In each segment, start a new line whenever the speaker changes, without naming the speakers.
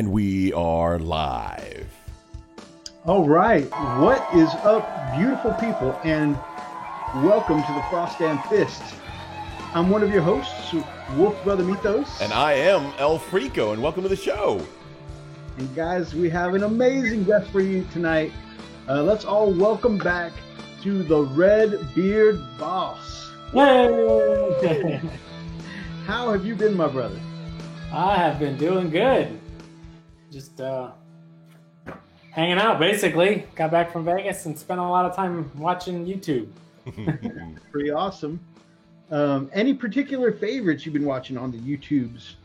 And we are live.
All right. What is up, beautiful people, and welcome to the Frost and Fist. I'm one of your hosts, Wolf Brother Mythos.
And I am El Frico, and welcome to the show.
And guys, we have an amazing guest for you tonight. Let's all welcome back to the Red Beard Boss.
Yay!
How have you been, my brother?
I have been doing good. Just hanging out, basically. Got back from Vegas and spent a lot of time watching YouTube.
Pretty awesome. Any particular favorites you've been watching on the YouTubes?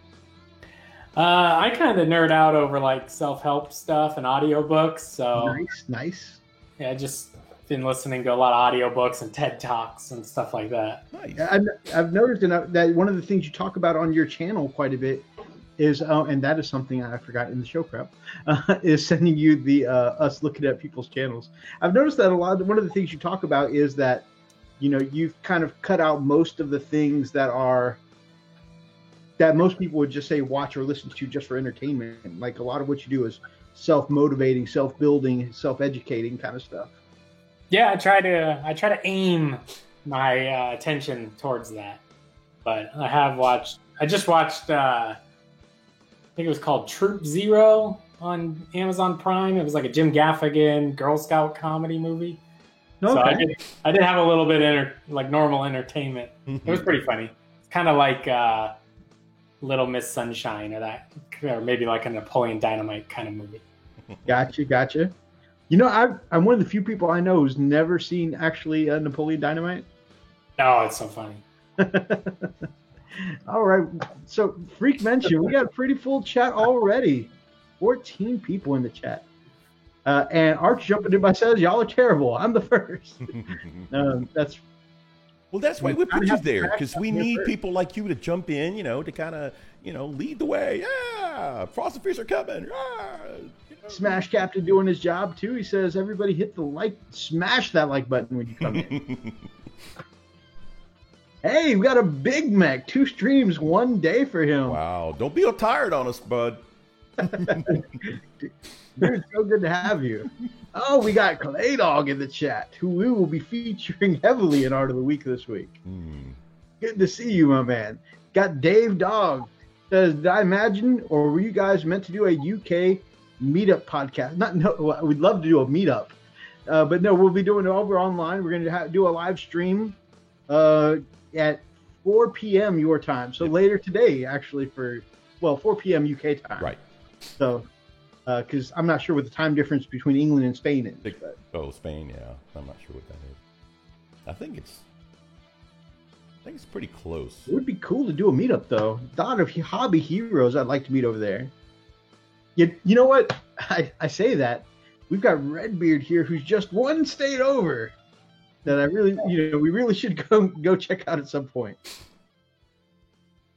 I kind of nerd out over like self-help stuff and audiobooks. So
Nice.
Yeah, just been listening to a lot of audiobooks and TED Talks and stuff like that.
Nice. I've noticed that one of the things you talk about on your channel quite a bit is, and that is something I forgot in the show prep, is sending you the us looking at people's channels. I've noticed that one of the things you talk about is that, you know, you've kind of cut out most of the things that most people would just say watch or listen to just for entertainment. Like a lot of what you do is self-motivating, self-building, self-educating kind of stuff.
Yeah, I try to aim my attention towards that. But I just watched I think it was called Troop Zero on Amazon Prime. It was like a Jim Gaffigan Girl Scout comedy movie. Okay. So I did have a little bit like normal entertainment. It was pretty funny. It's kind of like Little Miss Sunshine or maybe like a Napoleon Dynamite kind of movie.
Gotcha. You know, I'm one of the few people I know who's never seen actually Napoleon Dynamite.
Oh, it's so funny.
All right. So, Freak mentioned, we got a pretty full chat already. 14 people in the chat. And Arch jumping in by says, y'all are terrible. I'm the first. That's
why we put you there, because we need people like you to jump in, to kind of, lead the way. Yeah, Frost and Fierce are coming. Yeah.
Smash Captain doing his job too. He says, everybody hit the smash that like button when you come in. Hey, we got a Big Mac, 2 streams, 1 day for him.
Wow, don't be all tired on us, bud.
Dude, it's so good to have you. Oh, we got Clay Dog in the chat, who we will be featuring heavily in Art of the Week this week. Good to see you, my man. Got Dave Dog. Says, did I imagine, or were you guys meant to do a UK meetup podcast? We'd love to do a meetup. But no, we'll be doing it over online. We're going to do a live stream at 4 p.m. your time. So later today, actually, 4 p.m. UK time.
Right.
So, because I'm not sure what the time difference between England and Spain is.
Spain, yeah. I'm not sure what that is. I think it's pretty close.
It would be cool to do a meetup, though. Lot of hobby heroes I'd like to meet over there. You know what? I say that. We've got Redbeard here, who's just one state over. That I really, we really should go check out at some point.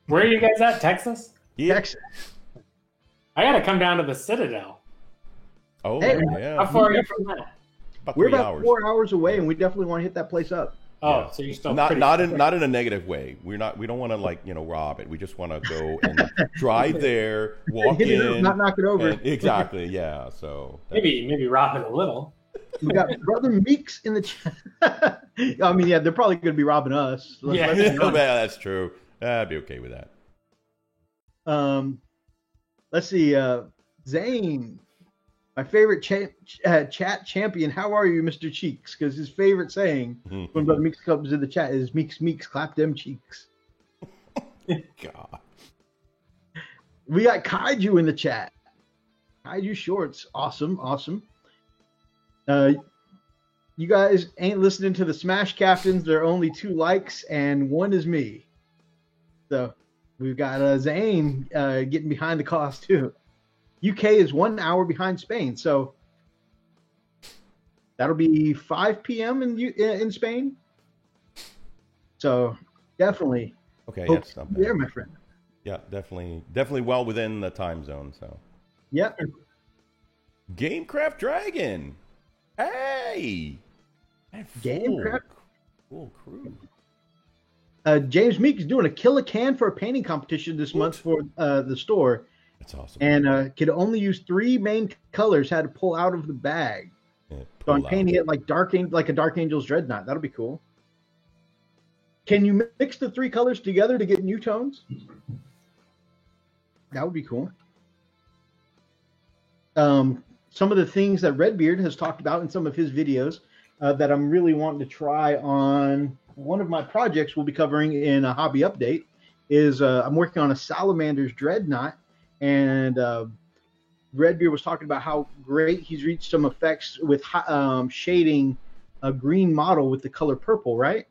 Where are you guys at? Texas?
Yeah.
Texas.
I got to come down to the Citadel.
Oh,
hey,
yeah.
How far are you from that?
We're about 4 hours away, and we definitely want to hit that place up.
Oh,
yeah.
so you're still
not in a negative way. We don't want to rob it. We just want to go and drive there, walk in,
not knock it over.
Exactly, yeah. So
maybe rob it a little.
We got Brother Meeks in the chat. I mean, yeah, they're probably going to be robbing us.
Yeah, that's true. I'd be okay with that.
Let's see. Zane, my favorite chat champion. How are you, Mr. Cheeks? Because his favorite saying when Brother Meeks comes in the chat is Meeks, clap them cheeks.
God.
We got Kaiju in the chat. Kaiju Shorts. Awesome. You guys ain't listening to the Smash Captains. There are only 2 likes, and 1 is me. So we've got Zane getting behind the cause too. UK is 1 hour behind Spain, so that'll be 5 p.m. in Spain. So definitely.
Okay, that's not bad.
There, my friend.
Yeah, definitely well within the time zone. So.
Yep.
Gamecraft Dragon. Hey.
Gamecraft.
Cool crew.
James Meek is doing a kill a can for a painting competition this month for the store.
That's awesome.
And could only use 3 main colors. Had to pull out of the bag.
Yeah,
So I'm painting it like a Dark Angel's Dreadnought. That'll be cool. Can you mix the 3 colors together to get new tones? That would be cool. Some of the things that Redbeard has talked about in some of his videos that I'm really wanting to try on one of my projects we'll be covering in a hobby update is I'm working on a Salamander's Dreadnought, and Redbeard was talking about how great he's reached some effects with shading a green model with the color purple, right?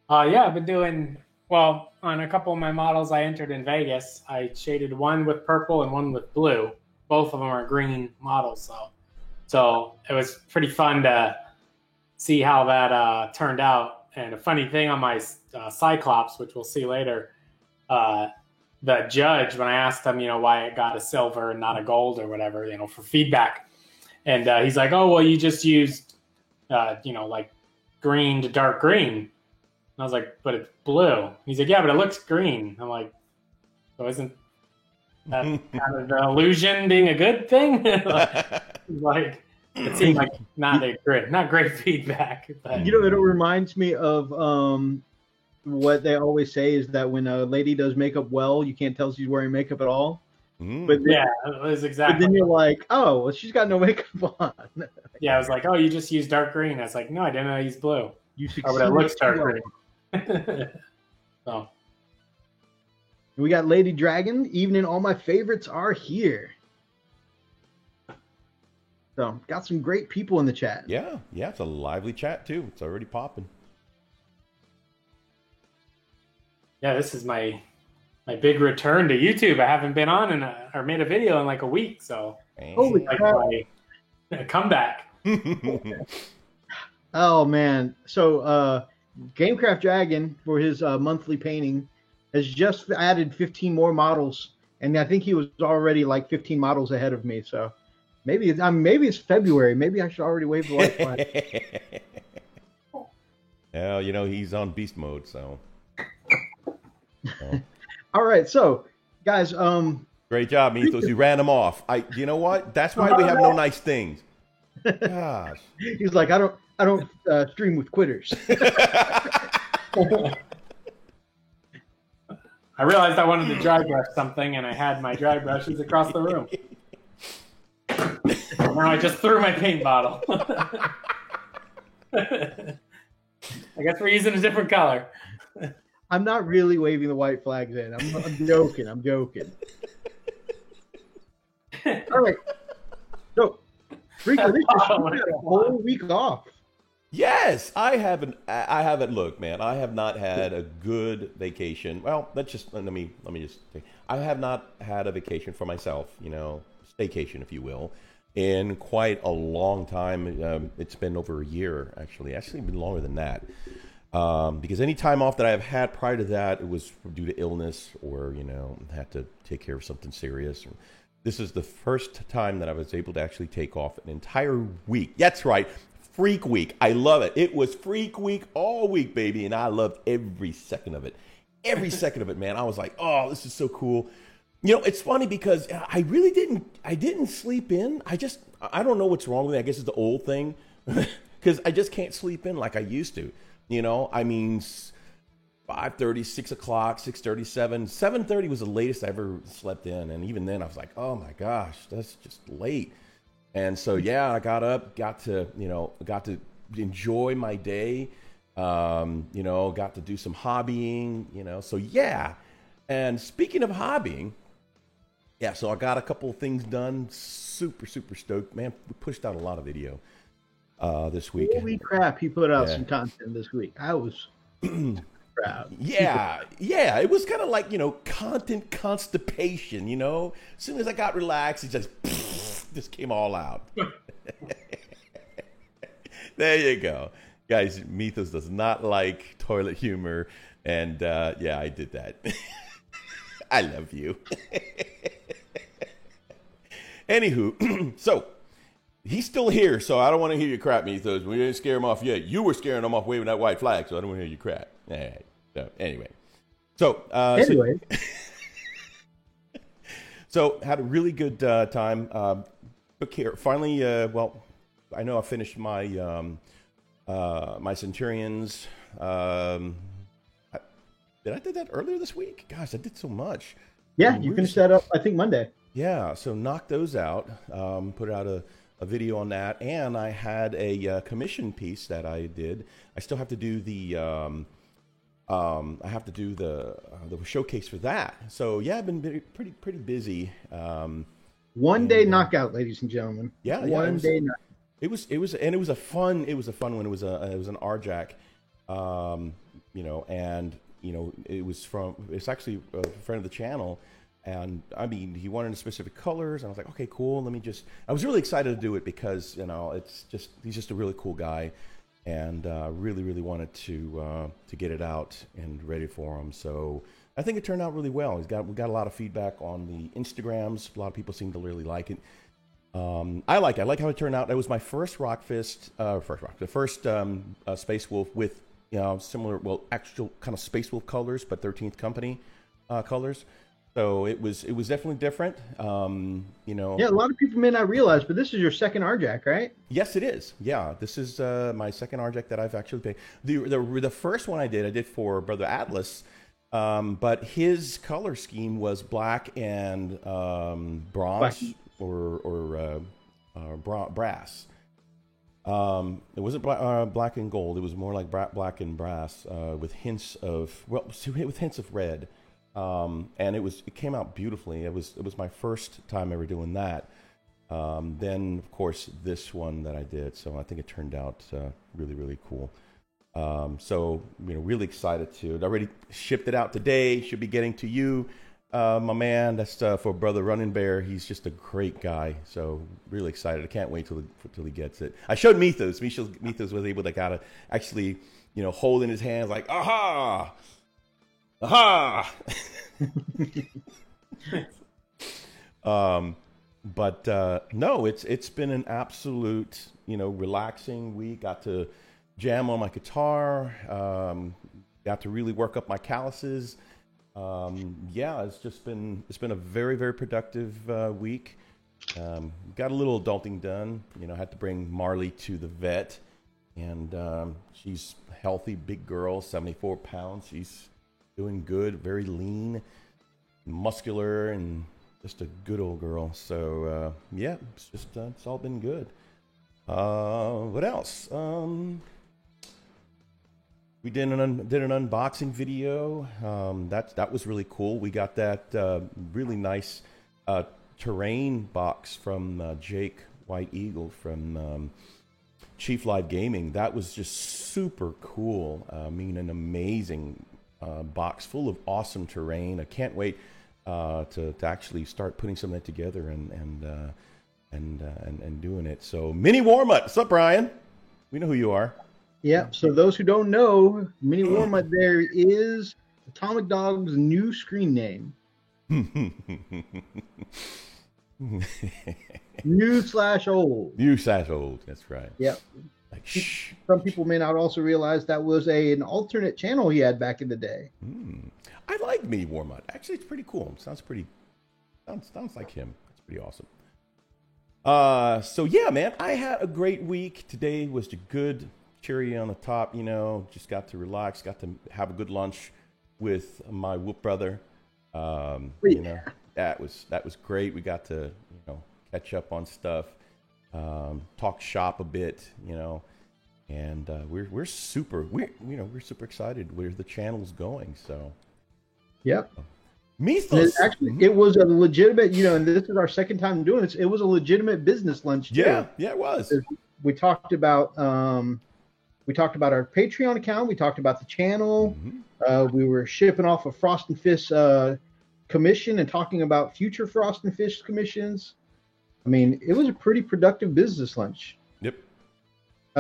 Yeah, I've been doing, well, on a couple of my models I entered in Vegas, I shaded one with purple and one with blue. Both of them are green models, so it was pretty fun to see how that turned out. And a funny thing on my Cyclops, which we'll see later, the judge, when I asked him, why it got a silver and not a gold or whatever, for feedback, and he's like, "Oh, well, you just used, like green to dark green." And I was like, "But it's blue." He's like, "Yeah, but it looks green." I'm like, "So isn't that kind of the illusion being a good thing?" Like, it seemed like not great feedback. But.
It reminds me of what they always say is that when a lady does makeup well, you can't tell she's wearing makeup at all.
But then, yeah, it was exactly.
But then you're like, oh, well, she's got no makeup on.
Yeah, I was like, oh, you just used dark green. I was like, no, I didn't know I used blue.
You
but it looks dark green. So.
We got Lady Dragon. Evening, all my favorites are here. So, got some great people in the chat.
Yeah, it's a lively chat too. It's already popping.
Yeah, this is my big return to YouTube. I haven't been on or made a video in like a week, so
holy crap!
My comeback.
Oh man! So Gamecraft Dragon for his monthly painting has just added 15 more models, and I think he was already like 15 models ahead of me. So maybe it's February. Maybe I should already wave the white flag.
Well, he's on beast mode, so.
All right, so guys,
great job, Mythos. You ran him off. You know what? That's why we have no nice things. Gosh.
He's like, I don't stream with quitters.
I realized I wanted to dry brush something, and I had my dry brushes across the room. Now I just threw my paint bottle. I guess we're using a different color.
I'm not really waving the white flags in. I'm joking. I'm joking. All right. So, Rico, this is a whole week off.
Yes, I haven't. Look, man, I have not had a good vacation. Well, let me just say, I have not had a vacation for myself. Staycation, if you will, in quite a long time. It's been over a year, actually. Been longer than that. Because any time off that I have had prior to that, it was due to illness or, had to take care of something serious. This is the first time that I was able to actually take off an entire week. That's right. Freak week. I love it. It was freak week all week, baby. And I loved every second of it. Every second of it, man. I was like, oh, this is so cool. It's funny because I didn't sleep in. I don't know what's wrong with me. I guess it's the old thing because I just can't sleep in like I used to. 5:30, 6 o'clock, 6:37, 7:30 was the latest I ever slept in. And even then I was like, oh my gosh, that's just late. And so, yeah, I got up, got to enjoy my day, got to do some hobbying, so yeah. And speaking of hobbying, yeah, so I got a couple of things done. Super, super stoked, man. We pushed out a lot of video this week.
Holy crap, he put out some content this week. I was proud.
Yeah, it was kind of like, content constipation, As soon as I got relaxed, it just came all out. There you go. Guys, Mythos does not like toilet humor, and yeah, I did that. I love you. Anywho, so he's still here, so I don't want to hear your crap, Mythos. We didn't scare him off yet. You were scaring him off waving that white flag, so I don't want to hear your crap. All right. So anyway. So had a really good time. Took care. Finally, well, I know I finished my my Centurions. Did I did that earlier this week? Gosh, I did so much.
Yeah, you finished that up, I think, Monday.
Yeah, so knocked those out. Put out a video on that, and I had a commission piece that I did. I still have to do the I have to do the showcase for that. So yeah, I've been pretty busy.
One day knockout, ladies and gentlemen.
Yeah,
one day knockout.
It was a fun one. It was an RJack, you know, and you know it's actually a friend of the channel. And I mean, he wanted a specific colors, and I was like, okay, cool. I was really excited to do it because, you know, he's just a really cool guy, and really wanted to get it out and ready for him. So I think it turned out really well. We got a lot of feedback on the Instagrams. A lot of people seem to really like it. I like how it turned out. It was my first the first Space Wolf with, you know, similar, well, actual kind of Space Wolf colors, but 13th Company colors. So it was definitely different. You know. Yeah,
a lot of people may not realize, but this is your second RJack, right?
Yes, it is. Yeah, this is my second RJack that I've actually paid. The first one I did for Brother Atlas, but his color scheme was black and bronze or brass. It wasn't black and gold. It was more like black and brass with hints of red. And it came out beautifully. It was my first time ever doing that. Then of course this one that I did. So I think it turned out really cool. So, you know, really excited to. I already shipped it out today. Should be getting to you, my man. That's for Brother Running Bear. He's just a great guy. So really excited. I can't wait till he gets it. I showed Mythos. Mythos was able to kind of actually, you know, hold in his hands like, aha. But no, it's been an absolute, you know, relaxing week. Got to jam on my guitar. Got to really work up my calluses. Yeah, it's been a very productive week. Got a little adulting done. You know, had to bring Marley to the vet, and she's healthy, big girl, 74 pounds. She's doing good, very lean, muscular, and just a good old girl. So yeah, it's all been good. What else? We did an unboxing video. That was really cool. We got that really nice terrain box from Jake White Eagle from Chief Live Gaming. That was just super cool. I mean, an amazing box full of awesome terrain. I can't wait to actually start putting some of that together and doing it. So Mini Warmut, what's up, Brian? We know who you are.
Yeah. So those who don't know, Mini Warmut there is Atomic Dog's new screen name. New/old.
New/old. That's right.
Yep.
Like,
some people may not also realize that was an alternate channel he had back in the day.
I like Mini Warmut. Actually, it's pretty cool. Sounds like him. It's pretty awesome. So yeah, man, I had a great week. Today was a good cherry on the top. You know, just got to relax. Got to have a good lunch with my whoop brother. You know, that was great. We got to, you know, catch up on stuff. Talk shop a bit, you know, and we're super excited where the channel's going. So,
yep.
Mythos.
It was a legitimate, you know, and this is our second time doing this. It was a legitimate business lunch too.
Yeah, it was.
We talked about our Patreon account. We talked about the channel. We were shipping off a Frost and Fist commission and talking about future Frost and Fist commissions. I mean, it was a pretty productive business lunch.
Yep.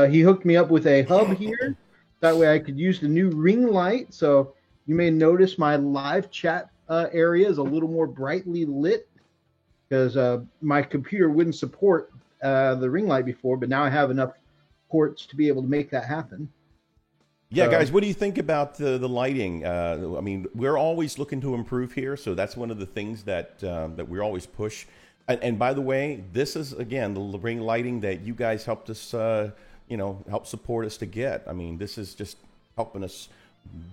He hooked me up with a hub here. That way I could use the new ring light. So you may notice my live chat area is a little more brightly lit because my computer wouldn't support the ring light before, but now I have enough ports to be able to make that happen.
Yeah, guys, what do you think about the lighting? I mean, we're always looking to improve here, so that's one of the things that that we always push. And by the way, this is again the ring lighting that you guys helped us, help support us to get. I mean, this is just helping us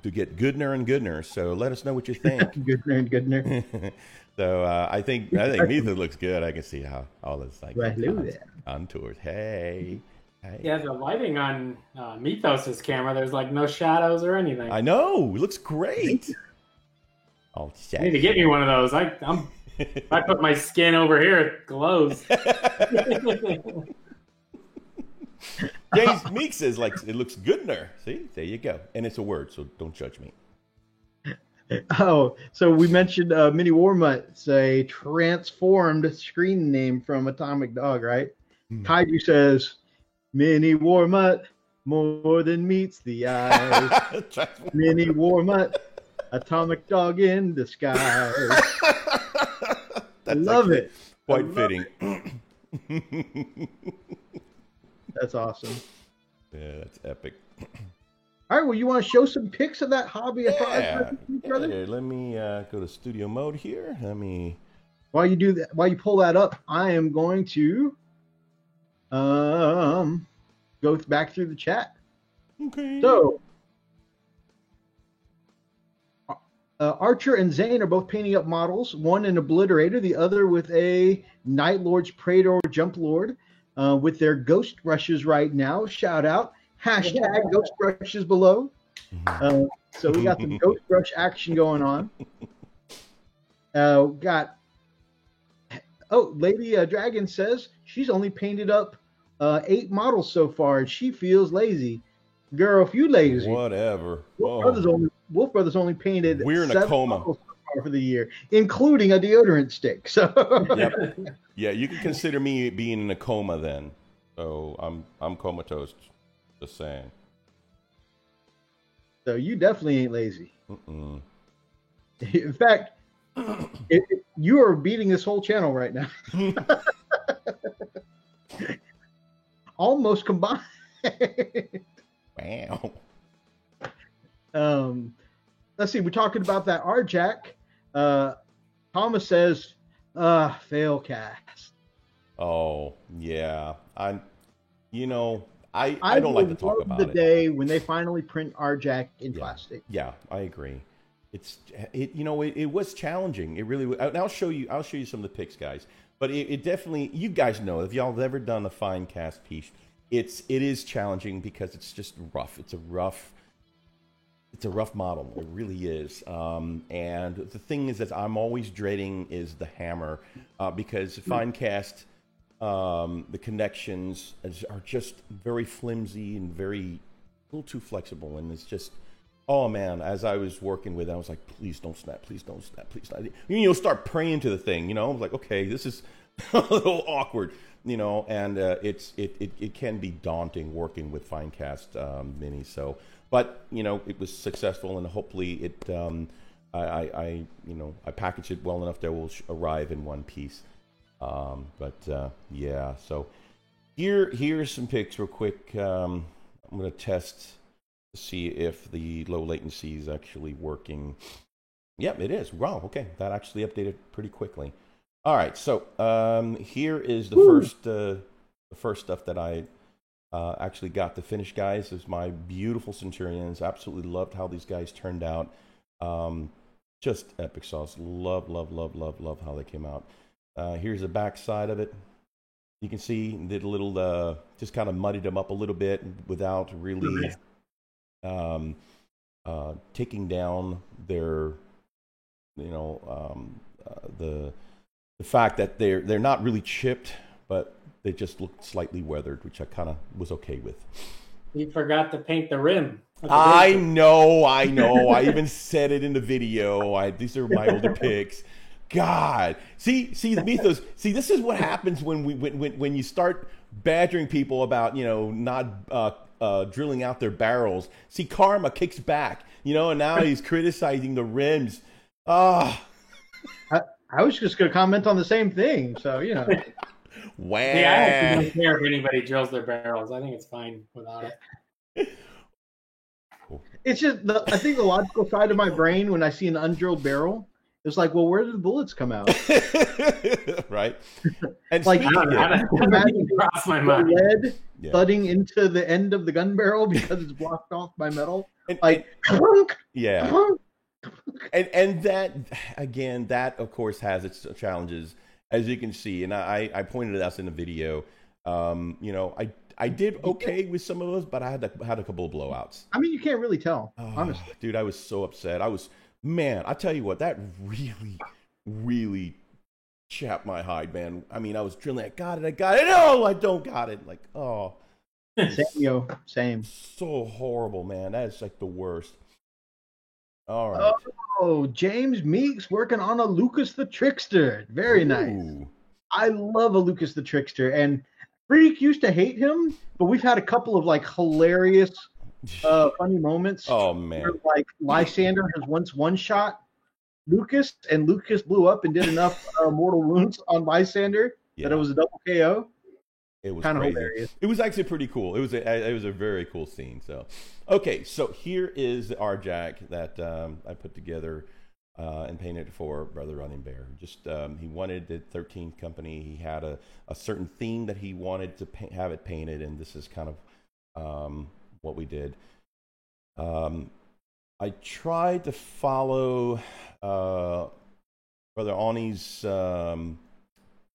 to get goodner and goodner. So let us know what you think.
Goodner and goodner.
So I think Mythos looks good. I can see how all this like contours. Hey.
Yeah, the lighting on Mythos' camera, there's like no shadows or anything.
I know. It looks great.
I need to get me one of those. If I put my skin over here, it glows.
James Meek says, like, it looks good in there. See? There you go. And it's a word, so don't judge me.
Oh, so we mentioned Mini Warmutt's a transformed screen name from Atomic Dog, right? Kaiju says, Mini Warmutt, more than meets the eye. Mini Warmutt, Atomic Dog in disguise. I love it.
Quite fitting.
That's awesome.
Yeah, that's epic.
All right, well, you want to show some pics of that hobby?
Yeah. Let me go to studio mode here.
While you do that, while you pull that up, I am going to go back through the chat.
Okay.
So Archer and Zane are both painting up models, one an Obliterator, the other with a Night Lord's Praetor Jump Lord, with their ghost brushes right now. Shout out. Hashtag ghost brushes below. So we got the ghost brush action going on. Lady Dragon says she's only painted up 8 models so far, and she feels lazy. Girl, if you lazy.
Whatever.
Wolf Brothers only painted
We're in
7
a coma
models so far for the year, including a deodorant stick. So
yep. Yeah, you can consider me being in a coma then. So I'm comatose. Just saying.
So you definitely ain't lazy.
Mm-mm.
In fact, you are beating this whole channel right now. Almost combined.
Wow.
Let's see. We're talking about that R-Jack. Thomas says, fail cast.
Oh, yeah. I don't like to talk about it.
The day when they finally print R-Jack in plastic.
Yeah, I agree. It was challenging. It really was. And I'll show you some of the pics, guys. But it definitely, you guys know, if y'all have ever done a fine cast piece, it is challenging because it's just rough. It's a rough model. It really is. And the thing is that I'm always dreading is the hammer, because fine cast, the connections are just very flimsy and a little too flexible. And it's just, oh man, as I was working with it, I was like, please don't snap, please don't snap, please not. You'll start praying to the thing, I was like, okay, this is a little awkward, and it can be daunting working with fine cast minis. So, but it was successful, and hopefully it I packaged it well enough that it will arrive in one piece. Yeah, so here's some pics real quick. I'm going to test to see if the low latency is actually working. Yep, it is. Wow, okay. That actually updated pretty quickly. All right, so here is the first stuff that I actually got to finish, guys. This is my beautiful Centurions. Absolutely loved how these guys turned out. Just epic sauce. Love how they came out. Here's the back side of it. You can see did a little, just kind of muddied them up a little bit without really taking down their, the fact that they're not really chipped, but they just look slightly weathered, which I kind of was okay with.
You forgot to paint the rim.
I know. I even said it in the video. These are my older pics. God, see, Mythos. See, this is what happens when you start badgering people about not drilling out their barrels. See, karma kicks back, and now he's criticizing the rims.
I was just going to comment on the same thing, so
Wow.
Yeah, I actually don't care if anybody drills their barrels. I think it's fine without it.
It's just I think the logical side of my brain when I see an undrilled barrel, it's like, well, where did the bullets come out?
Right. And
Like,
speaking of,
imagine
cross my
the
mind.
lead
yeah.
thudding into the end of the gun barrel because it's blocked off by metal.
And,
Like,
yeah. And that, again, that of course has its challenges, as you can see, and I pointed it out in the video. You know, I did okay with some of those, but I had a couple of blowouts.
I mean, you can't really tell, honestly.
Dude, I was so upset. I tell you what, that really, really chapped my hide, man. I mean, I was drilling, I got it. No, I don't got it. Like, oh.
Same, yo, same.
So horrible, man. That is like the worst. All right.
Oh, James Meeks working on a Lucas the Trickster. Very nice.
Ooh.
I love a Lucas the Trickster, and Freak used to hate him, but we've had a couple of like hilarious, funny moments.
Oh man!
Where, like Lysander has once one shot Lucas, and Lucas blew up and did enough mortal wounds on Lysander that it was a double KO.
It was
kind of
crazy.
hilarious.
It was actually pretty cool. It was a very cool scene. So, okay, so here is the R-Jack that I put together and painted for Brother Running Bear. Just he wanted the 13th Company. He had a certain theme that he wanted to have it painted, and this is kind of what we did. I tried to follow Brother Ani's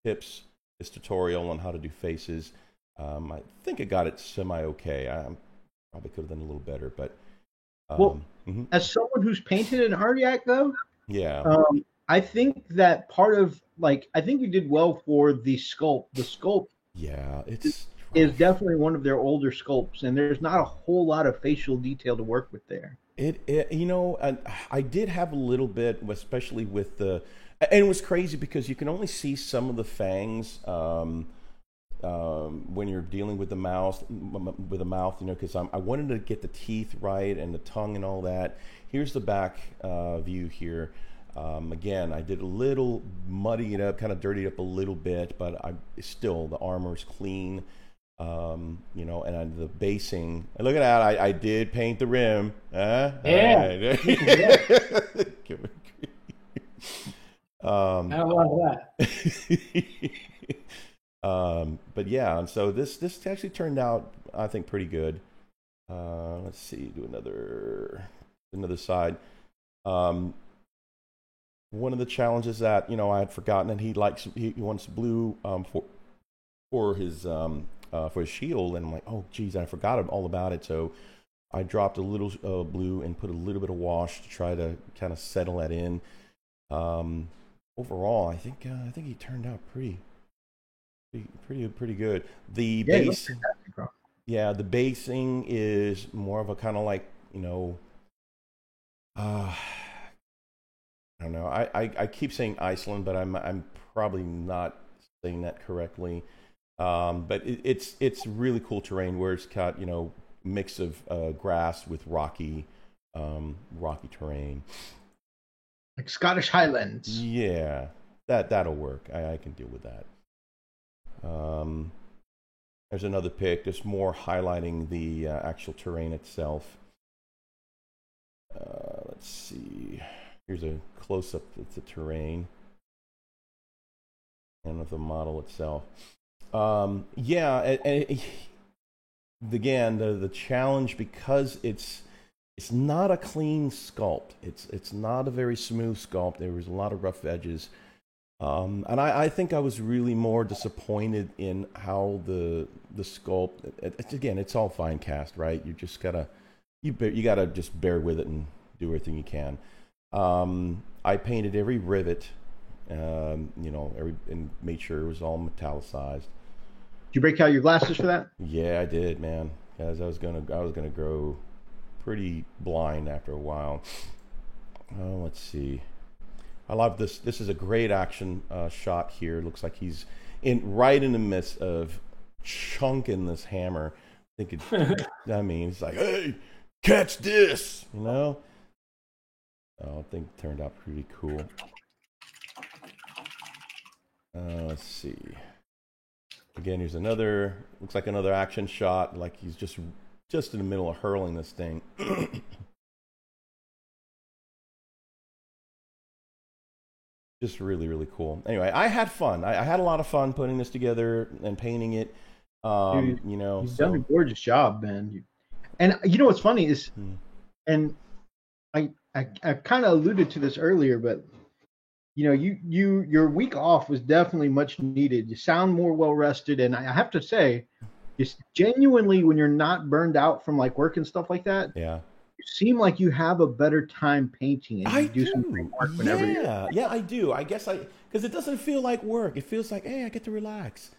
tips. His tutorial on how to do faces. I think I got it semi-okay. I probably could have done a little better, but...
as someone who's painted an Ardiac, though,
yeah,
I think that part of, like, I think you did well for the sculpt. The sculpt is definitely one of their older sculpts, and there's not a whole lot of facial detail to work with there.
You know, I did have a little bit, especially with the... And it was crazy because you can only see some of the fangs when you're dealing with the mouth, you know, because I wanted to get the teeth right and the tongue and all that. Here's the back view here. Again, I did a little muddy it up, kind of dirty it up a little bit, but still the armor's clean. You know, and the basing. And look at that! I did paint the rim.
Yeah. I love that.
But yeah, and so this actually turned out, I think, pretty good. Let's see, do another side. One of the challenges that, you know, I had forgotten, and he wants blue for his shield, and I'm like, oh geez, I forgot all about it. So I dropped a little blue and put a little bit of wash to try to kind of settle that in. Overall, I think he turned out pretty good. The basing, the basing is more of a kind of like, you know, I don't know. I keep saying Iceland, but I'm probably not saying that correctly. But it's really cool terrain where it's got, you know, mix of grass with rocky terrain.
Like Scottish Highlands.
Yeah, that'll work. I can deal with that. There's another pic, just more highlighting the actual terrain itself. Let's see. Here's a close-up of the terrain and of the model itself. Yeah, and again, the challenge, because it's not a clean sculpt. It's not a very smooth sculpt. There was a lot of rough edges. And I think I was really more disappointed in how the sculpt. Again, it's all fine cast, right? You just gotta just bear with it and do everything you can. I painted every rivet, you know, and made sure it was all metallicized.
Did you break out your glasses for that?
Yeah, I did, man. Because I was gonna grow pretty blind after a while. Let's see. I love this. This is a great action shot here. Looks like he's right in the midst of chunking this hammer. I think he's like, hey, catch this, you know? I think it turned out pretty cool. Let's see. Again, here's looks like another action shot, like he's just in the middle of hurling this thing. just really, really cool. Anyway, I had fun. I had a lot of fun putting this together and painting it.
Dude,
You know,
you've
so
done a gorgeous job, man. And you know what's funny is, and I kind of alluded to this earlier, but you know, your week off was definitely much needed. You sound more well rested, and I have to say, just genuinely, when you're not burned out from like work and stuff like that,
yeah.
you seem like you have a better time painting, and
I
you do some
do.
great work whenever you're.
Yeah, I do. I guess because it doesn't feel like work. It feels like, hey, I get to relax.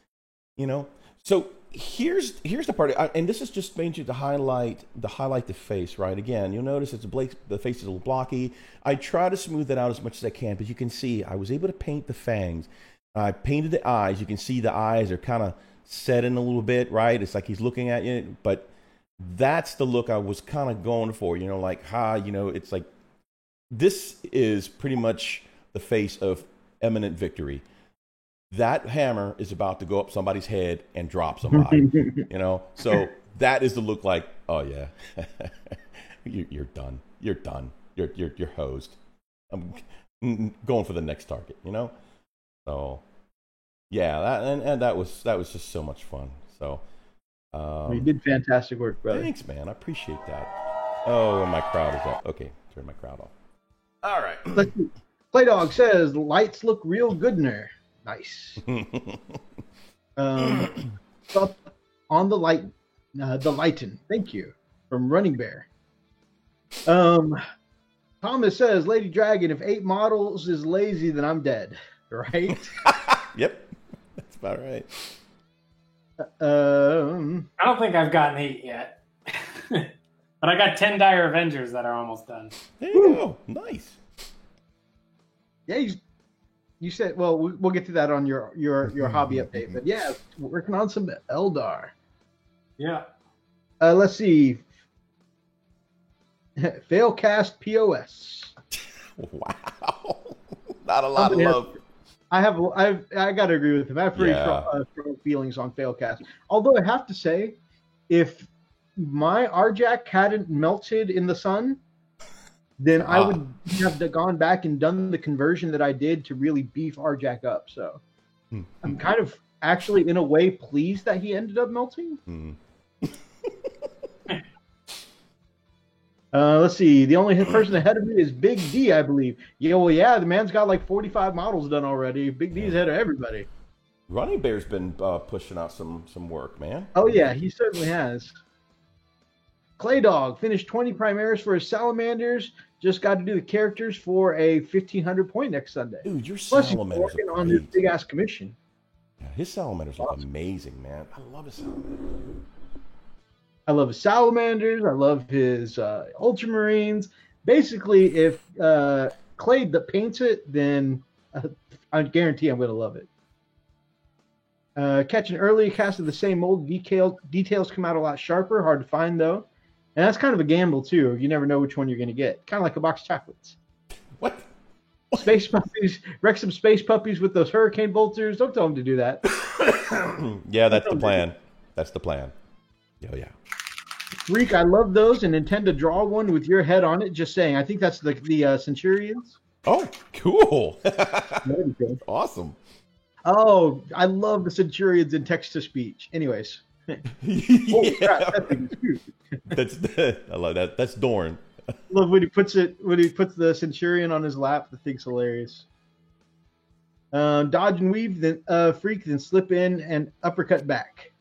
You know. So here's the part, and this is just mainly to highlight the face. Right. Again, you'll notice the face is a little blocky. I try to smooth it out as much as I can, but you can see I was able to paint the fangs. I painted the eyes. You can see the eyes are kind of set in a little bit. Right. It's like he's looking at you, but that's the look I was kind of going for, you know, like, you know, it's like, this is pretty much the face of imminent victory. That hammer is about to go up somebody's head and drop somebody, you know? So that is the look like, oh yeah, you're done. You're done. You're hosed. I'm going for the next target, you know? So yeah, that was just so much fun. So,
you did fantastic work, brother.
Thanks, man. I appreciate that. Oh, and my crowd is up. Okay, turn my crowd off. All right.
Let's see. Playdog says lights look real good in there. Nice. Up on the lighten. Thank you from Running Bear. Thomas says, Lady Dragon, if 8 models is lazy, then I'm dead. Right?
Yep, that's about right.
I don't think I've gotten 8 yet. But I got 10 Dire Avengers that are almost done.
There you go. Nice.
Yeah, you said, well, we'll get to that on your hobby update. But yeah, working on some Eldar.
Yeah.
Let's see. Failcast POS.
Wow. Not a lot of love.
I got to agree with him. I have pretty strong feelings on Failcast. Although I have to say, if my RJack hadn't melted in the sun, then I would have gone back and done the conversion that I did to really beef RJack up. So I'm kind of actually, in a way, pleased that he ended up melting. Let's see. The only person ahead of me is Big D, I believe. Yeah, well, yeah, the man's got like 45 models done already. Big D's ahead of everybody.
Running Bear's been pushing out some work, man.
Oh, yeah, he certainly has. Claydog finished 20 Primaris for his Salamanders. Just got to do the characters for a 1,500 point next Sunday.
Dude, your
Plus,
Salamanders
he's working on his big-ass commission.
Yeah, his Salamanders look amazing, man. I love his Salamanders.
I love his Salamanders. I love his Ultramarines. Basically, if Clay paints it, then I guarantee I'm going to love it. Catch an early cast of the same mold. Details come out a lot sharper. Hard to find, though. And that's kind of a gamble, too. You never know which one you're going to get. Kind of like a box of chocolates.
What?
Space puppies. Wreck some space puppies with those hurricane bolters. Don't tell them to do that.
Yeah, that's the plan. That's the plan. Oh, yeah.
Freak, I love those and intend to draw one with your head on it. Just saying. I think that's the Centurions.
Oh, cool. Awesome.
Oh, I love the Centurions in text-to-speech. Anyways.
Holy crap, that thing is huge. I love that. That's Dorn.
Love when he puts the Centurion on his lap. The thing's hilarious. Dodge and weave, then freak, then slip in and uppercut back.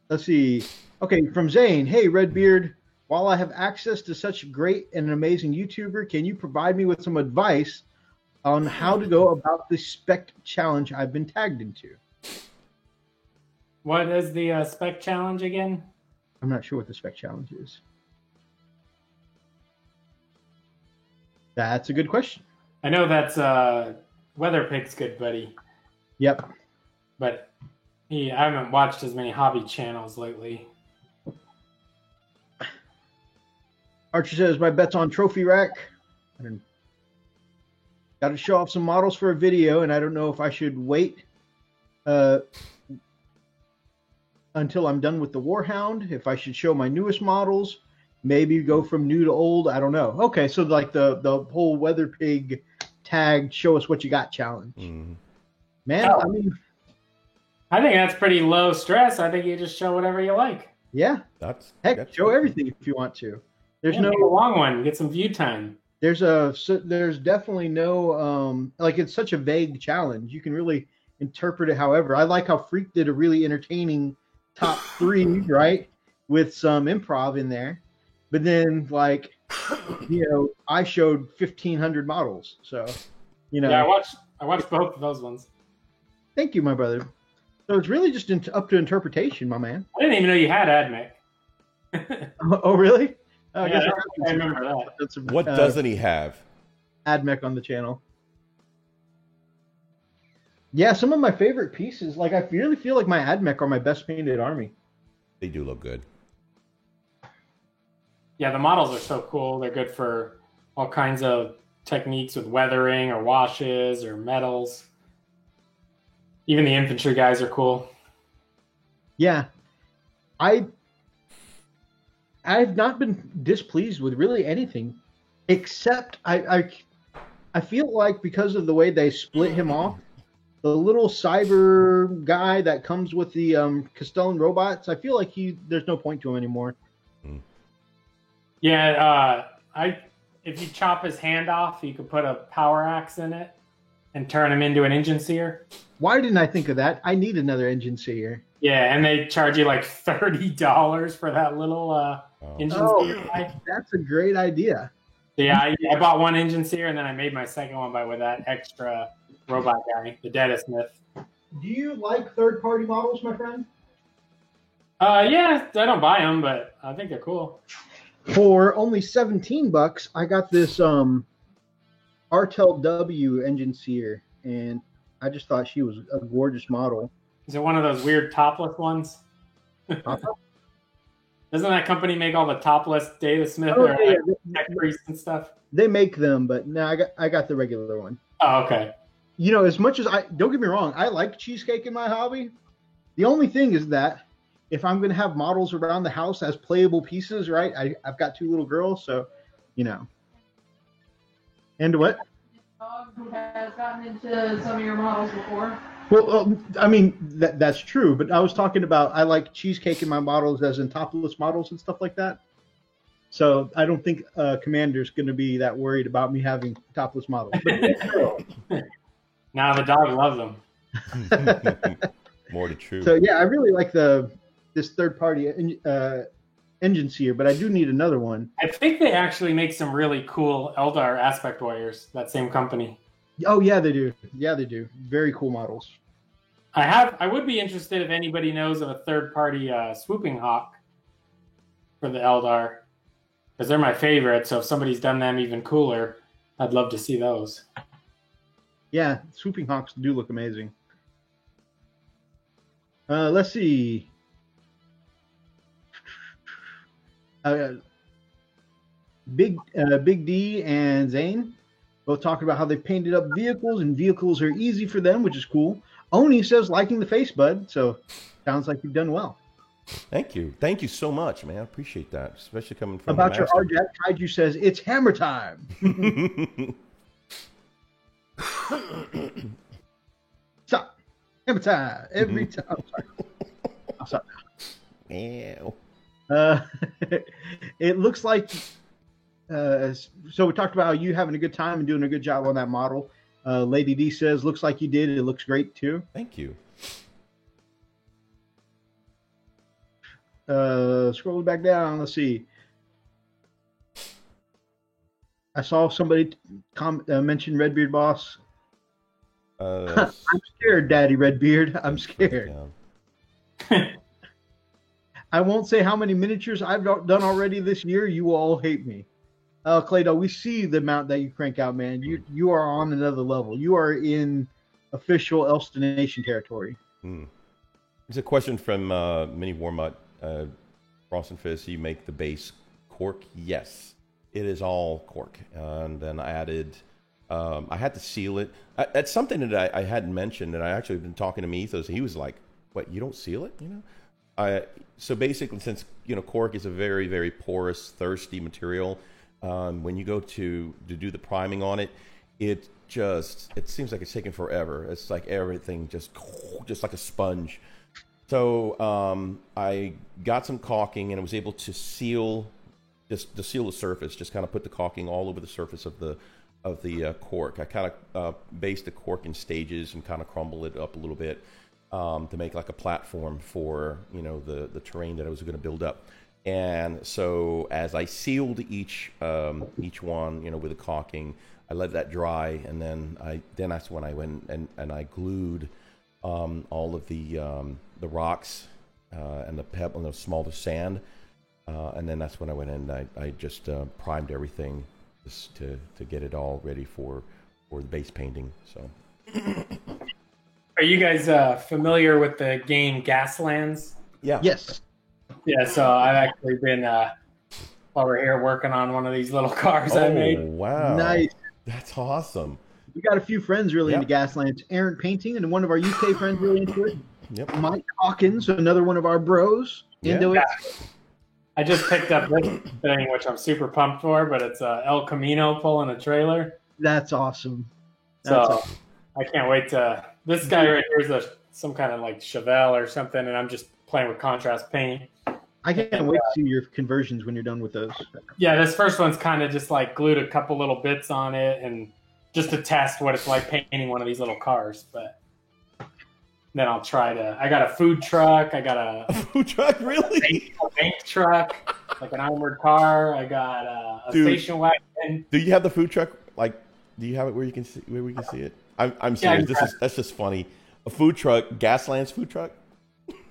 Let's see. Okay, from Zane. Hey, Redbeard. While I have access to such great and amazing YouTuber, can you provide me with some advice on how to go about the spec challenge I've been tagged into?
What is the spec challenge again?
I'm not sure what the spec challenge is. That's a good question.
I know that's Weather Pig's good buddy.
Yep.
But I haven't watched as many hobby channels lately.
Archer says, my bet's on Trophy Rack. Got to show off some models for a video, and I don't know if I should wait until I'm done with the Warhound, if I should show my newest models, maybe go from new to old. I don't know. Okay, so like the whole Weather Pig tag, show us what you got challenge.
Mhm.
Man,
Oh.
I mean,
I think that's pretty low stress. I think you just show whatever you like.
yeah.
That's
Show everything if you want to. There's
Make a long one. Get some view time.
there's definitely no like it's such a vague challenge. You can really interpret it however. I like how Freak did a really entertaining top 3, right? With some improv in there. But then like I showed 1,500 models. So,
Yeah, I watched both of those ones.
Thank you, my brother. So it's really just up to interpretation, my man.
I didn't even know you had AdMech.
Oh, really? I
Yeah,
guess
I remember that.
that's some,
what doesn't he have?
AdMech on the channel. Yeah, some of my favorite pieces. Like I really feel like my AdMech are my best painted army.
They do look good.
Yeah, the models are so cool. They're good for all kinds of techniques with weathering or washes or metals. Even the infantry guys are cool.
Yeah, I've not been displeased with really anything, except I feel like because of the way they split him off, the little cyber guy that comes with the Castellan robots, I feel like there's no point to him anymore.
Yeah, if you chop his hand off, you could put a power axe in it and turn him into an engine seer.
Why didn't I think of that? I need another engine seer.
Yeah, and they charge you like $30 for that little engine seer guy.
That's a great idea.
Yeah, I bought one engine seer and then I made my second one with that extra robot guy, the Data Smith.
Do you like third-party models, my friend?
Yeah, I don't buy them, but I think they're cool.
For only $17, I got this Artel W engine seer, and I just thought she was a gorgeous model.
Is it one of those weird topless ones? Doesn't that company make all the topless Data Smith or tech priests and stuff?
They make them, but no, I got the regular one.
Oh, okay.
As much as don't get me wrong, I like cheesecake in my hobby. The only thing is that if I'm going to have models around the house as playable pieces, right? I've got 2 little girls, so And what?
Dog who has gotten into some of your models before.
Well, I mean that's true, but I was talking about I like cheesecake in my models as in topless models and stuff like that. So I don't think Commander's going to be that worried about me having topless models.
Now the dog loves them.
More to true.
So yeah, I really like this third-party engine seer, but I do need another one.
I think they actually make some really cool Eldar aspect warriors. That same company.
Oh yeah, they do. Yeah, they do. Very cool models.
I would be interested if anybody knows of a third-party swooping hawk for the Eldar, because they're my favorite. So if somebody's done them even cooler, I'd love to see those.
Yeah, swooping hawks do look amazing. Let's see. Big D and Zane both talking about how they painted up vehicles, and vehicles are easy for them, which is cool. Oni says liking the face, bud. So sounds like you've done well.
Thank you so much, man. I appreciate that, especially coming from
About your RJack, Kaiju says it's hammer time. Stop. Hammer time every time. I'm sorry.
Ew.
It looks like. So we talked about how you having a good time and doing a good job on that model. Lady D says, looks like you did. It looks great too.
Thank you.
Scrolling back down, let's see. I saw somebody mention Redbeard Boss. I'm scared, Daddy Redbeard. I'm scared. I won't say how many miniatures I've done already this year. You will all hate me. Clado, we see the amount that you crank out, man. You are on another level. You are in official Elston Nation territory.
There's a question from Mini Warmut. Frost and Fizz, you make the base cork? Yes, it is all cork. And then I added, I had to seal it. That's something that I hadn't mentioned, and I actually been talking to Mythos. He was like, "What? You don't seal it? You know?" So basically, since cork is a very, very porous, thirsty material, when you go to do the priming on it, it seems like it's taking forever. It's like everything just like a sponge. So I got some caulking and I was able to seal the surface. Just kind of put the caulking all over the surface of the cork. I kind of based the cork in stages and kind of crumble it up a little bit to make like a platform for the terrain that I was going to build up. And so as I sealed each one with the caulking, I let that dry, and then that's when I went and I glued all of the rocks and the pebble and the smaller sand, and then that's when I went in and I just primed everything just to get it all ready for the base painting. So,
are you guys familiar with the game Gaslands?
Yeah.
Yes.
Yeah. So I've actually been while we're here working on one of these little cars I made.
Wow!
Nice.
That's awesome.
We got a few friends really into Gaslands. Aaron Painting, and one of our UK friends really into it.
Yep.
Mike Hawkins, another one of our bros, into it.
I just picked up this thing, which I'm super pumped for, but it's El Camino pulling a trailer.
That's awesome.
I can't wait to. This guy right here is some kind of like Chevelle or something, and I'm just playing with contrast paint.
I can't wait to see your conversions when you're done with those.
Yeah, this first one's kind of just like glued a couple little bits on it, and just to test what it's like painting one of these little cars. But then I'll try to. I got a food truck. I got a
food truck, really?
A bank truck, like an armored car. I got a station wagon.
Do you have the food truck? Like, do you have it where we can see it? I'm serious. That's just funny. A food truck, Gaslands food truck.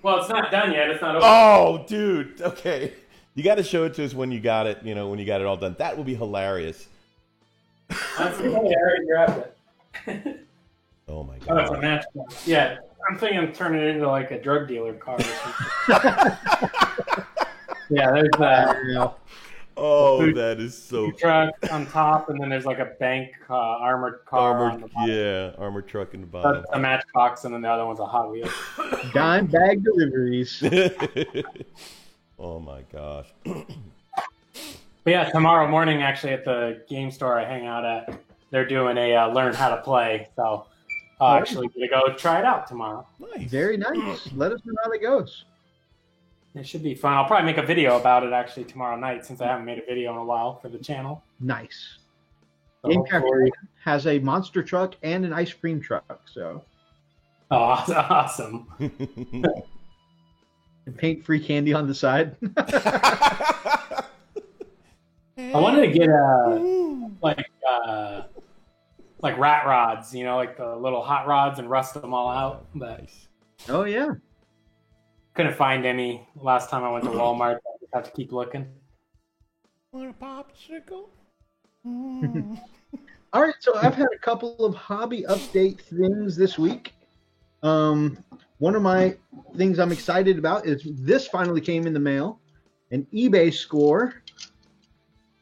Well, it's not done yet. It's not open.
Oh, dude. Okay. You got to show it to us when you got it, when you got it all done. That will be hilarious.
I already grabbed it.
Oh, my God.
Oh, it's a matchbox. Yeah. I'm thinking of turning it into like a drug dealer car or something. Yeah, there's that.
That is so
food truck on top, and then there's like a bank armored car on the bottom.
Yeah, armored truck in the bottom.
That's a matchbox, and then the other one's a Hot Wheels.
Dime bag deliveries.
Oh my gosh.
But yeah, tomorrow morning, actually, at the game store I hang out at, they're doing a learn how to play. So actually going to go try it out tomorrow.
Nice.
Very nice. Let us know how that goes.
It should be fun. I'll probably make a video about it actually tomorrow night, since I haven't made a video in a while for the channel.
Nice.
So
GameCraft has a monster truck and an ice cream truck. So.
Oh, awesome.
And paint free candy on the side.
I wanted to get like rat rods, like the little hot rods, and rust them all out. But
Nice.
Oh, yeah.
couldn't find any last time I went to Walmart. I just have to keep looking.
Want a popsicle?
All right, so I've had a couple of hobby update things this week. One of my things I'm excited about is this finally came in the mail, an eBay score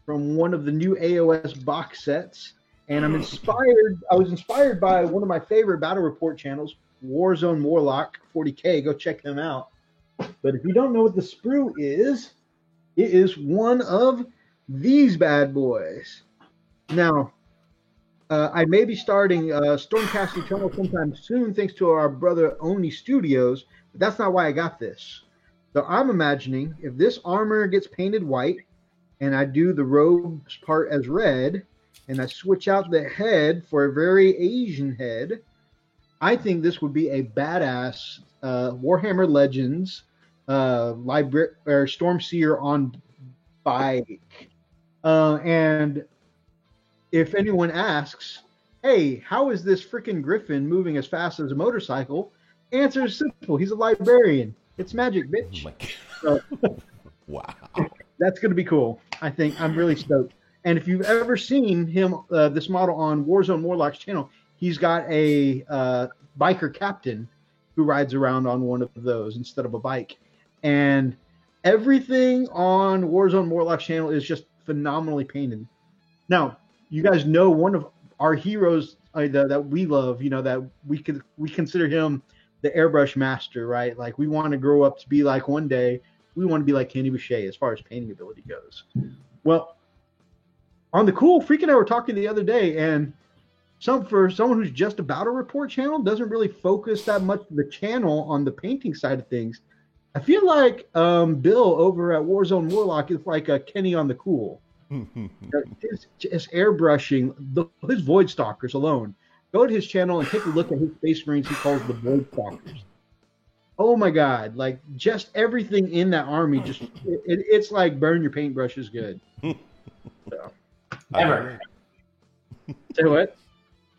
from one of the new AOS box sets. And I was inspired by one of my favorite battle report channels, Warzone Warlock 40K. Go check them out. But if you don't know what the sprue is, it is one of these bad boys. Now, I may be starting Stormcast Eternal sometime soon, thanks to our brother Oni Studios, but that's not why I got this. So I'm imagining if this armor gets painted white, and I do the robes part as red, and I switch out the head for a very Asian head, I think this would be a badass Warhammer Legends Stormseer on bike. And if anyone asks, hey, how is this freaking Griffin moving as fast as a motorcycle? Answer is simple. He's a librarian. It's magic, bitch.
Oh my God. Wow.
That's going to be cool. I think I'm really stoked. And if you've ever seen him, this model on Warzone Warlock's channel, he's got a biker captain who rides around on one of those instead of a bike. And everything on Warzone Warlock's channel is just phenomenally painted. Now, you guys know one of our heroes that we love, that we consider him the airbrush master, right? Like we want to grow up to be like one day, we want to be like Kenny Boucher as far as painting ability goes. Well, on the Cool Freak and I were talking the other day, and for someone who's just a battle report channel, doesn't really focus that much the channel on the painting side of things. I feel like Bill over at Warzone Warlock is like a Kenny on the Cool. his airbrushing, his Void Stalkers alone. Go to his channel and take a look at his Space Marines he calls the Void Stalkers. Oh my God! Like just everything in that army, just it's like burn your paintbrush is good. So.
Never.
Say what?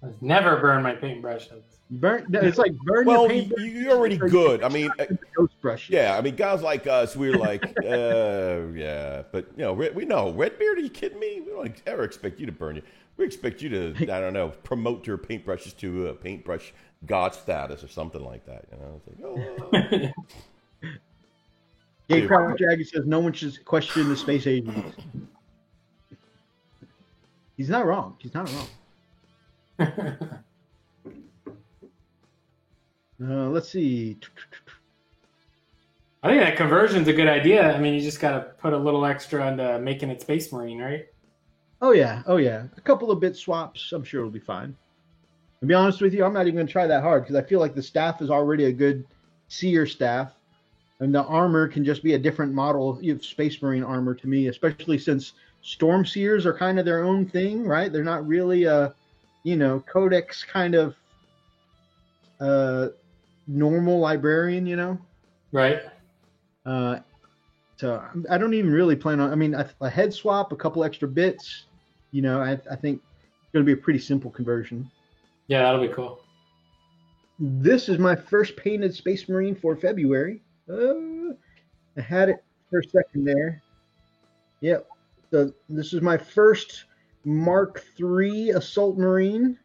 I've never burned my paintbrushes.
It's like burn your paintbrush.
You're already good. I mean,
ghost brush.
Yeah, I mean, guys like us, we're like, yeah, but you know, we know Redbeard. Are you kidding me? We don't ever expect you to burn you. We expect you to, I don't know, promote your paintbrushes to a paintbrush god status or something like that. You know, it's like, oh.
Gay Crowd Dragon says no one should question the space agents. He's not wrong. He's not wrong. Let's see.
I think that conversion's a good idea. I mean, you just got to put a little extra into making it Space Marine, right?
Oh yeah. A couple of bit swaps, I'm sure it'll be fine. To be honest with you, I'm not even going to try that hard because I feel like the staff is already a good seer staff, and the armor can just be a different model of Space Marine armor to me, especially since Storm Seers are kind of their own thing, right? They're not really a, Codex kind of normal librarian,
Right.
So I don't even really plan on. I mean, a head swap, a couple extra bits. I think it's going to be a pretty simple conversion.
Yeah, that'll be cool.
This is my first painted Space Marine for February. I had it for a second there. Yep. So this is my first Mark III Assault Marine,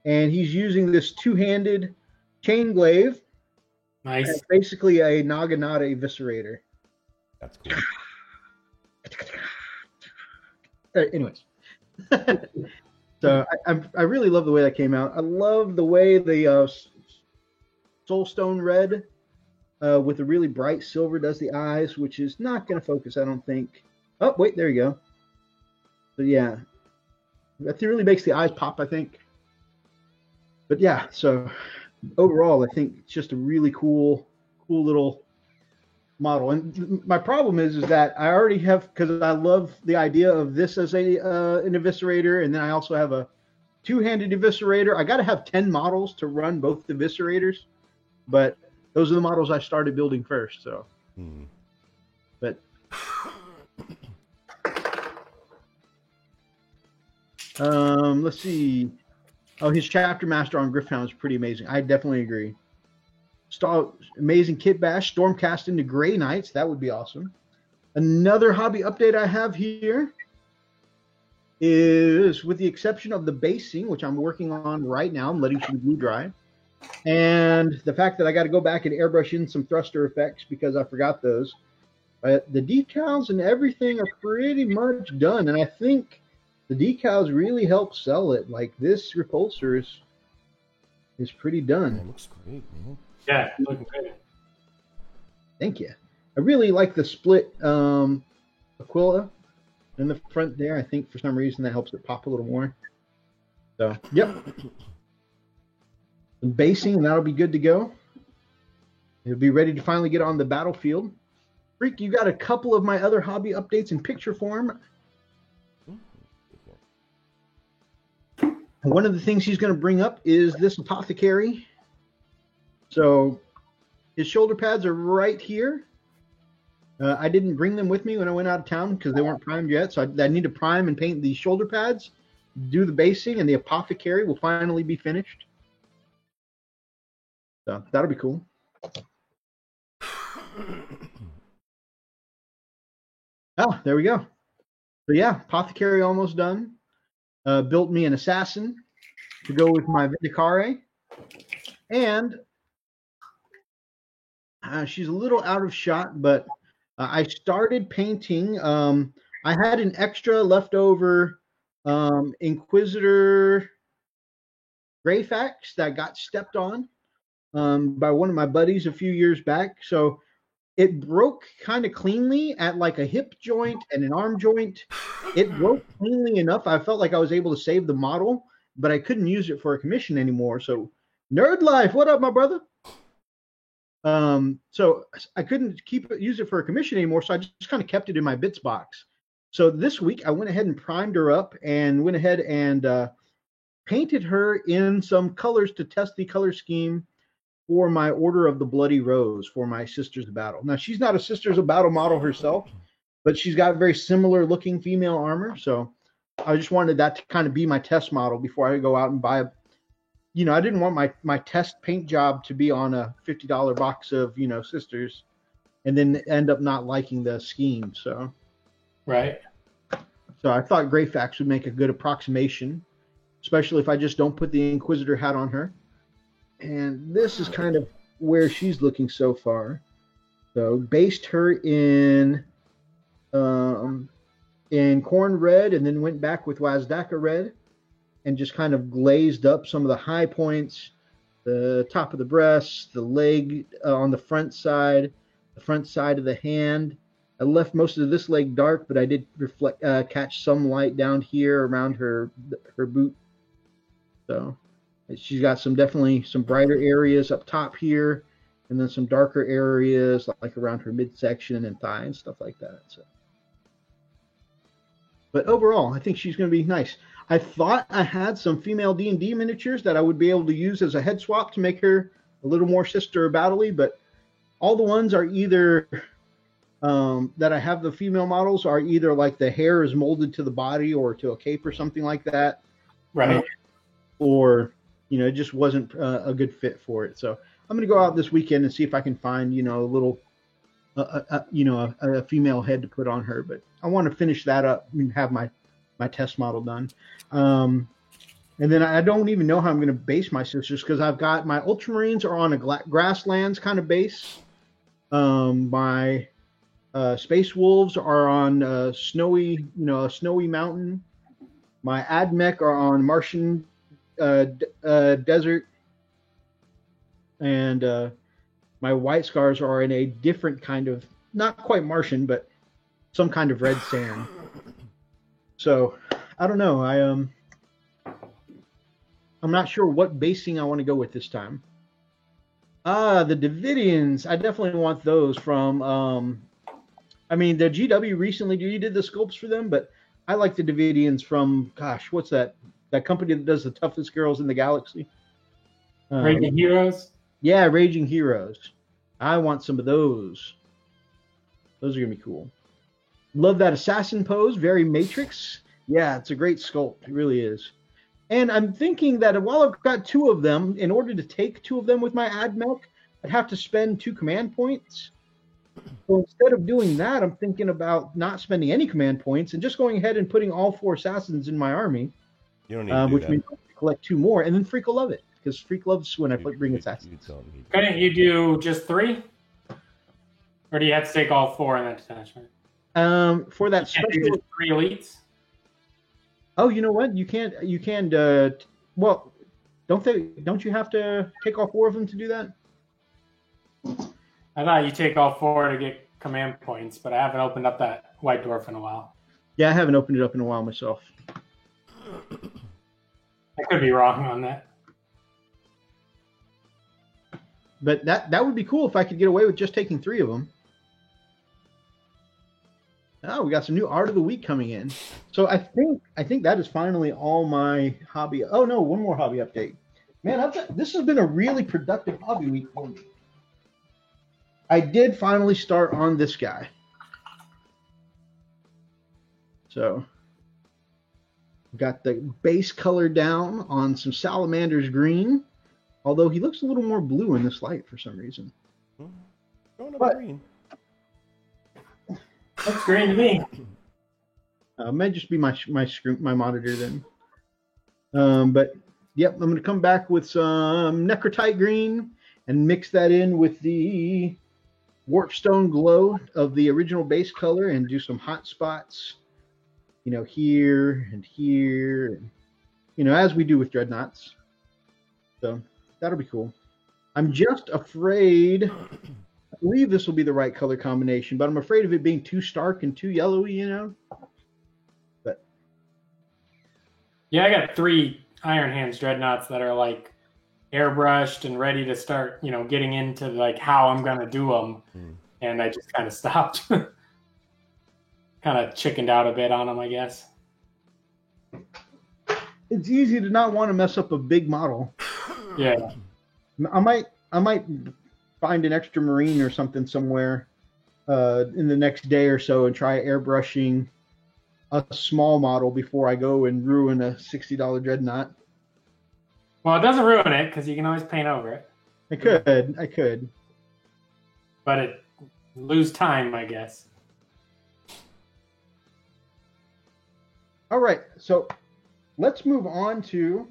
and he's using this two-handed chain glaive.
Nice.
It's basically a Naginata Eviscerator.
That's cool.
Anyways. So I really love the way that came out. I love the way the Soulstone Red with a really bright silver does the eyes, which is not going to focus, I don't think. Oh, wait, there you go. But yeah, that really makes the eyes pop, I think. But yeah, so overall, I think it's just a really cool little model. And my problem is that I already have, because I love the idea of this as an eviscerator, and then I also have a two-handed eviscerator. I got to have 10 models to run both eviscerators, but those are the models I started building first. So, but let's see. Oh, his chapter master on Gryph-hound is pretty amazing. I definitely agree. Amazing kit bash, Stormcast into Grey Knights. That would be awesome. Another hobby update I have here is, with the exception of the basing, which I'm working on right now, I'm letting some glue dry, and the fact that I got to go back and airbrush in some thruster effects because I forgot those. But the decals and everything are pretty much done, and I think the decals really help sell it. Like, this repulsor is pretty done.
It looks great, man.
Yeah, looking good.
Thank you. I really like the split Aquila in the front there. I think for some reason that helps it pop a little more. So, yep. Some basing, and that'll be good to go. It'll be ready to finally get on the battlefield. Freak, you got a couple of my other hobby updates in picture form. One of the things he's going to bring up is this Apothecary. So his shoulder pads are right here. I didn't bring them with me when I went out of town because they weren't primed yet. So I need to prime and paint the shoulder pads, do the basing, and the Apothecary will finally be finished. So that'll be cool. Oh, there we go. So yeah, Apothecary almost done. Built me an assassin to go with my Vindicare. And she's a little out of shot, but I started painting. I had an extra leftover Inquisitor Greyfax that got stepped on. by one of my buddies a few years back. So it broke kind of cleanly at like a hip joint and an arm joint. It broke cleanly enough. I felt like I was able to save the model, but I couldn't use it for a commission anymore. So Nerd Life, what up, my brother? So I couldn't use it for a commission anymore. So I just kind of kept it in my bits box. So this week I went ahead and primed her up and went ahead and painted her in some colors to test the color scheme for my Order of the Bloody Rose for my Sisters of Battle. Now, she's not a Sisters of Battle model herself, but she's got very similar looking female armor. So I just wanted that to kind of be my test model before I go out and buy I didn't want my test paint job to be on a $50 box of, Sisters and then end up not liking the scheme. So,
Right.
So I thought Greyfax would make a good approximation, especially if I just don't put the Inquisitor hat on her. And this is kind of where she's looking so far. So based her in Corn Red and then went back with Wazdaka Red and just kind of glazed up some of the high points, the top of the breast, the leg on the front side of the hand. I left most of this leg dark, but I did catch some light down here around her boot. So she's got definitely some brighter areas up top here, and then some darker areas like around her midsection and thigh and stuff like that. So, but overall, I think she's going to be nice. I thought I had some female D&D miniatures that I would be able to use as a head swap to make her a little more Sister Battle-y, but all the ones are either that I have the female models are either like the hair is molded to the body or to a cape or something like that.
Right.
Or, it just wasn't a good fit for it. So I'm going to go out this weekend and see if I can find, a little, a female head to put on her. But I want to finish that up and have my test model done. And then I don't even know how I'm going to base my Sisters because I've got my Ultramarines are on a grasslands kind of base. My Space Wolves are on a snowy mountain. My Admech are on Martian desert, and my White Scars are in a different kind of, not quite Martian, but some kind of red sand. So I don't know. I'm not sure what basing I want to go with this time. The Davidians, I definitely want those from. The GW recently did the sculpts for them, but I like the Davidians from, gosh, what's that? That company that does the toughest girls in the galaxy.
Raging Heroes?
Yeah, Raging Heroes. I want some of those. Those are going to be cool. Love that assassin pose. Very Matrix. Yeah, it's a great sculpt. It really is. And I'm thinking that while I've got two of them, in order to take two of them with my Admech, I'd have to spend 2 command points. So instead of doing that, I'm thinking about not spending any command points and just going ahead and putting all 4 assassins in my army.
You don't need to do
which
that.
means I collect 2 more, and then Freak will love it because Freak loves when I bring assassins.
Couldn't you do just 3? Or do you have to take all 4 in that detachment?
For that
You can't do
special,
just 3 elites?
oh, you know what? You can. Well, don't you have to take all 4 of them to do that?
I thought you take all 4 to get command points, but I haven't opened up that White Dwarf in a while.
Yeah, I haven't opened it up in a while myself.
I could be wrong on that.
But that would be cool if I could get away with just taking 3 of them. Oh, we got some new art of the week coming in. So I think that is finally all my hobby. Oh no, one more hobby update. Man, this has been a really productive hobby week for me. I did finally start on this guy. So got the base color down on some Salamander's green, although he looks a little more blue in this light for some reason.
Going up
But-
green.
Looks green to me.
Might just be my monitor then. But yep, I'm gonna come back with some Necrotite green and mix that in with the Warpstone glow of the original base color and do some hot spots. Here and here, and, as we do with dreadnoughts. So that'll be cool. I'm just afraid. I believe this will be the right color combination, but I'm afraid of it being too stark and too yellowy, you know? But
Yeah, I got 3 Iron Hands dreadnoughts that are like airbrushed and ready to start, getting into like how I'm gonna do them, and I just kind of stopped, kind of chickened out a bit on them, I guess.
it's easy to not want to mess up a big model.
Yeah,
I might find an extra marine or something somewhere in the next day or so and try airbrushing a small model before I go and ruin a $60 dreadnought.
well, it doesn't ruin it because you can always paint over it,
I could.
but it lose time, I guess.
All right, so let's move on to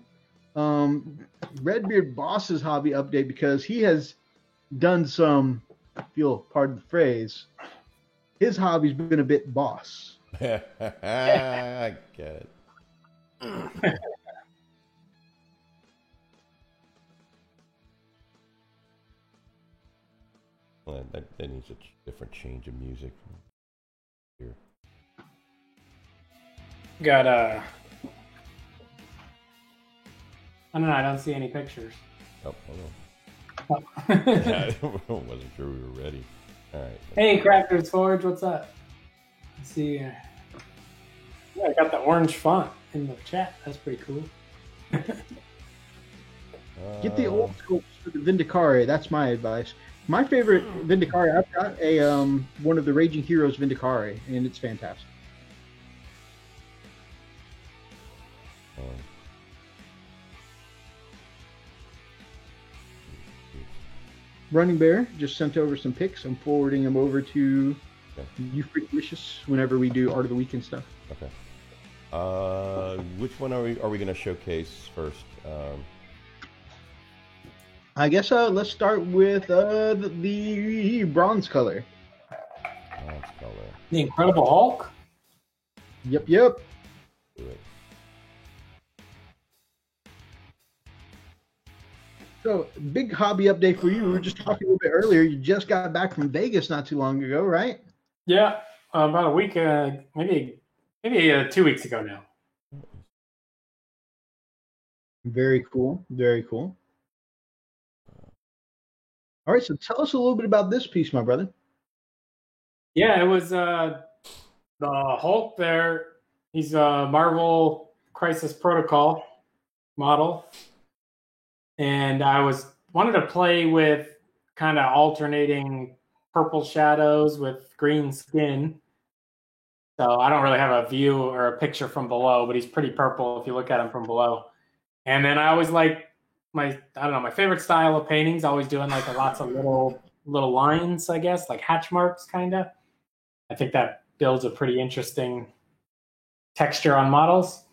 Redbeard Boss's hobby update because he has done some, I feel, pardon the phrase, his hobby's been a bit boss.
I get it. Well, that needs a different change of music. Here.
Got I don't know. I don't see any pictures.
Oh, hold on. Yeah, I wasn't sure we were ready. All right.
Hey, Crafters Forge, what's up? Let's see. Yeah, I got the orange font in the chat. That's pretty cool.
Get the old scopes for the Vindicare. That's my advice. My favorite Vindicare, I've got a one of the Raging Heroes Vindicare, and it's fantastic. Running Bear just sent over some pics. I'm forwarding them over to you, Freaklicious, whenever we do Art of the Week and stuff.
Okay. Which one are we going to showcase first?
I guess let's start with the bronze color.
Bronze color.
The Incredible Hulk?
Yep.
Do it.
So, big hobby update for you. We were just talking a little bit earlier. You just got back from Vegas not too long ago, right?
Yeah, about a week, maybe 2 weeks ago now.
Very cool. Very cool. All right, so tell us a little bit about this piece, my brother.
Yeah, it was the Hulk there. He's a Marvel Crisis Protocol model. And I wanted to play with kind of alternating purple shadows with green skin. So I don't really have a view or a picture from below, but he's pretty purple if you look at him from below. And then I always like my favorite style of paintings, always doing like lots of little lines, I guess, like hatch marks kind of. I think that builds a pretty interesting texture on models.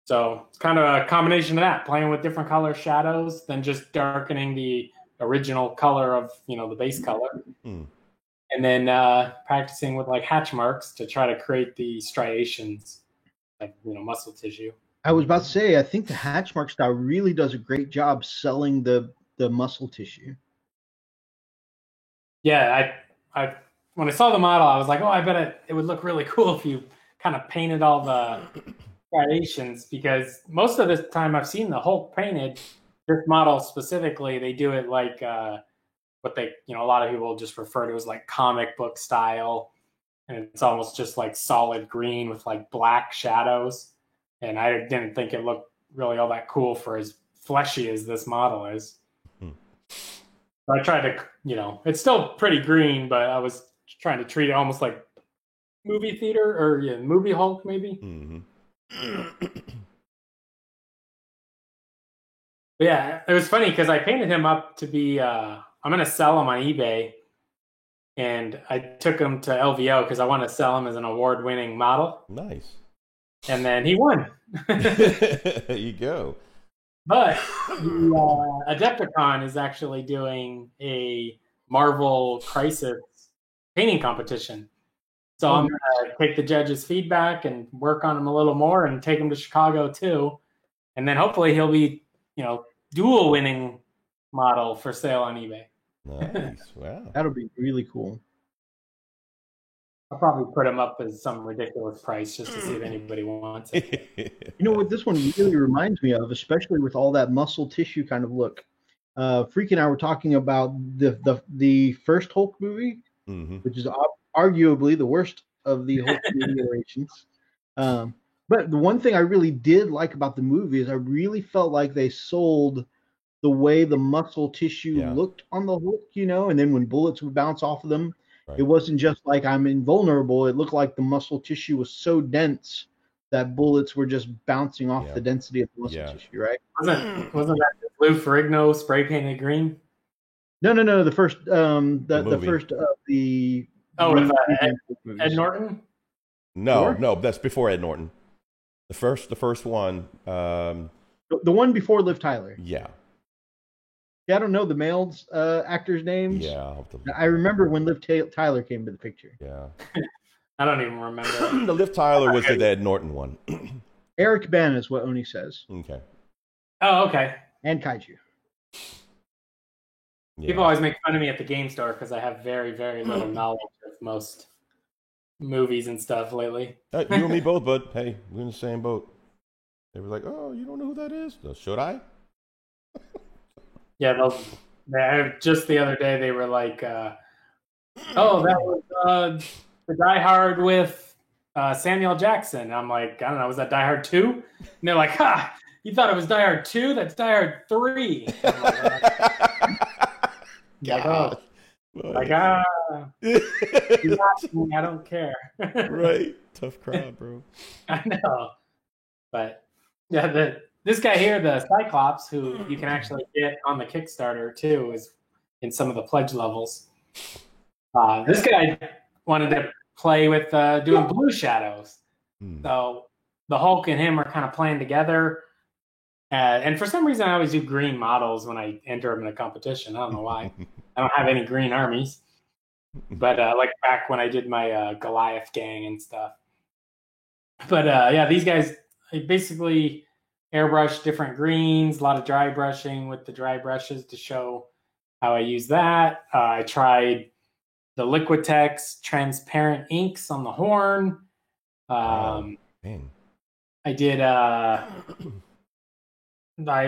So it's kind of a combination of that, playing with different color shadows than just darkening the original color of, the base color. And then practicing with like hatch marks to try to create the striations, like, muscle tissue.
I was about to say, I think the hatch mark style really does a great job selling the muscle tissue.
Yeah, I when I saw the model, I was like, oh, I bet it would look really cool if you kind of painted all the striations, because most of the time I've seen the Hulk painted, this model specifically, they do it like what they, a lot of people just refer to as like comic book style, and it's almost just like solid green with like black shadows. And I didn't think it looked really all that cool for as fleshy as this model is. So I tried to, it's still pretty green, but I was trying to treat it almost like movie theater or movie Hulk maybe. But yeah, it was funny because I painted him up to be, I'm going to sell him on eBay. And I took him to LVO because I want to sell him as an award-winning model.
Nice.
And then he won.
There you go.
But the Adepticon is actually doing a Marvel Crisis painting competition. So I'm going to take the judges' feedback and work on him a little more and take him to Chicago too. And then hopefully he'll be, dual winning model for sale on eBay.
Nice. Wow.
That'll be really cool.
I'll probably put them up as some ridiculous price just to see if anybody wants it.
You know what this one really reminds me of, especially with all that muscle tissue kind of look. Freak and I were talking about the first Hulk movie, which is arguably the worst of the Hulk movie iterations. But the one thing I really did like about the movie is I really felt like they sold the way the muscle tissue looked on the Hulk, you know, and then when bullets would bounce off of them, it wasn't just like I'm invulnerable. It looked like the muscle tissue was so dense that bullets were just bouncing off the density of the muscle tissue, right?
Wasn't that Lou Ferrigno spray painted green?
No. The first, the first of the
with Ed Norton.
No, that's before Ed Norton. The first one.
The one before Liv Tyler.
Yeah.
I don't know the male actors' names.
Yeah.
I remember when Liv Tyler came to the picture.
Yeah.
I don't even remember.
The Liv Tyler was the Ed Norton one.
Eric Ben is what Oni says.
Okay.
Oh, okay.
And Kaiju.
Yeah.
People always make fun of me at the game store because I have very, very little knowledge of most movies and stuff lately.
You and me both, bud. Hey, we're in the same boat. They were like, "Oh, you don't know who that is?" Should I?
Yeah, just the other day they were like, "Oh, that was the Die Hard with Samuel Jackson." And I'm like, "I don't know, was that Die Hard 2?" And they're like, "Ha, you thought it was Die Hard 2? That's Die Hard 3." You asked me, I don't care.
Right, tough crowd, bro.
I know, but yeah, this guy here, the Cyclops, who you can actually get on the Kickstarter too, is in some of the pledge levels. This guy wanted to play with doing blue shadows. So the Hulk and him are kind of playing together. And for some reason, I always do green models when I enter them in a competition. I don't know why. I don't have any green armies. But like back when I did my Goliath gang and stuff. But yeah, these guys basically airbrush different greens, a lot of dry brushing with the dry brushes to show how I use that. I tried the Liquitex transparent inks on the horn. I did I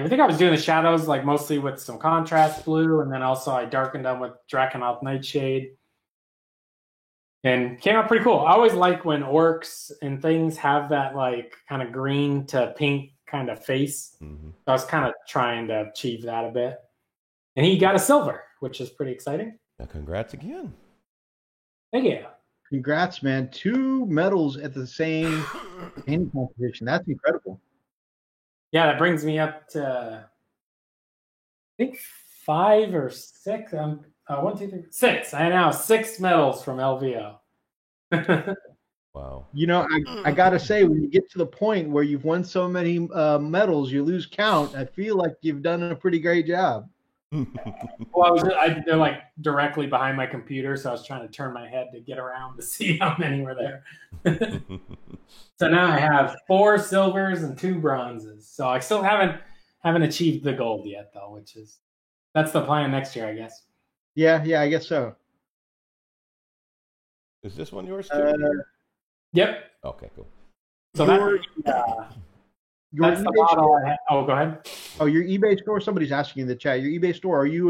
think I was doing the shadows like mostly with some contrast blue, and then also I darkened them with Drakenhof Nightshade. And came out pretty cool. I always like when orcs and things have that like kind of green to pink kind of face. So I was kind of trying to achieve that a bit. And he got a silver, which is pretty exciting.
Now, congrats again.
Thank you.
Congrats, man. 2 medals at the same painting competition. That's incredible.
Yeah, that brings me up to, I think 5 or 6. 1, 2, 3, 6. I now have 6 medals from LVO.
Wow.
You know, I gotta say, when you get to the point where you've won so many medals, you lose count. I feel like you've done a pretty great job.
Well, they're like directly behind my computer, so I was trying to turn my head to get around to see how many were there. So now I have 4 silvers and 2 bronzes. So I still haven't achieved the gold yet, though, that's the plan next year, I guess.
Yeah, I guess so.
Is this one yours too?
Yep.
Okay, cool.
So that's the model I had. Oh, go ahead.
Oh, your eBay store? Somebody's asking in the chat. Your eBay store, are you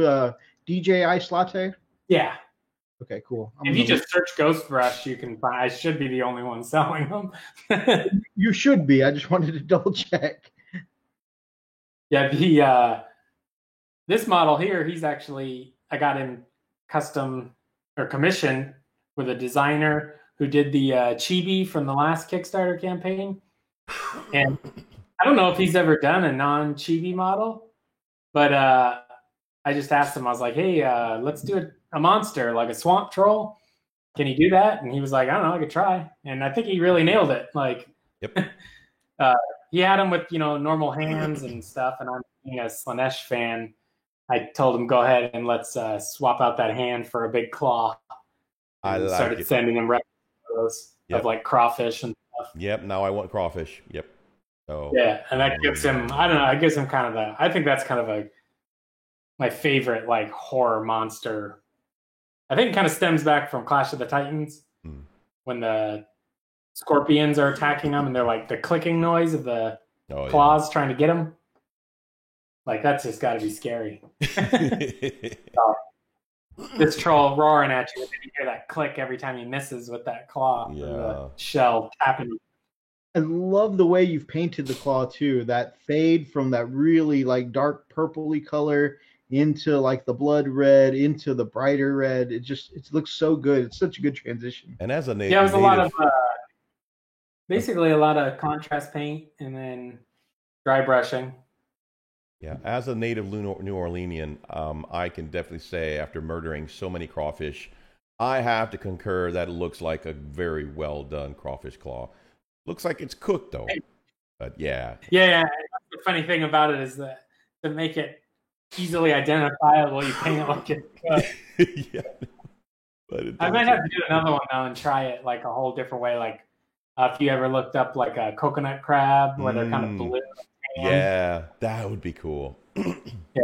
DJ Ice Latte?
Yeah.
Okay, cool.
If you just search Ghost Brush, you can find. I should be the only one selling them.
You should be. I just wanted to double check.
Yeah, this model here, I got him custom or commissioned with a designer who did the chibi from the last Kickstarter campaign. And I don't know if he's ever done a non-chibi model, but I just asked him, I was like, hey, let's do a monster, like a swamp troll. Can you do that? And he was like, I don't know, I could try. And I think he really nailed it. Like,
yep.
He had him with, normal hands and stuff. And I'm being a Slanesh fan. I told him, go ahead and let's swap out that hand for a big claw. And started sending him photos of like crawfish and stuff.
Yep. Now I want crawfish. Yep. So
yeah, and that gives him. I don't know. It gives him kind of I think that's kind of my favorite like horror monster. I think it kind of stems back from Clash of the Titans when the scorpions are attacking them and they're like the clicking noise of the claws trying to get them. Like that's just got to be scary. This troll roaring at you, and you hear that click every time he misses with that claw. The shell tapping.
I love the way you've painted the claw too. That fade from that really like dark purpley color into like the blood red, into the brighter red. It looks so good. It's such a good transition.
And as a native,
it was a lot of basically a lot of contrast paint and then dry brushing.
Yeah, as a native New Orleanian, I can definitely say after murdering so many crawfish, I have to concur that it looks like a very well done crawfish claw. Looks like it's cooked though, but yeah.
Yeah. The funny thing about it is that to make it easily identifiable, you paint it like it's cooked.
Yeah, but
I might have to do another one now and try it like a whole different way. Like if you ever looked up like a coconut crab where they're kind of blue.
Yeah, that would be cool.
Yeah.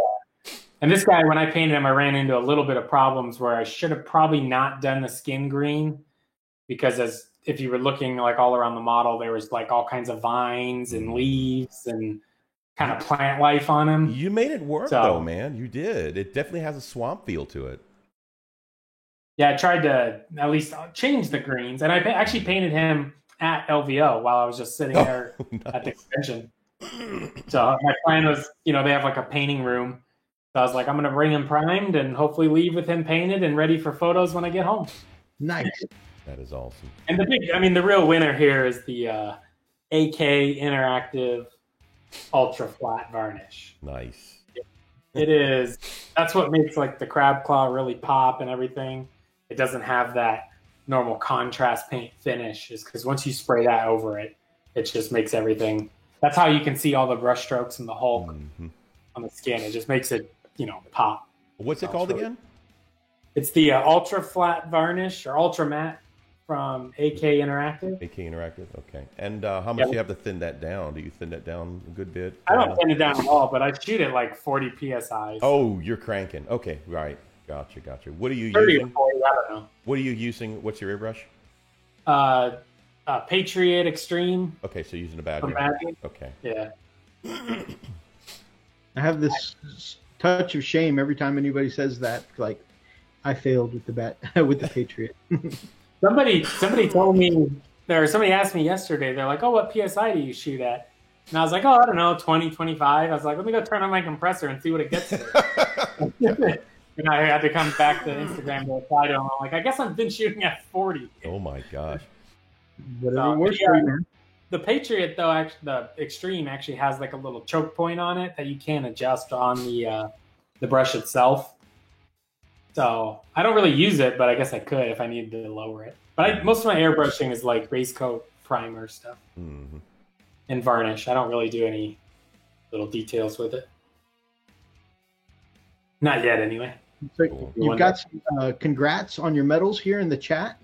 And this guy, when I painted him, I ran into a little bit of problems where I should have probably not done the skin green because if you were looking like all around the model, there was like all kinds of vines and leaves and kind of plant life on him.
You made it work though, man. You did. It definitely has a swamp feel to it.
Yeah, I tried to at least change the greens. And I actually painted him at LVO while I was just sitting there at the convention. So my plan was, they have like a painting room. So I was like, I'm going to bring him primed and hopefully leave with him painted and ready for photos when I get home.
Nice.
That is awesome.
And the real winner here is the AK Interactive Ultra Flat Varnish.
Nice.
It is. That's what makes like the crab claw really pop and everything. It doesn't have that normal contrast paint finish, is because once you spray that over it, it just makes everything. That's how you can see all the brush strokes and the Hulk on the skin. It just makes it, pop.
What's it called again?
It's the Ultra Flat Varnish or Ultra Matte from AK Interactive.
AK Interactive, okay. And how much do you have to thin that down? Do you thin that down a good bit?
I don't thin it down at all, but I shoot it like 40 PSI.
Oh, you're cranking. Okay, right. Gotcha. What are you
30
using?
Or 40, I don't know.
What are you using? What's your airbrush?
Patriot Extreme.
Okay, so you're using a bad one. Okay.
Yeah.
I have this touch of shame every time anybody says that. Like, I failed with the Patriot.
Somebody told me, somebody asked me yesterday, they're like, oh, what PSI do you shoot at? And I was like, oh, I don't know, 20, 25. I was like, let me go turn on my compressor and see what it gets to. And I had to come back to Instagram to reply to him. I'm like, I guess I've been shooting at 40.
Oh my gosh.
Whatever works for you, man.
The Patriot, though, the Extreme actually has like a little choke point on it that you can adjust on the brush itself. So I don't really use it, but I guess I could if I needed to lower it. But most of my airbrushing is like base coat, primer stuff, and varnish. I don't really do any little details with it. Not yet, anyway.
So cool. You've got some congrats on your medals here in the chat.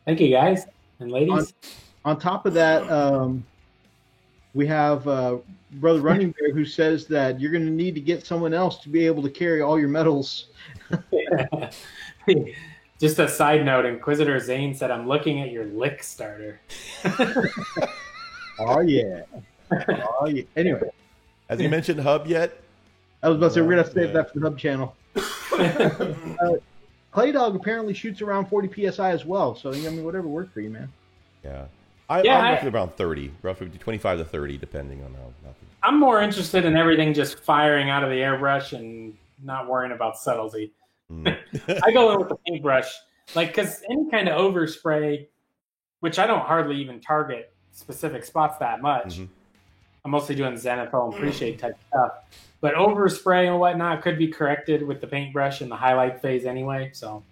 Thank you, guys and ladies.
On top of that, we have Brother Running Bear who says that you're going to need to get someone else to be able to carry all your medals.
Just a side note, Inquisitor Zane said, I'm looking at your lick starter.
Oh, yeah. Oh, yeah. Anyway.
Has he mentioned Hub yet?
I was about to say, we're going to save that for the Hub channel. Clay Dog apparently shoots around 40 PSI as well. So, whatever worked for you, man.
Yeah. I'm roughly around 30, roughly 25 to 30, depending on how.
I'm more interested in everything just firing out of the airbrush and not worrying about subtlety. I go in with the paintbrush, because any kind of overspray, which I don't hardly even target specific spots that much. I'm mostly doing zenithal and appreciate type stuff. But overspray and whatnot could be corrected with the paintbrush in the highlight phase anyway, so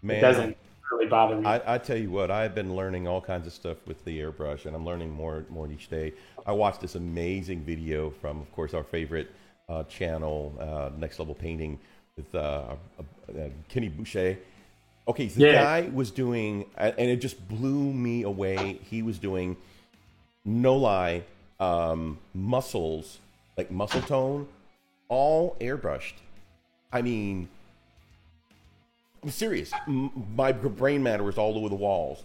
it doesn't really bother me.
I tell you what, I've been learning all kinds of stuff with the airbrush, and I'm learning more each day. I watched this amazing video from, of course, our favorite channel, Next Level Painting, with Kenny Boucher. Okay, so the guy was doing, and it just blew me away. He was doing, no lie, muscles, like muscle tone, all airbrushed. I mean, I'm serious. My brain matter was all over the walls.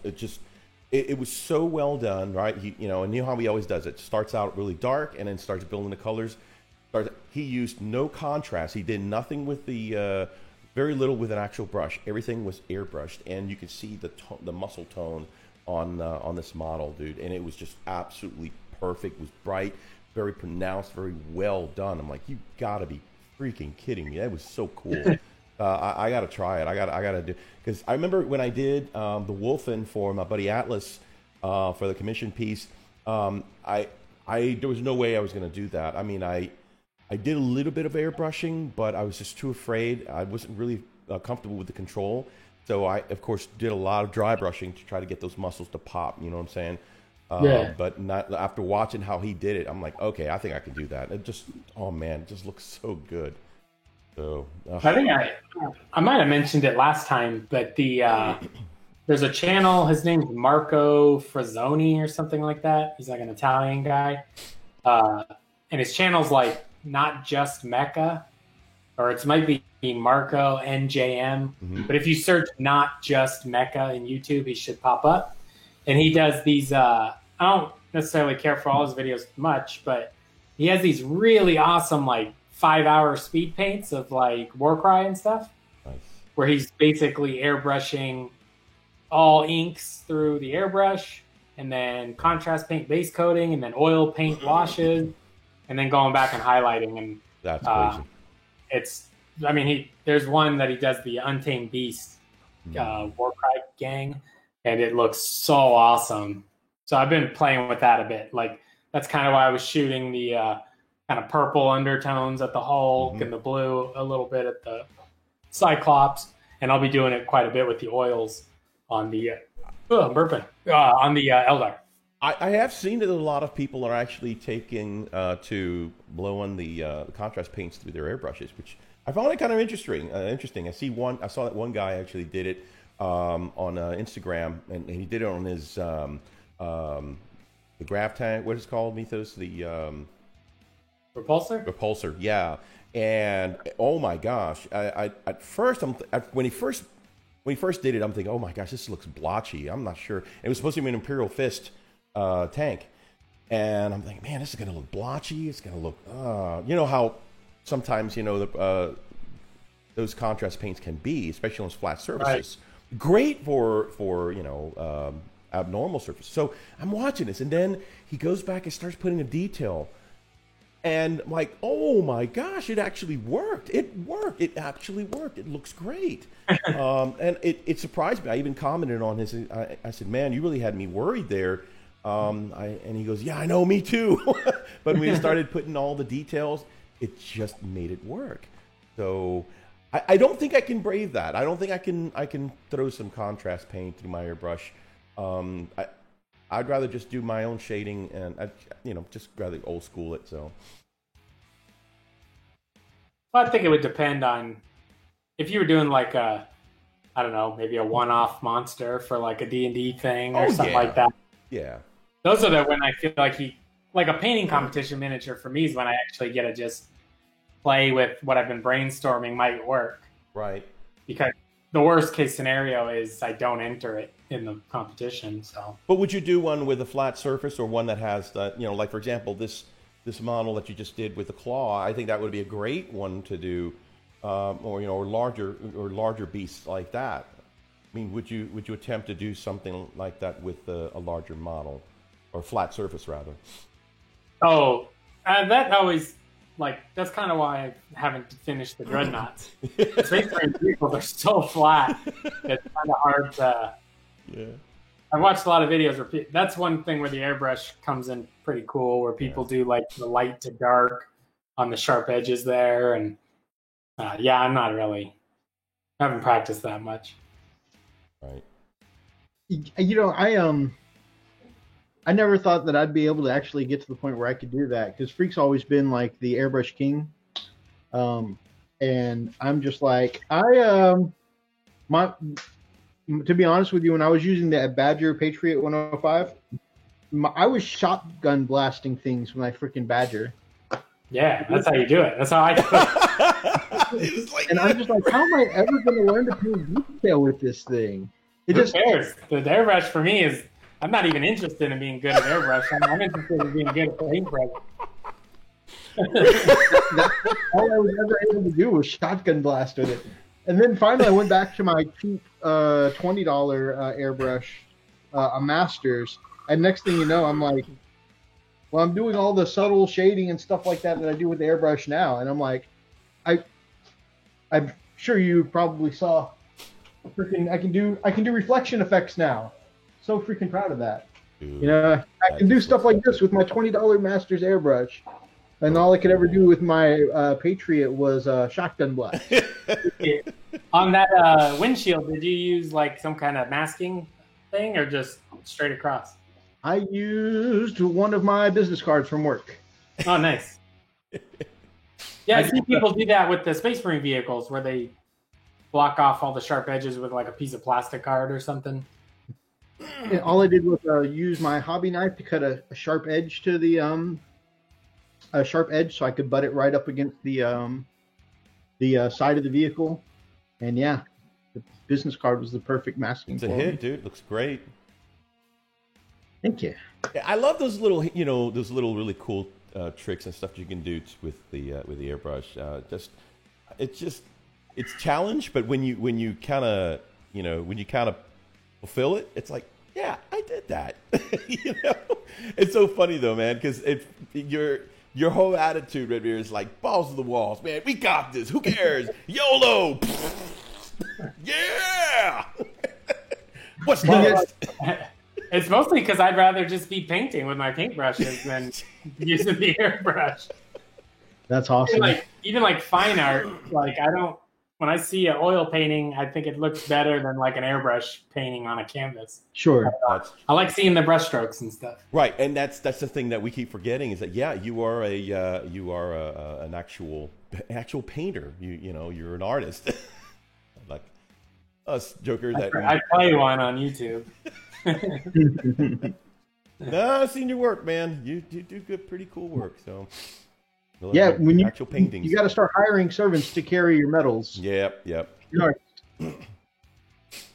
It was so well done, right? And you know how he always does it. Starts out really dark and then starts building the colors. He used no contrast. He did nothing with the very little with an actual brush. Everything was airbrushed, and you could see the muscle tone on this model, dude. And it was just absolutely perfect. It was bright, very pronounced, very well done. I'm like, you gotta be freaking kidding me! That was so cool. I gotta try it. I gotta do, because I remember when I did the Wolfen for my buddy Atlas for the commission piece. There was no way I was gonna do that. I mean, I did a little bit of airbrushing, but I was just too afraid. I wasn't really comfortable with the control. So I, of course, did a lot of dry brushing to try to get those muscles to pop. You know what I'm saying?
Yeah.
But not after watching how he did it, I'm like, okay, I think I can do that. It just, oh man, it just looks so good. So
I think I might have mentioned it last time, but there's a channel. His name's Marco Frazzoni or something like that. He's like an Italian guy, and his channel's like Not Just Mecha, or it might be Marco NJM.
Mm-hmm.
But if you search Not Just Mecha in YouTube, he should pop up. And he does these. I don't necessarily care for all his videos much, but he has these really awesome like 5-hour speed paints of like Warcry and stuff.
Nice.
Where he's basically airbrushing all inks through the airbrush, and then contrast paint base coating, and then oil paint washes, and then going back and highlighting. And
That's crazy.
There's one that he does the Untamed Beast Warcry gang, and it looks so awesome. So I've been playing with that a bit. Like that's kind of why I was shooting the kind of purple undertones at the Hulk and the blue a little bit at the Cyclops, and I'll be doing it quite a bit with the oils on the on the Eldar.
I have seen that a lot of people are actually taking to blowing the contrast paints through their airbrushes, which I found it kind of interesting. I saw that one guy actually did it on Instagram, and he did it on his the grav tank. What is it called, Mythos? The repulsor, yeah. And oh my gosh, at first when he first did it, I'm thinking, oh my gosh, this looks blotchy. I'm not sure. It was supposed to be an Imperial Fist tank, and I'm thinking, man, this is gonna look blotchy. It's gonna look, you know how sometimes those contrast paints can be, especially on flat surfaces. Right. Great for abnormal surfaces. So I'm watching this, and then he goes back and starts putting a detail. And I'm like, oh my gosh, it actually worked. It worked. It actually worked. It looks great. And it surprised me. I even commented on his. I said, man, you really had me worried there. And he goes, yeah, I know, me too. But when we started putting all the details, it just made it work. So I don't think I can brave that. I don't think I can throw some contrast paint through my airbrush. I'd rather just do my own shading, and just rather old school it. So,
well, I think it would depend on if you were doing like maybe a one-off monster for like a D&D thing or something like that.
Yeah,
those are when I feel like a painting competition miniature for me is when I actually get to just play with what I've been brainstorming might work.
Right. Because
the worst case scenario is I don't enter it in the competition. So,
but would you do one with a flat surface or one that has like for example this model that you just did with the claw? I think that would be a great one to do, or larger beasts like that. I mean, would you attempt to do something like that with a larger model or flat surface rather?
Oh, that always. That's kind of why I haven't finished the Dreadnoughts. Space Marine vehicles are so flat. It's kind of hard to...
Yeah.
I've watched a lot of videos where that's one thing where the airbrush comes in pretty cool, where people do like the light to dark on the sharp edges there. And I'm not really... I haven't practiced that much.
Right.
I never thought that I'd be able to actually get to the point where I could do that, because Freak's always been like the airbrush king, and I'm just like to be honest with you, when I was using that Badger Patriot 105, I was shotgun blasting things with my freaking Badger,
Yeah, that's how you do it. That's how I do it.
It's like,
And I'm just like, how am I ever going to learn to paint detail with this thing? It
Who
just
cares? The airbrush for me is, I'm not even interested in being good at airbrush. I'm interested in being good at paintbrush.
that's all I was ever able to do was shotgun blast with it. And then finally, I went back to my cheap $20 airbrush, a Masters. And next thing you know, I'm like, well, I'm doing all the subtle shading and stuff like that I do with the airbrush now. And I'm like, I'm sure you probably saw. Freaking, I can do reflection effects now. So freaking proud of that.
dude,
You know, I can do stuff like this with my $20 Masters airbrush. And all I could ever do with my Patriot was shotgun blast.
On that windshield, did you use like some kind of masking thing or just straight across?
I used one of my business cards from work.
Oh, nice. Yeah, I see people do that with the Space Marine vehicles where they block off all the sharp edges with like a piece of plastic card or something.
And all I did was use my hobby knife to cut a sharp edge to the a sharp edge, so I could butt it right up against the side of the vehicle. And yeah, the business card was the perfect masking.
it's a
for
hit,
me.
dude. Looks great.
Thank you.
I love those little, those little really cool tricks and stuff you can do with the airbrush. It's challenge, but when you kind of fulfill it, it's like, yeah, I did that. It's so funny though, man, because your whole attitude right here is like balls to the walls, man. We got this. Who cares? YOLO. Yeah. What's next?
It's mostly because I'd rather just be painting with my paintbrushes than using the airbrush.
That's awesome.
Even like fine art, like when I see an oil painting, I think it looks better than like an airbrush painting on a canvas.
Sure.
I like seeing the brushstrokes and stuff.
Right, and that's the thing that we keep forgetting is that you are an actual painter. You're an artist. Like us jokers.
I play one on YouTube.
No, I've seen your work, man. You do good, pretty cool work. So
Yeah, when you
actual paintings,
you got to start hiring servants to carry your medals.
Yep.
You're an artist.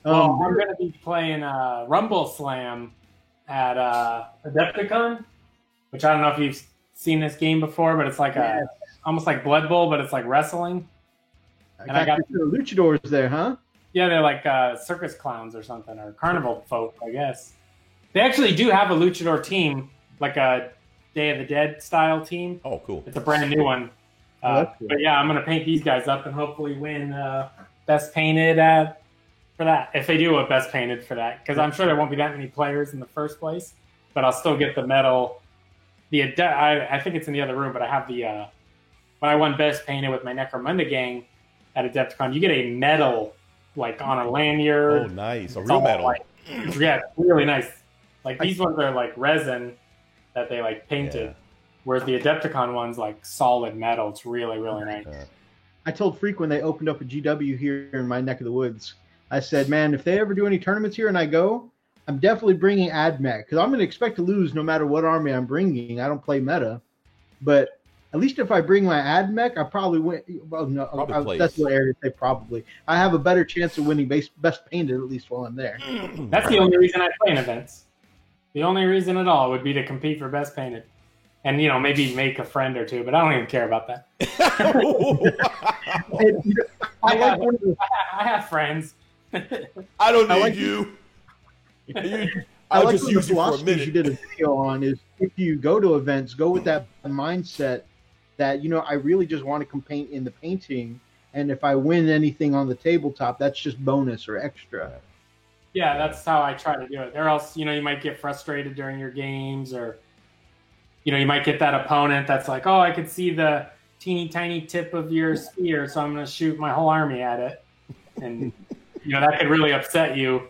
Well, I'm going to be playing Rumble Slam at Adepticon, which I don't know if you've seen this game before, but it's like almost like Blood Bowl, but it's like wrestling.
And I got the luchadors there, huh?
Yeah, they're like circus clowns or something, or carnival folk, I guess. They actually do have a luchador team, like a Day of the Dead style team.
Oh, cool.
It's a brand new one.
That's cool.
But yeah, I'm going to paint these guys up and hopefully win Best Painted for that. If they do a Best Painted for that. Because I'm sure there won't be that many players in the first place. But I'll still get the medal. I think it's in the other room, but I have the... when I won Best Painted with my Necromunda gang at Adepticon, you get a medal like on a lanyard.
Oh, nice. A real medal.
Yeah, it's really nice. Like these ones are like resin that they like painted. Yeah. Whereas the Adepticon one's like solid metal. It's really, really nice.
I told Freak when they opened up a GW here in my neck of the woods, I said, man, if they ever do any tournaments here and I go, I'm definitely bringing AdMech because I'm going to expect to lose no matter what army I'm bringing. I don't play meta. But at least if I bring my AdMech, I probably win. Well, no, that's what area to say probably. I have a better chance of winning Best Painted at least while I'm there.
That's the only reason I play in events. The only reason at all would be to compete for Best Painted. And, maybe make a friend or two, but I don't even care about that. I have friends.
I don't need you.
I like the philosophy you did a video on is if you go to events, go with that mindset that, I really just want to compete in the painting. And if I win anything on the tabletop, that's just bonus or extra.
Yeah, that's how I try to do it. Or else, you might get frustrated during your games or, you might get that opponent that's like, oh, I could see the teeny tiny tip of your spear, so I'm going to shoot my whole army at it. And, that could really upset you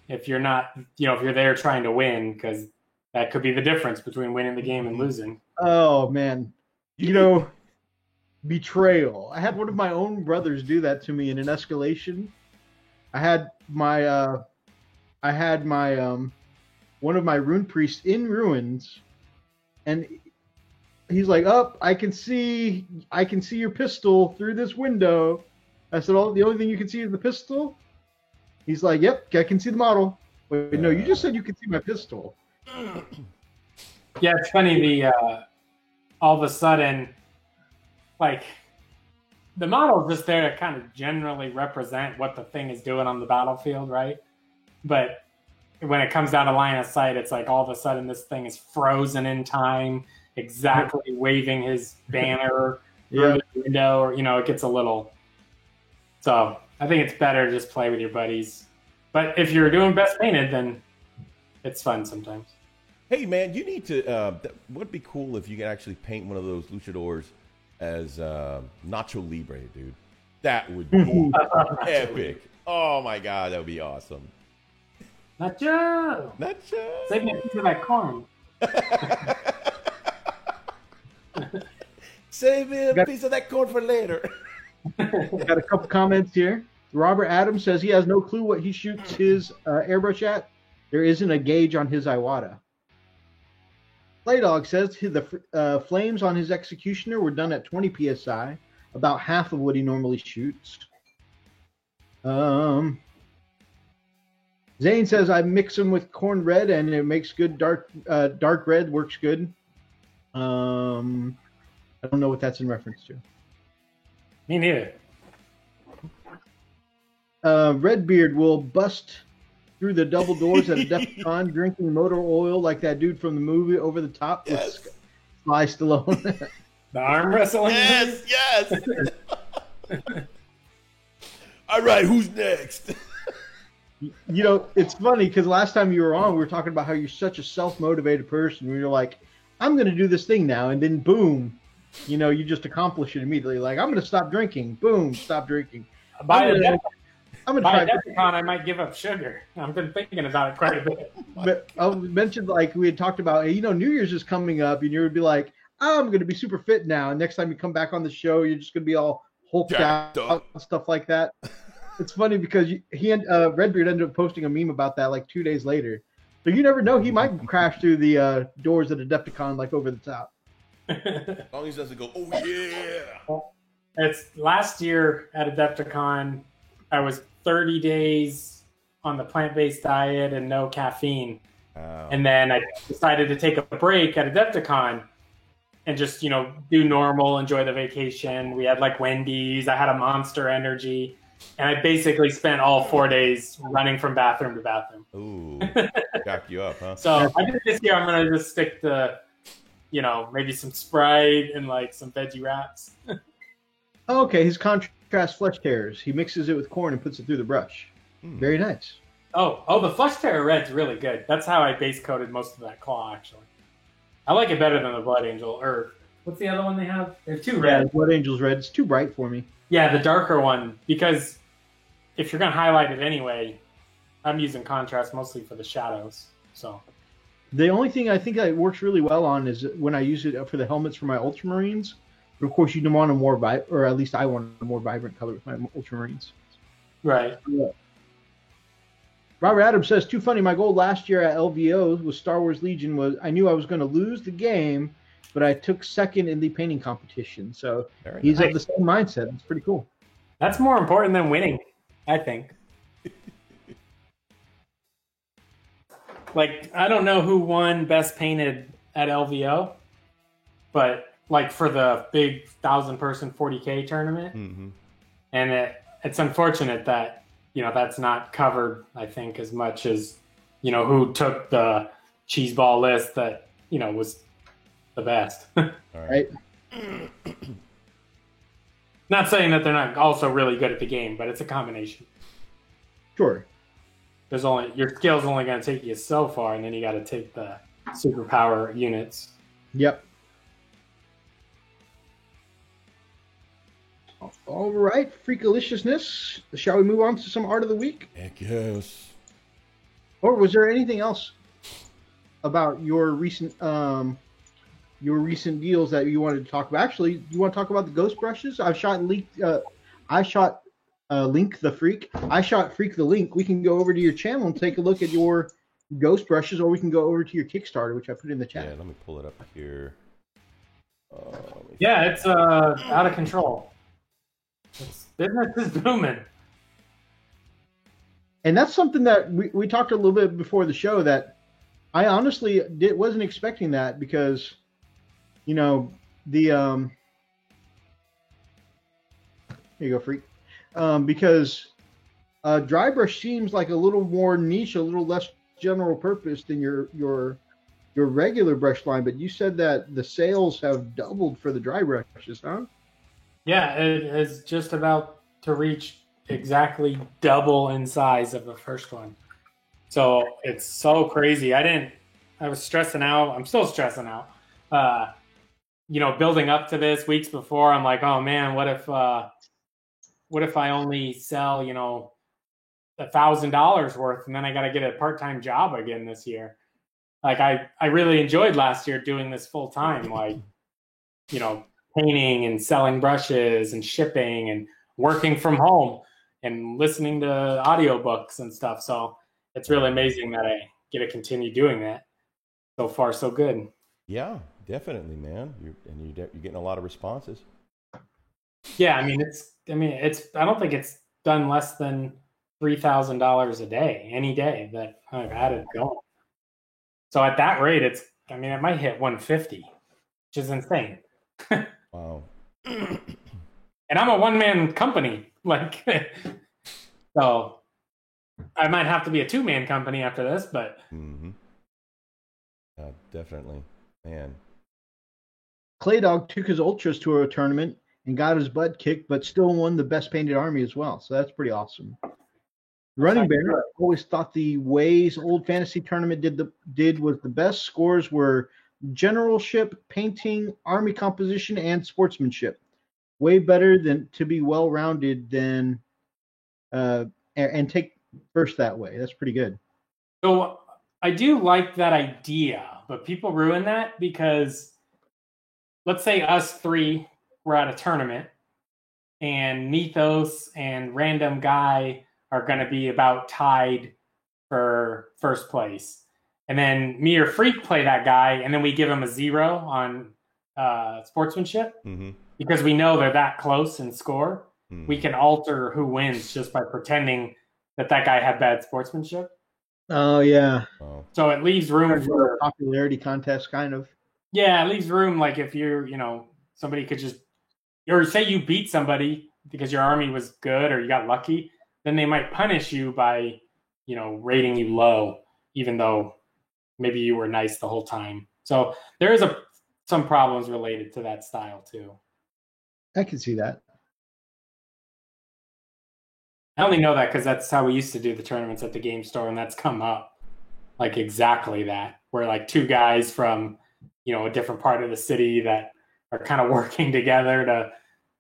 if you're not, if you're there trying to win, because that could be the difference between winning the game and losing.
Oh, man. Betrayal. I had one of my own brothers do that to me in an escalation. I had my one of my rune priests in ruins, and he's like, I can see your pistol through this window. I said, the only thing you can see is the pistol? He's like, yep, I can see the model. Wait, no, you just said you can see my pistol.
Yeah, it's funny. All of a sudden, like, the model's just there to kind of generally represent what the thing is doing on the battlefield, right? But when it comes down to line of sight, it's like all of a sudden this thing is frozen in time, exactly waving his banner through the window, or it gets a little. So I think it's better to just play with your buddies. But if you're doing best painted, then it's fun sometimes.
Hey man, you need to. Would be cool if you could actually paint one of those luchadors as Nacho Libre, dude. That would be epic. Oh my god, that would be awesome.
Nacho! Save me a piece of that corn.
Save me a piece of that corn for later.
Got a couple comments here. Robert Adams says he has no clue what he shoots his airbrush at. There isn't a gauge on his Iwata. Playdog says the flames on his executioner were done at 20 psi, about half of what he normally shoots. Zane says I mix them with corn red and it makes good dark red, works good. I don't know what that's in reference to.
Me neither.
Redbeard will bust through the double doors at a DEFCON drinking motor oil like that dude from the movie Over the Top with Sly Stallone.
The arm wrestling?
Yes. All right, who's next?
It's funny because last time you were on, we were talking about how you're such a self-motivated person. Where you're like, I'm going to do this thing now. And then boom, you just accomplish it immediately. Like, I'm going to stop drinking. Boom, stop drinking. I'm going to try
DEFCON, I might give up sugar. I've been thinking about it quite a bit.
But I mentioned, like, we had talked about, New Year's is coming up, and you would be like, I'm going to be super fit now. And next time you come back on the show, you're just going to be all hulked out and stuff like that. It's funny because Redbeard ended up posting a meme about that like 2 days later. So you never know. He might crash through the doors at a DEFCON like Over the Top.
As long as he doesn't go, oh, yeah.
It's last year at a DEFCON, I was 30 days on the plant-based diet and no caffeine.
Wow.
And then I decided to take a break at a DEFCON and just, do normal, enjoy the vacation. We had like Wendy's. I had a Monster Energy. And I basically spent all 4 days running from bathroom to bathroom.
Ooh, jacked you up, huh?
So I think this year I'm going to just stick to, maybe some Sprite and like some veggie wraps.
Okay, his contrast flesh tears. He mixes it with corn and puts it through the brush. Very nice.
Oh, the Flesh Terror Red's really good. That's how I base coated most of that claw, actually. I like it better than the Blood Angel. Or what's the other one they have? There's two red.
Yeah, Blood Angel's red. It's too bright for me.
Yeah, the darker one, because if you're going to highlight it anyway, I'm using contrast mostly for the shadows. So
the only thing I think that works really well on is when I use it for the helmets for my Ultramarines. But of course, you want a more or at least I want a more vibrant color with my Ultramarines.
Right.
Yeah. Robert Adams says, too funny. My goal last year at LVO with Star Wars Legion was I knew I was going to lose the game, but I took second in the painting competition. So he's of the same mindset. It's pretty cool.
That's more important than winning, I think. Like, I don't know who won Best Painted at LVO, but like for the big 1,000-person 40K tournament.
Mm-hmm.
And it's unfortunate that, that's not covered, I think, as much as, who took the cheese ball list that, was the best.
All right.
Not saying that they're not also really good at the game, but it's a combination.
Sure.
Your skill's only going to take you so far, and then you got to take the superpower units.
Yep. All right, Freakaliciousness. Shall we move on to some art of the week?
Heck yes.
Or was there anything else about your recent deals that you wanted to talk about? Actually, you want to talk about the ghost brushes? I shot Link the Freak. I shot Freak the Link. We can go over to your channel and take a look at your ghost brushes, or we can go over to your Kickstarter, which I put in the chat.
Yeah, let me pull it up here.
Yeah, it's out of control. Business is booming.
And that's something that we talked a little bit before the show that I honestly wasn't expecting that because, you know, the here you go, freak. Because dry brush seems like a little more niche, a little less general purpose than your regular brush line. But you said that the sales have doubled for the dry brushes, huh?
Yeah, it is just about to reach exactly double in size of the first one. So it's so crazy. I was stressing out. I'm still stressing out. You know, building up to this weeks before, I'm like, oh man, what if I only sell, you know, $1,000 worth, and then I got to get a part-time job again this year. Like I really enjoyed last year doing this full time, like, you know, painting and selling brushes and shipping and working from home and listening to audiobooks and stuff. So it's really amazing that I get to continue doing that. So far, so good.
Yeah, definitely, man. You're getting a lot of responses.
Yeah, I mean, I don't think it's done less than $3,000 a day, any day that I've had it going. So at that rate, it might hit 150, which is insane.
Wow.
And I'm a one-man company, like, so I might have to be a two-man company after this, but.
Mm-hmm. Definitely, man.
Clay Dog took his Ultras to a tournament and got his butt kicked, but still won the best painted army as well. So that's pretty awesome. Running Bear always thought the Ways Old Fantasy Tournament was the best. Scores were generalship, painting, army composition, and sportsmanship. Way better than to be well rounded than and take first that way. That's pretty good.
So I do like that idea, but people ruin that because let's say us three were at a tournament and Mythos and Random Guy are going to be about tied for first place. And then me or Freak play that guy, and then we give him a 0 on sportsmanship because we know they're that close in score. We can alter who wins just by pretending that guy had bad sportsmanship.
Oh, yeah.
So it leaves room for
a popularity contest, kind of.
Yeah, it leaves room, like if you're, somebody could just, or say you beat somebody because your army was good or you got lucky, then they might punish you by, rating you low, even though maybe you were nice the whole time. So there is some problems related to that style too.
I can see that.
I only know that because that's how we used to do the tournaments at the game store, and that's come up like exactly that, where like two guys from, a different part of the city that are kind of working together to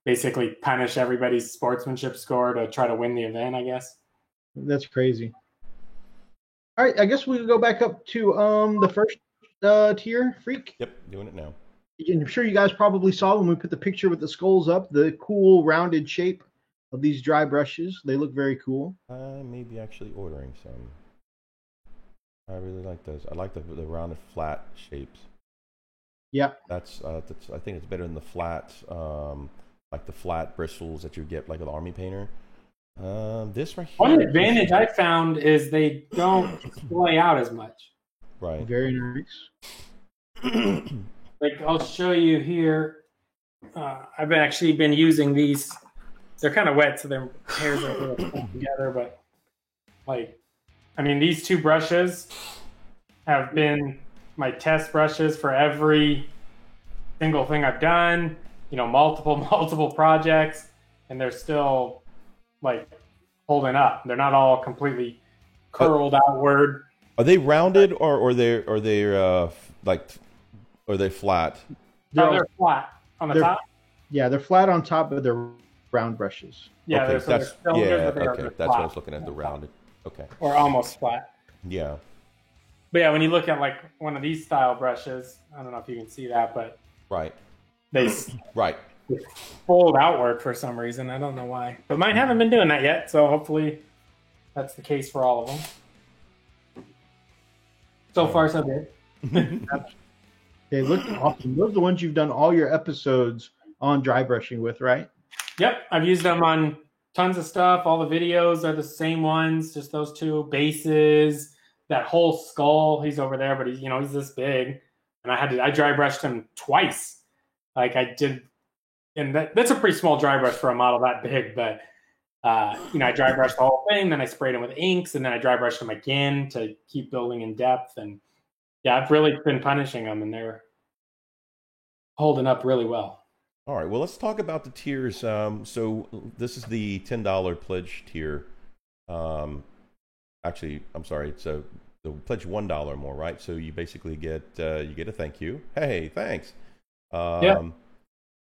basically punish everybody's sportsmanship score to try to win the event, I guess.
That's crazy. All right, I guess we can go back up to the first tier, Freak.
Yep, doing it now.
I'm sure you guys probably saw when we put the picture with the skulls up, the cool rounded shape of these dry brushes. They look very cool.
I may be actually ordering some. I really like those. I like the rounded flat shapes.
Yeah.
That's I think it's better than the flat, like the flat bristles that you get like an army painter. This right here.
One advantage I found is they don't splay out as much.
Right.
Very nice.
Like I'll show you here. I've actually been using these. They're kind of wet, so their hairs are a little put together. But these two brushes have been my test brushes for every single thing I've done. Multiple projects, and they're still holding up. They're not all completely curled outward.
Are they rounded or are they flat?
No, they're flat on the top.
Yeah, they're flat on top, but they're round brushes.
Yeah,
okay,
that's
what I was looking at, the rounded. Okay.
Or almost flat.
Yeah.
But yeah, when you look at one of these style brushes, I don't know if you can see that, but
right.
They fold outward for some reason. I don't know why. But mine haven't been doing that yet, so hopefully that's the case for all of them. So far, so good.
They look awesome. Those are the ones you've done all your episodes on dry brushing with, right?
Yep, I've used them on tons of stuff. All the videos are the same ones, just those two bases. That whole skull, he's over there, but he's this big, and I dry brushed him twice, like I did, and that's a pretty small dry brush for a model that big, but I dry brushed the whole thing, then I sprayed him with inks, and then I dry brushed him again to keep building in depth, and yeah, I've really been punishing them, and they're holding up really well.
All right, well, let's talk about the tiers. So this is the $10 pledge tier. Actually, I'm sorry. So the pledge $1 more, right? So you basically get a thank you. Hey, thanks.
Yeah.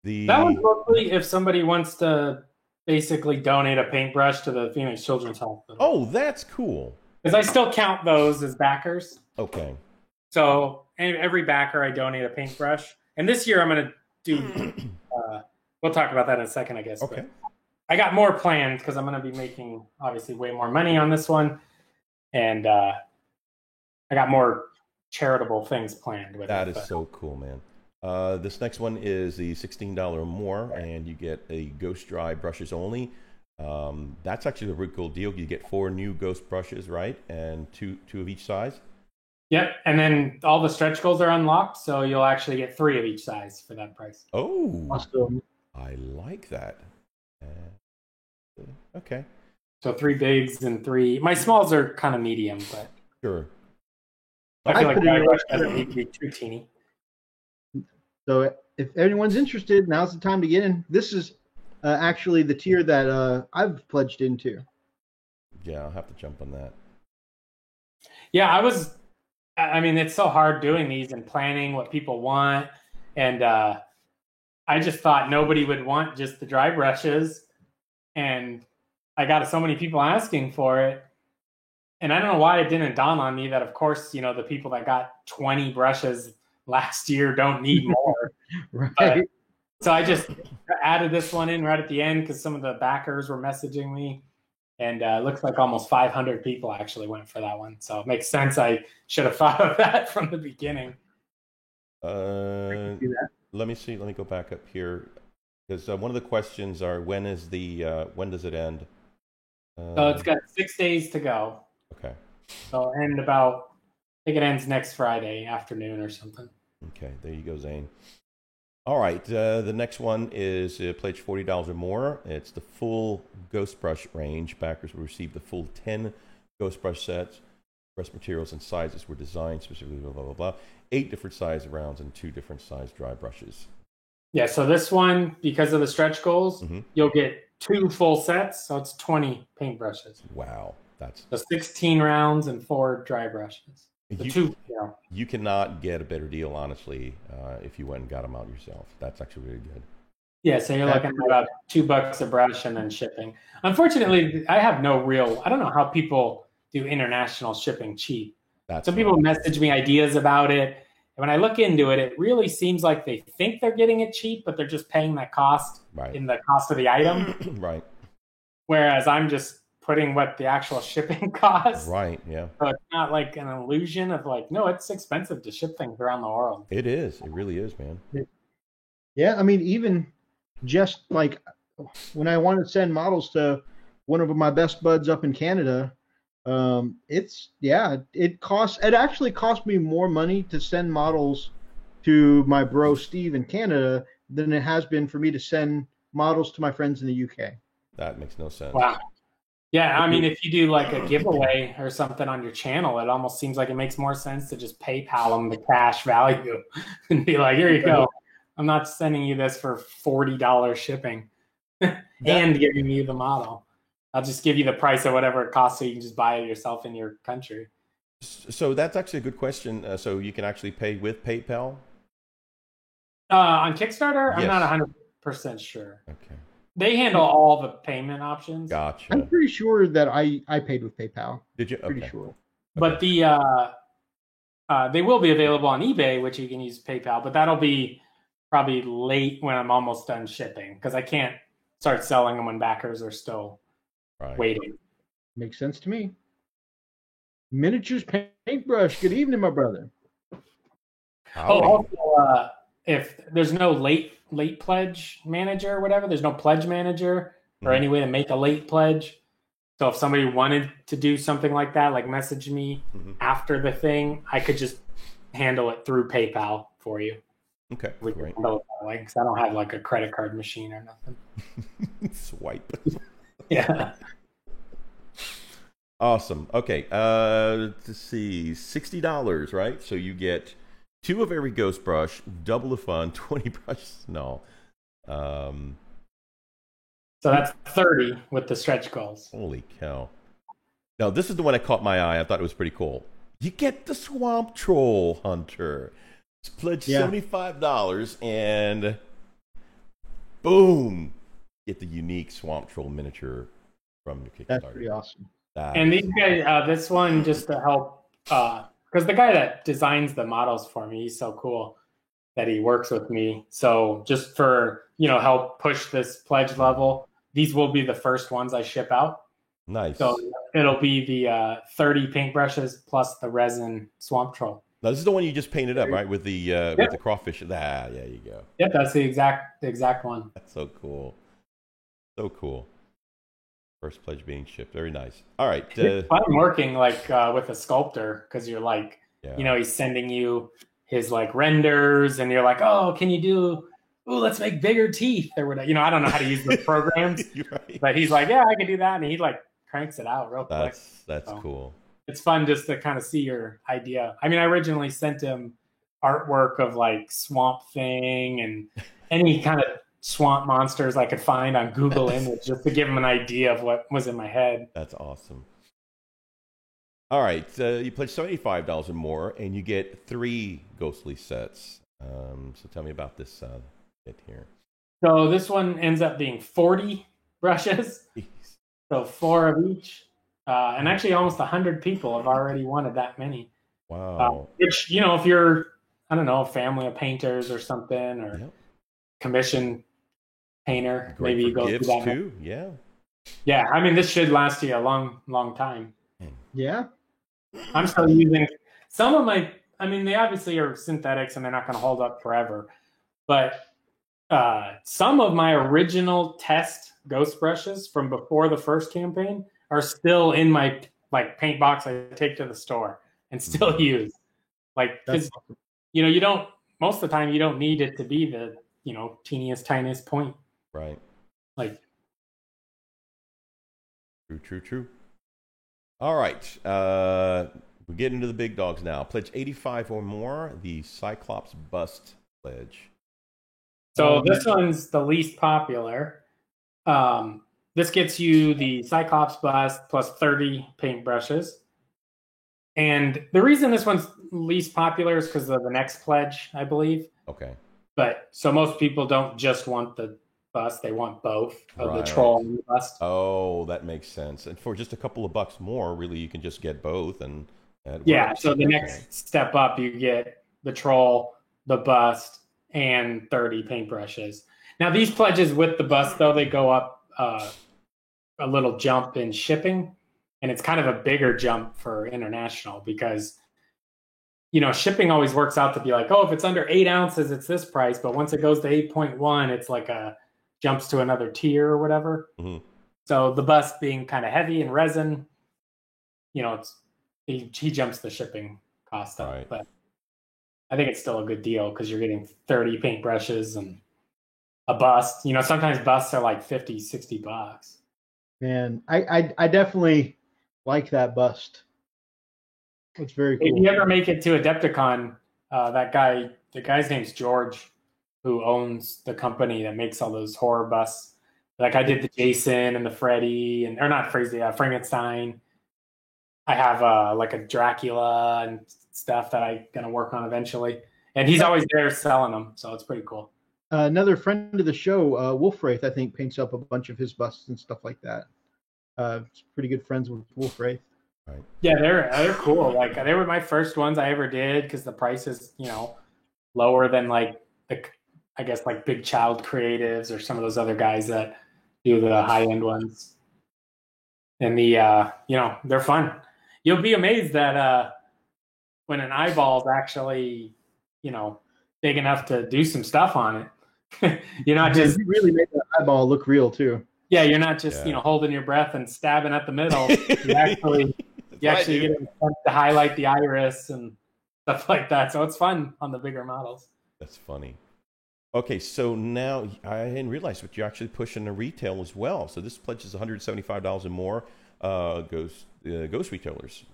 That one's mostly if somebody wants to basically donate a paintbrush to the Phoenix Children's Hospital.
Oh, that's cool.
Because I still count those as backers.
Okay.
So every backer, I donate a paintbrush. And this year I'm going to do, we'll talk about that in a second, I guess.
Okay.
But I got more planned because I'm going to be making, obviously, way more money on this one. And I got more charitable things planned with
That
it.
is so cool, man. This next one is the $16 more, and you get a Ghost Dry brushes only. That's actually a really cool deal. You get 4 new Ghost brushes, right? And two of each size.
Yep, and then all the stretch goals are unlocked, so you'll actually get 3 of each size for that price.
Oh,
Awesome.
I like that. Okay.
So 3 bigs and 3. My smalls are kind of medium, but
Sure.
I feel
I
like
put
dry
it
brush
in-
doesn't need to be too teeny.
So if anyone's interested, now's the time to get in. This is actually the tier that I've pledged into.
Yeah, I'll have to jump on that.
Yeah, I mean, it's so hard doing these and planning what people want. And I just thought nobody would want just the dry brushes. And I got so many people asking for it. And I don't know why it didn't dawn on me that, of course, the people that got 20 brushes last year don't need more.
Right.
So I just added this one in right at the end because some of the backers were messaging me. And it looks like almost 500 people actually went for that one. So it makes sense. I should have thought of that from the beginning.
See that?
Let me see. Let me go back up here because one of the questions are when does it end?
So it's got 6 days to go.
Okay.
So it'll end I think it ends next Friday afternoon or something.
Okay, there you go, Zane. All right, the next one is pledge $40 or more. It's the full Ghost Brush range. Backers will receive the full 10 Ghost Brush sets. Brush materials and sizes were designed specifically, blah, blah, blah, blah. 8 different size rounds and 2 different size dry brushes.
Yeah, so this one, because of the stretch goals, you'll get 2 full sets, so it's 20 paintbrushes.
Wow, that's...
So 16 rounds and 4 dry brushes.
You cannot get a better deal, honestly, if you went and got them out yourself. That's actually really good.
Yeah, so you're looking at about $2 a brush and then shipping. Unfortunately, I don't know how people do international shipping cheap. Some people message me ideas about it. And when I look into it, it really seems like they think they're getting it cheap, but they're just paying that cost in the cost of the item.
Right.
Whereas I'm just putting what the actual shipping costs.
Right, yeah.
So it's not like an illusion of no, it's expensive to ship things around the world.
It is. It really is, man.
Yeah, I mean, even just like when I want to send models to one of my best buds up in Canada, it actually cost me more money to send models to my bro Steve in Canada than it has been for me to send models to my friends in the UK.
That makes no sense.
Wow. Yeah, I mean, if you do like a giveaway or something on your channel, it almost seems like it makes more sense to just PayPal them the cash value and be like, here you go. I'm not sending you this for $40 shipping and giving you the model. I'll just give you the price of whatever it costs so you can just buy it yourself in your country.
So that's actually a good question. So you can actually pay with PayPal?
On Kickstarter,
yes.
I'm not 100% sure.
Okay.
They handle all the payment options.
Gotcha.
I'm pretty sure that I paid with PayPal.
Did you? Okay.
Pretty sure.
But they will be available on eBay, which you can use PayPal, but that'll be probably late when I'm almost done shipping because I can't start selling them when backers are still waiting.
Makes sense to me. Miniatures Paintbrush. Good evening, my brother.
Howdy.
Also, if there's no late pledge manager or whatever, there's no pledge manager or any way to make a late pledge. So if somebody wanted to do something like that, like message me after the thing, I could just handle it through PayPal for you.
Okay,
We can
great.
handle it that way because I don't have like a credit card machine or nothing.
Swipe.
Yeah.
Awesome. Okay. Let's see. $60, right? So you get 2 of every ghost brush, double the fun, 20 brushes. No.
So that's 30 with the stretch goals.
Holy cow. Now, this is the one that caught my eye. I thought it was pretty cool. You get the Swamp Troll Hunter. It's pledged $75 and boom, get the unique Swamp Troll miniature from your Kickstarter.
That's pretty awesome.
And these guys, this one just to help, because the guy that designs the models for me, he's so cool that he works with me. So just for, help push this pledge level, these will be the first ones I ship out.
Nice.
So it'll be the 30 paintbrushes plus the resin Swamp Troll.
Now, this is the one you just painted up, right? With the crawfish. Yeah, you go.
Yep, that's the exact one.
That's so cool. So cool. First pledge being shipped. Very nice. All right.
It's fun working with a sculptor because you're like, he's sending you his like renders and you're like, oh, can you do, let's make bigger teeth or whatever. I don't know how to use the programs,
right.
But he's like, yeah, I can do that. And he like cranks it out real quick.
That's cool.
It's fun just to kind of see your idea. I mean, I originally sent him artwork of like Swamp Thing and any kind of swamp monsters I could find on Google Images just to give him an idea of what was in my head.
That's awesome. All right, you pledge $75 or more, and you get 3 ghostly sets. So tell me about this kit here.
So this one ends up being 40 brushes, so 4 of each. And actually almost 100 people have already wanted that many.
Wow.
Which, if you're, I don't know, a family of painters or something, or commission painter,
Great
maybe you go
gifts
through that.
too. Yeah.
Yeah, I mean, this should last you a long, long time.
Yeah.
I'm still using some of my, they obviously are synthetics and they're not going to hold up forever. But some of my original test ghost brushes from before the first campaign are still in my paint box I take to the store and still use. Because, you don't, most of the time you don't need it to be the, teeniest, tiniest point.
Right. True. All right. We're getting into the big dogs now. Pledge 85 or more, the Cyclops Bust pledge.
So this one's the least popular. This gets you the Cyclops Bust plus 30 paintbrushes. And the reason this one's least popular is because of the next pledge, I believe.
Okay.
But so most people don't just want the bust, they want both of the troll and the bust.
Oh, that makes sense. And for just a couple of bucks more, really, you can just get both. And
so the next step up, you get the troll, the bust, and 30 paintbrushes. Now, these pledges with the bust, though, they go up a little jump in shipping. And it's kind of a bigger jump for international because, shipping always works out to be like, if it's under 8 ounces, it's this price. But once it goes to 8.1, it's like jumps to another tier or whatever.
Mm-hmm.
So the bust being kind of heavy and resin, he jumps the shipping cost up.
Right.
But I think it's still a good deal because you're getting 30 paintbrushes and a bust. Sometimes busts are like $50, $60.
Man, I definitely like that bust. It's very cool.
If you ever make it to Adepticon, the guy's name's George, who owns the company that makes all those horror busts. Like I did the Jason and the Freddy, or not Freddy, Frankenstein. I have a Dracula and stuff that I'm gonna work on eventually, and he's always there selling them, so it's pretty cool.
Another friend of the show, Wolfwraith, I think, paints up a bunch of his busts and stuff like that. Pretty good friends with Wolfwraith.
Right.
Yeah, they're cool. They were my first ones I ever did because the price is lower than Big Child Creatives or some of those other guys that do the high end ones. And they're fun. You'll be amazed that when an eyeball's actually big enough to do some stuff on it. You're not
Yeah,
just
you really made that eyeball look real too.
yeah, you're not just
Yeah.
holding your breath and stabbing at the middle. You actually
That's right,
get
dude.
it to highlight the iris and stuff like that. So it's fun on the bigger models.
That's funny. Okay, so now I didn't realize, but you're actually pushing the retail as well. So this pledge is $175 and more. Ghost retailers.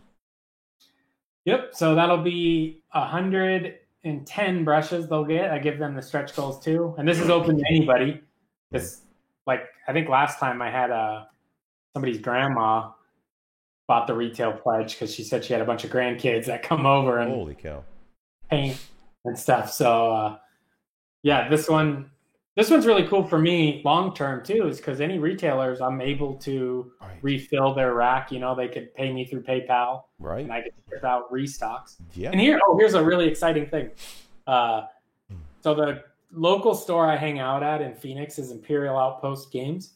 Yep. So that'll be 110 brushes they'll get. I give them the stretch goals too, and this is open to anybody. This, like, I think last time I had somebody's grandma bought the retail pledge because she said she had a bunch of grandkids that come over and
Holy cow.
paint and stuff. So yeah, this one's really cool for me long term too, is because any retailers I'm able to
Right.
refill their rack. They could pay me through PayPal,
Right.
and I could ship out restocks.
Yeah.
And here's a really exciting thing. So the local store I hang out at in Phoenix is Imperial Outpost Games,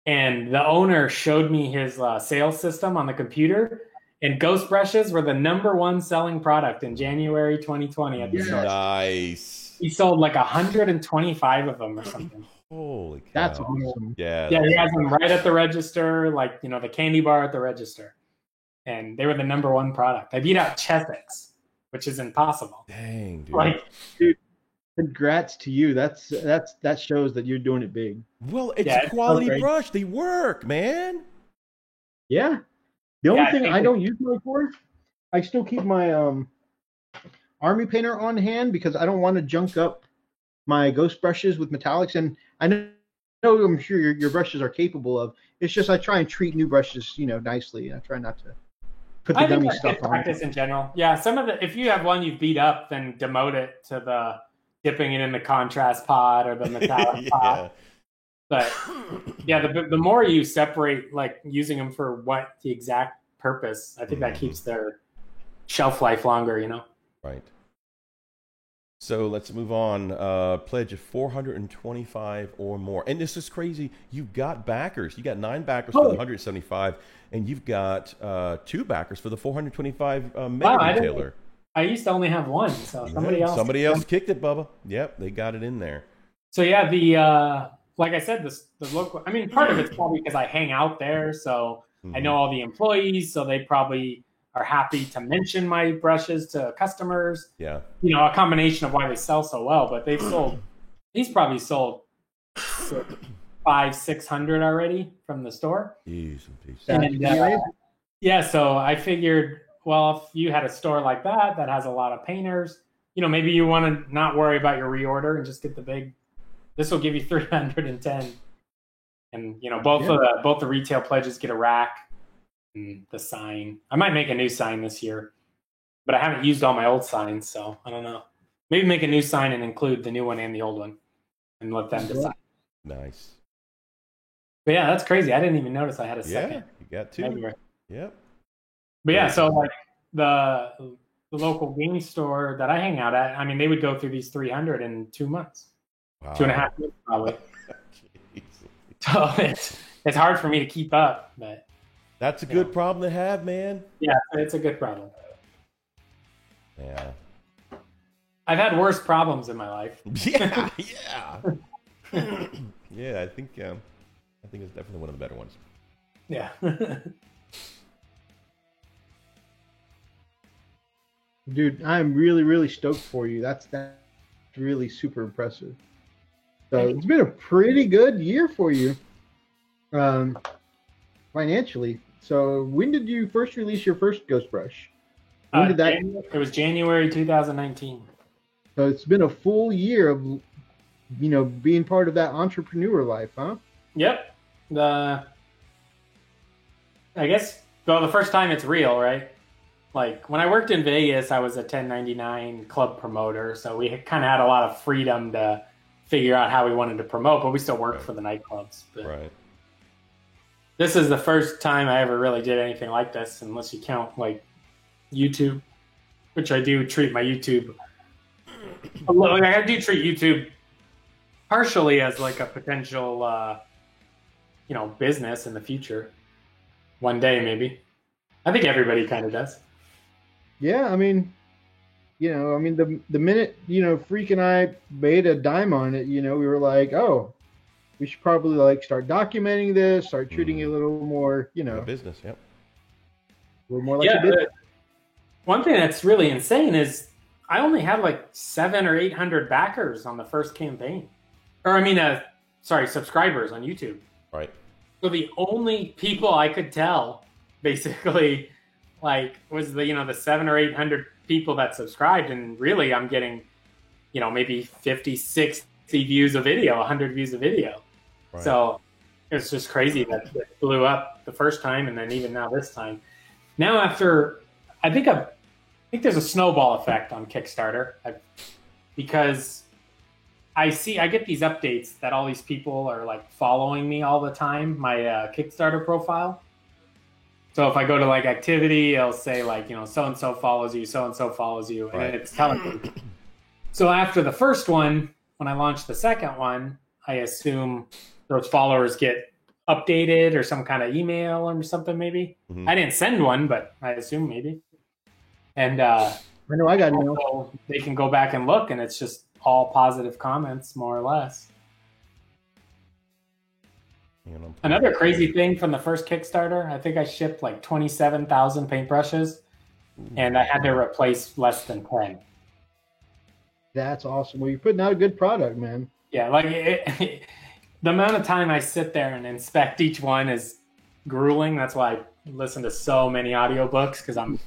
and the owner showed me his sales system on the computer. And ghost brushes were the #1 selling product in January 2020 at the store.
Nice.
He sold like 125 of them or something.
Holy cow.
That's awesome.
Yeah.
Yeah, he has them right at the register, like, the candy bar at the register. And they were the #1 product. I beat out Chessex, which is impossible.
Dang, dude.
Like,
Congrats to you. That shows that you're doing it big.
Well, it's
Yeah,
a
it's
quality
so great.
brush. They work, man.
Yeah. The only
Yeah, I
thing
think
I don't use mine for, I still keep my army painter on hand because I don't want to junk up my ghost brushes with metallics. And I know I'm sure your brushes are capable of. It's just I try and treat new brushes, nicely. I try not to put the
I think
gummy
that's
stuff
good
on.
practice in general. Yeah, if you have one you've beat up, then demote it to the dipping it in the contrast pot or the metallic pot.
Yeah.
But yeah, the more you separate, like, using them for what the exact purpose, I think that keeps their shelf life longer,
Right. So let's move on. Pledge of 425 or more. And this is crazy. You've got backers. You got 9 backers for the 175, and you've got 2 backers for the 425 mega
Wow,
retailer.
I used to only have one, so somebody else
kicked it, Bubba. Yep, they got it in there.
So yeah, the like I said, the local. I mean, part of it's probably because I hang out there, so I know all the employees, so they probably are happy to mention my brushes to customers.
Yeah.
A combination of why they sell so well. But he's probably sold 500-600 already from the store.
Jeez, peace.
And yeah, so I figured, well, if you had a store like that has a lot of painters, maybe you want to not worry about your reorder and just get the big. This will give you 310, and both the retail pledges get a rack and the sign. I might make a new sign this year, but I haven't used all my old signs, so I don't know. Maybe make a new sign and include the new one and the old one, and let them decide.
Nice.
But yeah, that's crazy. I didn't even notice I had a second.
Yeah, you got 2.
February.
Yep.
But yeah, so like the local game store that I hang out at, I mean, they would go through these 300 in 2 months,
Wow.
2.5 months probably.
Jeez.
So it's hard for me to keep up, but
That's a good problem to have, man.
yeah, it's a good problem.
Yeah.
I've had worse problems in my life.
Yeah, yeah. Yeah, I think it's definitely one of the better ones.
Yeah.
Dude, I'm really, really stoked for you. That's really super impressive. So it's been a pretty good year for you, financially. So when did you first release your first Ghost Brush? When did that?
It was January 2019.
So it's been a full year of, being part of that entrepreneur life, huh?
Yep. I guess, well, the first time it's real, right? Like when I worked in Vegas, I was a 1099 club promoter, so we kind of had a lot of freedom to figure out how we wanted to promote, but we still worked for the nightclubs. But
Right.
this is the first time I ever really did anything like this, unless you count like YouTube, which I do treat my YouTube. I do treat YouTube partially as like a potential, business in the future. One day, maybe. I think everybody kind of does.
Yeah, I mean, I mean, the minute Freak and I made a dime on it, we were like, oh, we should probably like start documenting this, start treating it a little more,
A business, yep.
a little more like a business.
One thing that's really insane is I only had like 700 or 800 backers on the first campaign, or I mean, subscribers on YouTube.
Right.
So the only people I could tell, basically, like, was the 700 or 800 people that subscribed, and really I'm getting, maybe 50, 60 views a video, 100 views a video. Right. So it's just crazy that it blew up the first time, and then even now this time. Now after, I think there's a snowball effect on Kickstarter because I get these updates that all these people are like following me all the time, my Kickstarter profile. So if I go to like activity, it'll say like, so-and-so follows you, so-and-so follows you, and it's telling me. So after the first one, when I launch the second one, I assume those followers get updated or some kind of email or something maybe. Mm-hmm. I didn't send one, but I assume maybe. And
I know I got email.
So they can go back and look, and it's just all positive comments, more or less. Another crazy thing from the first Kickstarter, I think I shipped like 27,000 paintbrushes, and I had to replace less than 10.
That's awesome. Well, you're putting out a good product, man.
Yeah, like the amount of time I sit there and inspect each one is grueling. That's why I listen to so many audiobooks, because I'm,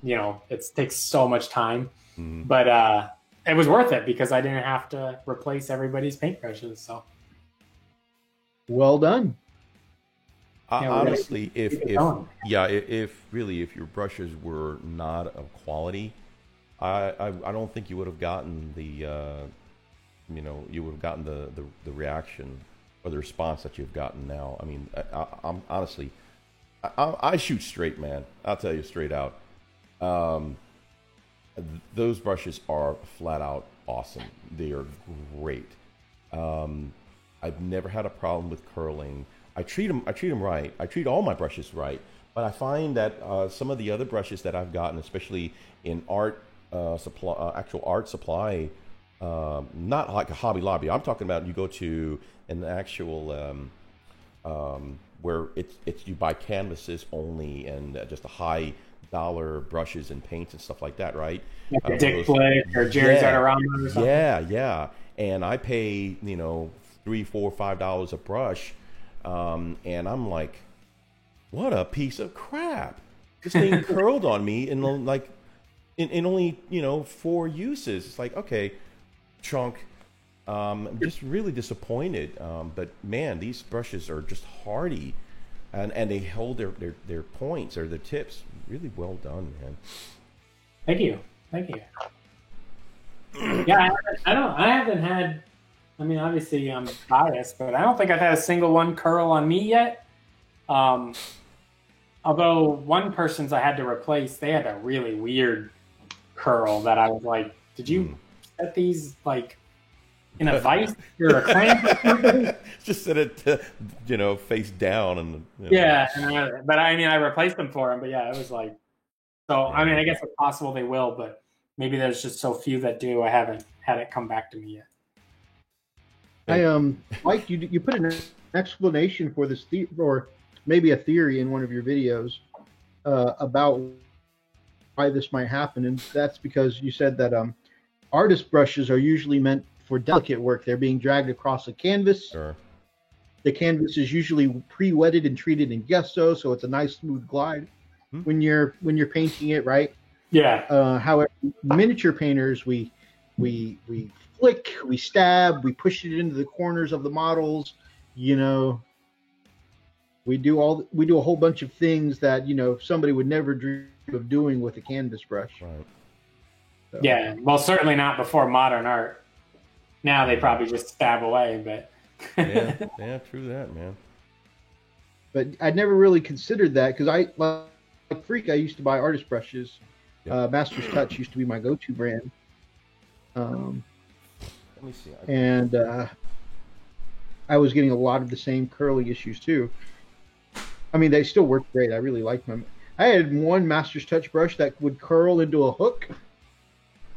it takes so much time. Mm-hmm. But it was worth it because I didn't have to replace everybody's paintbrushes. So.
Well done.
Honestly, if your brushes were not of quality, I don't think you would have gotten the the reaction or the response that you've gotten now. I mean, I'm honestly, I shoot straight, man. I'll tell you straight out. Those brushes are flat out awesome. They are great. I've never had a problem with curling. I treat them right. I treat all my brushes right. But I find that some of the other brushes that I've gotten, especially in art supply, actual art supply, not like a Hobby Lobby. I'm talking about you go to an actual where it's you buy canvases only and just a high dollar brushes and paints and stuff like that, right?
Like Dick Blick or Jerry's Artarama or something.
Yeah. And I pay $3, $4, $5 a brush, and I'm like, what a piece of crap! This thing curled on me in only 4 uses. It's like, okay, chunk. I'm just really disappointed. But man, these brushes are just hardy, and they hold their points or their tips really well done, man.
Thank you. Yeah, I haven't had. I mean, obviously I'm biased, but I don't think I've had a single one curl on me yet. Although one person's I had to replace, they had a really weird curl that I was like, did you set these like in a vice or a clamp or something?
Just set it, face down and.
Yeah, but I mean, I replaced them for him, but yeah, it was like. So I mean, I guess it's possible they will, but maybe there's just so few that do. I haven't had it come back to me yet.
Mike, you put an explanation for this, or maybe a theory in one of your videos about why this might happen, and that's because you said that artist brushes are usually meant for delicate work. They're being dragged across a canvas.
Sure.
The canvas is usually pre-wetted and treated in gesso, so it's a nice smooth glide when you're painting it, right?
Yeah.
However, miniature painters, we flick, we stab, we push it into the corners of the models. We do a whole bunch of things that somebody would never dream of doing with a canvas brush.
Right.
So.
Yeah. Well, certainly not before modern art. Now they probably just stab away, but.
yeah, true that, man.
But I'd never really considered that because like Freak, I used to buy artist brushes. Yep. Master's Touch used to be my go-to brand.
Let me see.
And I was getting a lot of the same curling issues too. I mean, they still work great. I really like them. I had one Master's Touch brush that would curl into a hook.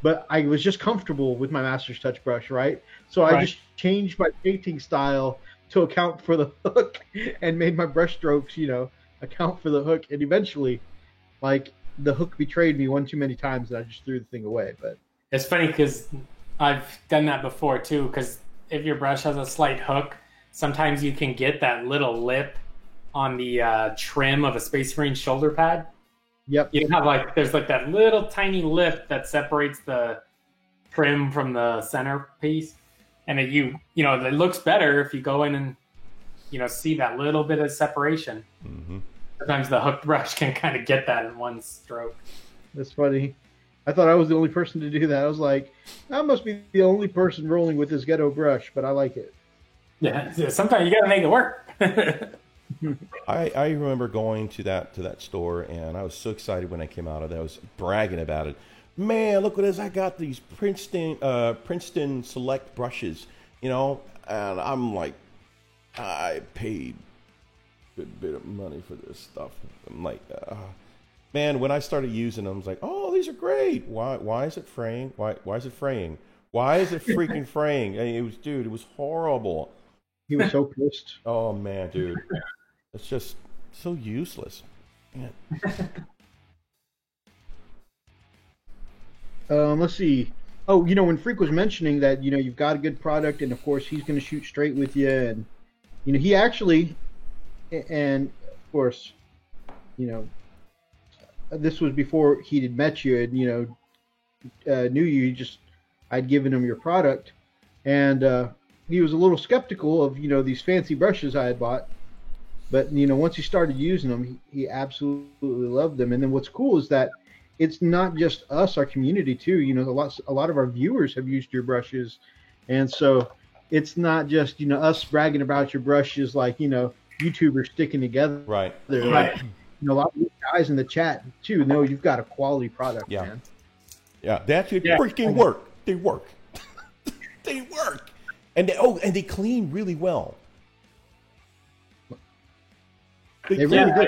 but I was just comfortable with my Master's Touch brush, right? So I
Right.
just changed my painting style to account for the hook and made my brush strokes, account for the hook. And eventually, like, the hook betrayed me one too many times and I just threw the thing away. But
It's funny because I've done that before too. Because if your brush has a slight hook, sometimes you can get that little lip on the trim of a Space Marine shoulder pad.
yep,
You have there's that little tiny lip that separates the trim from the center piece, and it looks better if you go in and see that little bit of separation.
Mm-hmm.
Sometimes the hooked brush can kind of get that in one stroke.
that's funny. I thought I was the only person to do that. I was like, I must be the only person rolling with this ghetto brush, but I like it.
Yeah, sometimes you got to make it work.
I remember going to that store, and I was so excited when I came out of there. I was bragging about it. Man, look what this! I got these Princeton Select brushes, and I'm like, I paid a good bit of money for this stuff. I'm like, man, when I started using them, I was like, oh, these are great. Why is it fraying? Why is it fraying? Why is it freaking fraying? And it was horrible.
He was so pissed.
Oh man, dude, it's just so useless. Man.
Let's see. Oh, when Freak was mentioning that, you've got a good product, and of course he's going to shoot straight with you, and he actually, and of course, this was before he had met you, and knew you. I'd given him your product, and he was a little skeptical of these fancy brushes I had bought, but once he started using them, he absolutely loved them. And then what's cool is that it's not just us, our community too. A lot of our viewers have used your brushes, and so it's not just us bragging about your brushes like YouTubers sticking together.
Right.
Right.
A lot of these guys in the chat too know you've got a quality product,
Yeah.
man.
Yeah, they actually
Yeah.
freaking work. They work. They work. And they clean really well.
They
clean-
really do.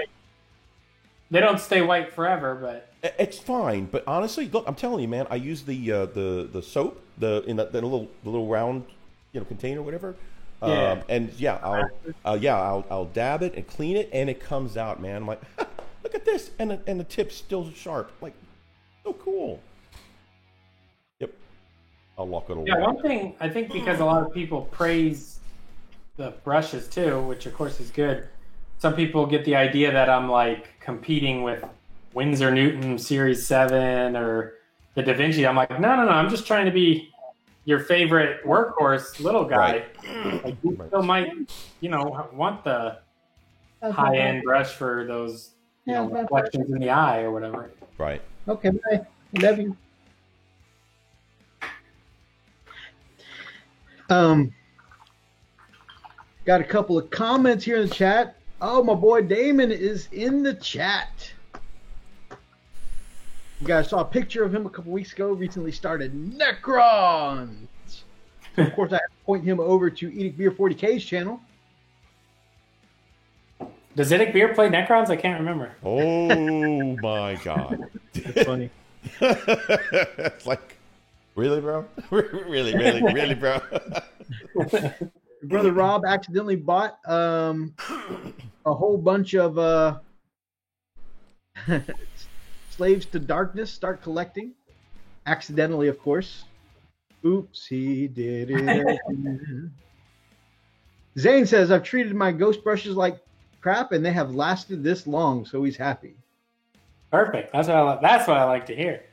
They don't stay white forever, but
It's fine, but honestly, look, I'm telling you, man. I use the soap in the little round container, or whatever.
Yeah.
And yeah, I'll dab it and clean it, and it comes out, man. I'm like, look at this, and the tip's still sharp, like so cool. Yep, I'll lock it away.
yeah, one thing I think because a lot of people praise the brushes too, which of course is good. Some people get the idea that I'm competing with Winsor Newton Series 7 or the Da Vinci. I'm like, no, I'm just trying to be your favorite workhorse little guy.
Right.
You still might, want the high-end brush for those, reflections in the eye or whatever.
Right.
Okay, bye. Love you. Got a couple of comments here in the chat. Oh, my boy Damon is in the chat. You guys saw a picture of him a couple weeks ago. Recently started Necrons. So of course, I have to point him over to Edic Beer 40K's channel.
Does Edic Beer play Necrons? I can't remember.
Oh my God.
It's funny.
It's like, really, bro? really, bro?
Brother Rob accidentally bought a whole bunch of Slaves to Darkness. Start collecting. Accidentally, of course. Oops, he did it. Zane says, I've treated my ghost brushes like crap and they have lasted this long, so he's happy.
Perfect. That's what I like to hear.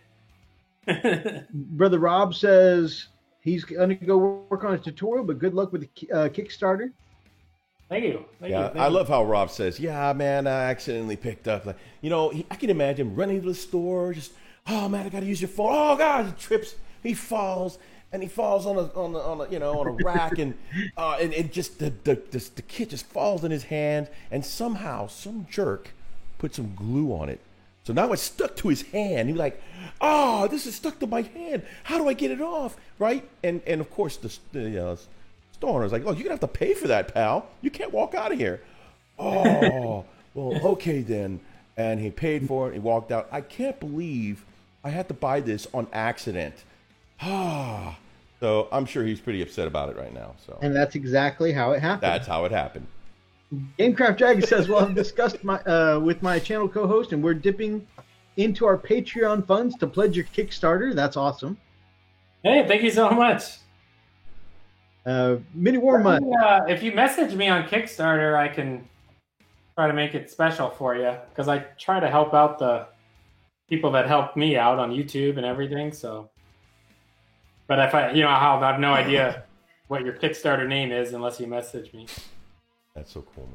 Brother Rob says he's going to go work on a tutorial, but good luck with the Kickstarter.
Thank you. Thank
Yeah,
you.
I love how Rob says, yeah, man, I accidentally picked up. I can imagine him running to the store, just, oh, man, I got to use your phone. Oh, God, he trips, he falls, and he falls on a rack, and just the kit just falls in his hand, and somehow some jerk put some glue on it. So now it's stuck to his hand. He's like, oh, this is stuck to my hand. How do I get it off? Right? And of course, the store owner's like, oh, you're going to have to pay for that, pal. You can't walk out of here. Oh, well, okay then. And he paid for it. He walked out. I can't believe I had to buy this on accident. So I'm sure he's pretty upset about it right now. So
And that's exactly how it happened.
that's how it happened.
Gamecraft Dragon says, well, I've discussed with my channel co-host, and we're dipping into our Patreon funds to pledge your Kickstarter. That's awesome.
Hey, thank you so much.
Mini War Mud.
If you message me on Kickstarter, I can try to make it special for you, because I try to help out the people that helped me out on YouTube and everything. So, but if I have no idea what your Kickstarter name is unless you message me.
That's so cool,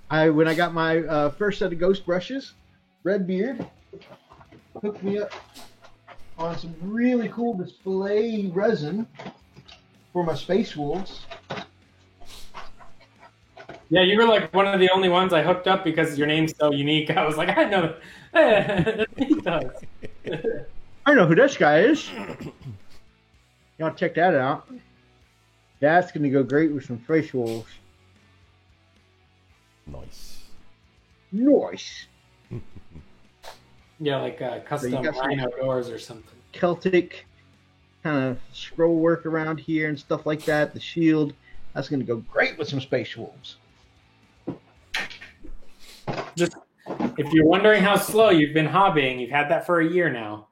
man.
When I got my first set of ghost brushes, Redbeard hooked me up on some really cool display resin for my Space Wolves.
Yeah, you were like one of the only ones I hooked up because your name's so unique. I was like, I know. He does.
I know who this guy is. Y'all check that out. That's going to go great with some Space Wolves. Nice.
Yeah, like custom rhino doors or something.
Celtic kind of scroll work around here and stuff like that. The shield. That's going to go great with some Space Wolves.
Just if you're wondering how slow you've been hobbying, you've had that for a year now.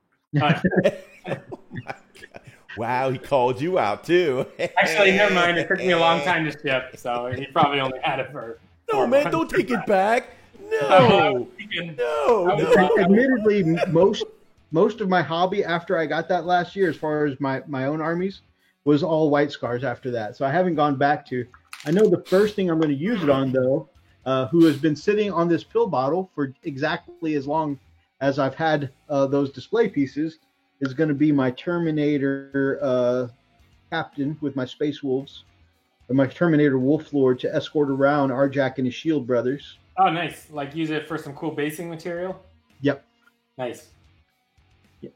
Wow, he called you out too.
Actually, never mind. It took me a long time to ship, so he probably only had it for.
No, man, don't take it back. No.
Admittedly, most of my hobby after I got that last year, as far as my own armies, was all White Scars after that. So I haven't gone back to. I know the first thing I'm going to use it on, though, who has been sitting on this pill bottle for exactly as long as I've had those display pieces, is going to be my Terminator captain with my Space Wolves, and my Terminator Wolf Lord to escort around Arjak and his Shield brothers.
Oh, nice. Like use it for some cool basing material?
Yep.
Nice.
Yep.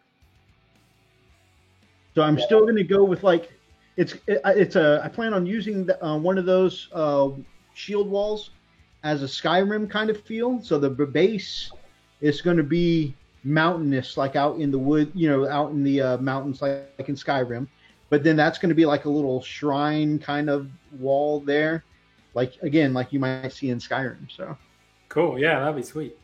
So I'm still going to go with I plan on using one of those shield walls as a Skyrim kind of feel. So the base is going to be mountainous, like out in the wood, out in the mountains, like in Skyrim. But then that's going to be like a little shrine kind of wall there, like you might see in Skyrim. So
cool, yeah, that'd be sweet.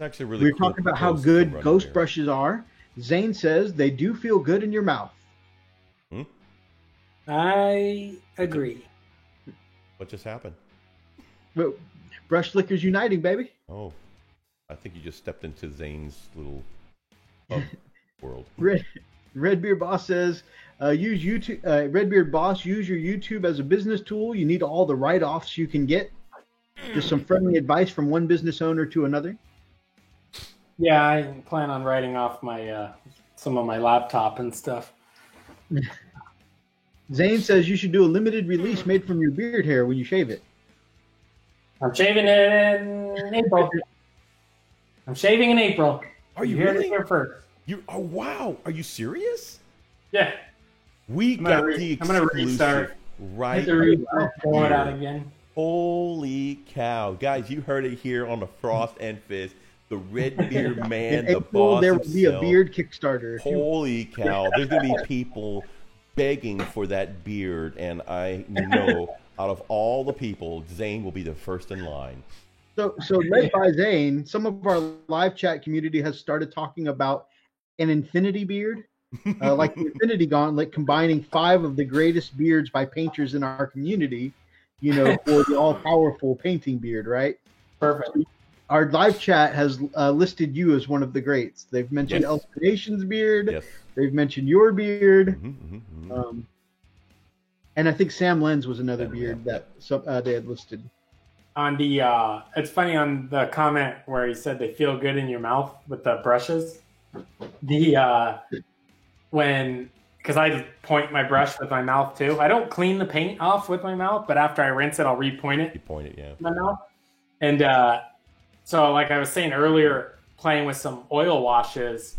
Actually, really.
We're talking about how good ghost brushes are. Zane says they do feel good in your mouth.
I agree.
What just happened?
Brush Lickers uniting, baby.
Oh, I think you just stepped into Zane's little world.
Redbeard Boss says, use YouTube. Redbeard Boss, use your YouTube as a business tool. You need all the write-offs you can get. Just some friendly advice from one business owner to another.
Yeah, I plan on writing off my some of my laptop and stuff.
Zane says you should do a limited release made from your beard hair when you shave it.
I'm shaving it in April.
Are you
heard
really?
it here first?
Oh wow! Are you serious?
Yeah.
We got the exclusive.
I'm gonna restart.
Right.
Pull it out again.
Holy cow, guys! You heard it here on the Frost and Fizz. The Redbeard man,
in
the
April,
boss
there
himself.
will be a beard Kickstarter.
Holy cow! There's gonna be people begging for that beard, and I know out of all the people, Zane will be the first in line.
So led by Zane, some of our live chat community has started talking about an infinity beard, like the Infinity Gauntlet, combining 5 of the greatest beards by painters in our community, for the all-powerful painting beard, right?
Perfect.
Our live chat has listed you as one of the greats. They've mentioned
Yes.
Elspination's beard.
Yes.
They've mentioned your beard.
Mm-hmm.
And I think Sam Lenz was another
Yeah,
beard
yeah.
that they had listed.
On the it's funny on the comment where he said they feel good in your mouth with the brushes. The because I point my brush with my mouth too. I don't clean the paint off with my mouth, but after I rinse it, I'll repoint it
You pointed, yeah.
with my mouth. And so, like I was saying earlier, playing with some oil washes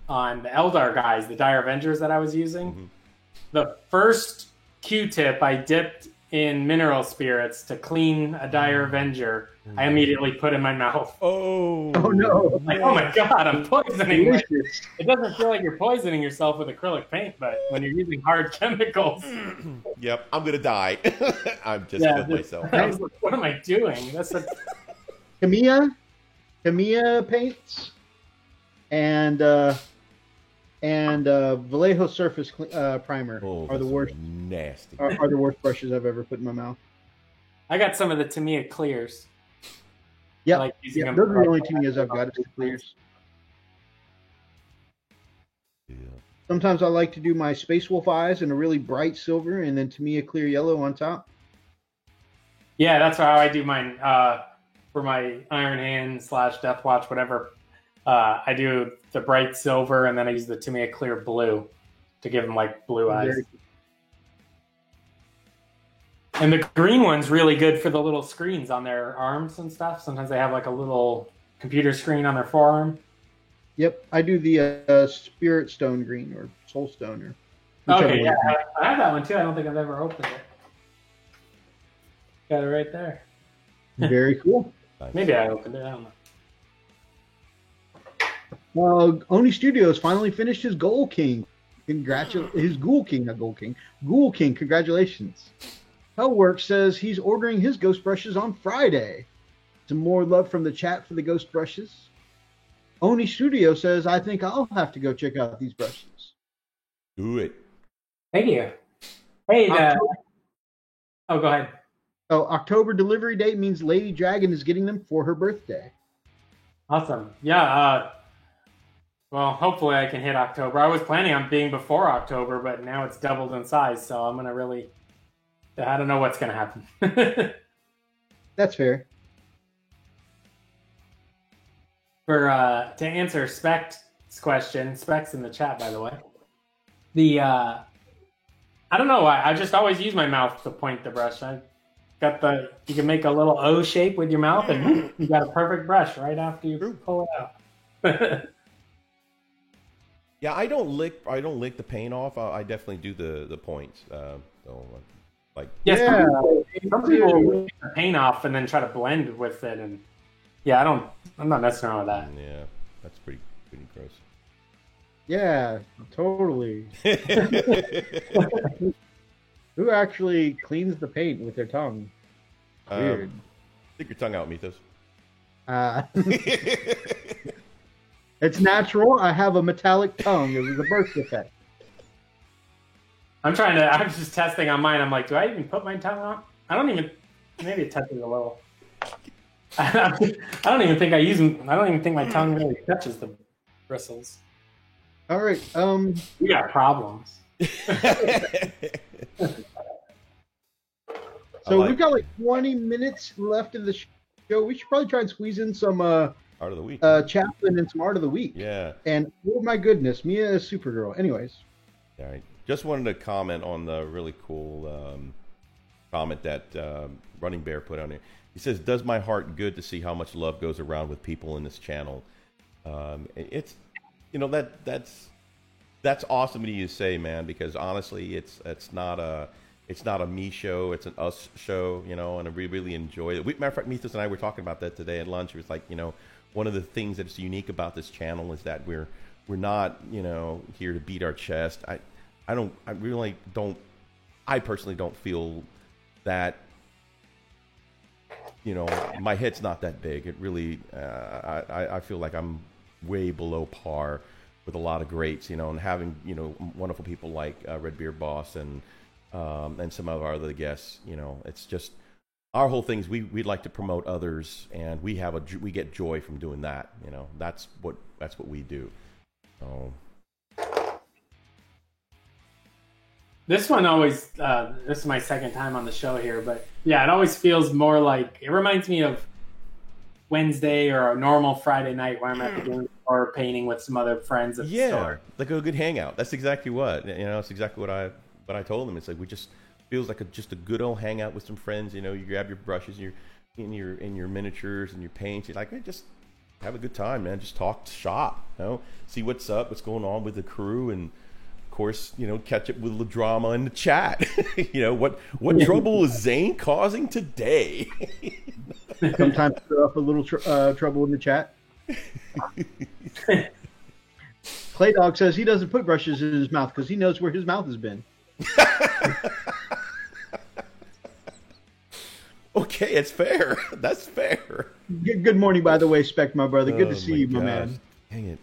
on the Eldar guys, the Dire Avengers that I was using.
Mhm.
The first Q-tip I dipped in mineral spirits to clean a dire Avenger, I immediately put in my mouth.
Oh
no!
Like, oh my god, I'm poisoning.
Delicious.
It doesn't feel like you're poisoning yourself with acrylic paint, but when you're using hard chemicals,
Yep, I'm gonna die. I've just killed myself.
I was like, what am I doing? That's a
Tamiya paints, and Vallejo Surface Primer are the worst.
Nasty.
Are the worst brushes I've ever put in my mouth.
I got some of the Tamiya clears.
Yeah,
I like using them
those are
for
the only Tamiyas I've got. Is the clears.
Yeah.
Sometimes I like to do my Space Wolf eyes in a really bright silver, and then Tamiya clear yellow on top.
Yeah, that's how I do mine. For my Iron Hand / Death Watch, whatever, I do the bright silver, and then I use the Tamiya clear blue to give them like blue eyes. And the green one's really good for the little screens on their arms and stuff. Sometimes they have like a little computer screen on their forearm.
Yep, I do the Spirit Stone green or Soul Stone.
Okay, yeah, I have that one too. I don't think I've ever opened it. Got it right there.
Very cool.
Maybe I opened it. I don't know.
Oni Studios finally finished his Ghoul King. His Ghoul King, not Gold King. Ghoul King, congratulations. Hellworks says he's ordering his ghost brushes on Friday. Some more love from the chat for the ghost brushes. Oni Studio says, I think I'll have to go check out these brushes.
Do it.
Thank you. Hey, oh, go ahead.
Oh, October delivery date means Lady Dragon is getting them for her birthday.
Awesome. Yeah. Well, hopefully I can hit October. I was planning on being before October, but now it's doubled in size, so I'm going to really... I don't know what's going to happen.
That's fair.
To answer Spec's question, Spec's in the chat, by the way. I don't know why. I just always use my mouth to point the brush. You can make a little O shape with your mouth, and you got a perfect brush right after you pull it out.
Yeah, I don't lick the paint off. I definitely do the points.
Some people will lick the paint off and then try to blend with it, and yeah, I'm not messing around with that.
Yeah, that's pretty gross.
Yeah, totally. Who actually cleans the paint with their tongue? Weird.
Stick your tongue out, Mythos.
It's natural. I have a metallic tongue. It was a birth defect.
I'm just testing on mine. I'm like, do I even put my tongue on? Maybe it touches a little. I don't even think my tongue really touches the bristles.
All right.
We got problems.
So we've got like 20 minutes left of the show. We should probably try and squeeze in some
Art of the Week.
Chaplin and some Art of the Week.
Yeah.
And oh my goodness, Mia is Supergirl. Anyways.
All right. Just wanted to comment on the really cool comment that Running Bear put on here. He says, "Does my heart good to see how much love goes around with people in this channel." It's, that's awesome to you to say, man. Because honestly, it's not a me show. It's an us show, and we really enjoy it. Matter of fact, Mythos and I were talking about that today at lunch. It was like, one of the things that's unique about this channel is that we're not, here to beat our chest. I personally don't feel that, my head's not that big. It really, I feel like I'm way below par with a lot of greats, and having, wonderful people like Redbeard Boss and some of our other guests, it's just our whole thing is we'd like to promote others, and we get joy from doing that. That's what we do. So.
This one always, this is my second time on the show here, but yeah, it always feels more like, it reminds me of Wednesday or a normal Friday night where I'm at the game or painting with some other friends at the store.
Like a good hangout. That's exactly what, it's exactly what I told them. It's like, we just feels like just a good old hangout with some friends. You grab your brushes, your miniatures and your paints. You're like, hey, just have a good time, man. Just talk shop, see what's up, what's going on with the crew, and of course, catch up with the drama in the chat. What trouble is Zane causing today?
Sometimes throw up a little trouble in the chat. Clay Dog says he doesn't put brushes in his mouth because he knows where his mouth has been.
Okay, it's fair. That's fair.
Good morning, by the way, Spec, my brother. Good to see you, my man.
Dang it.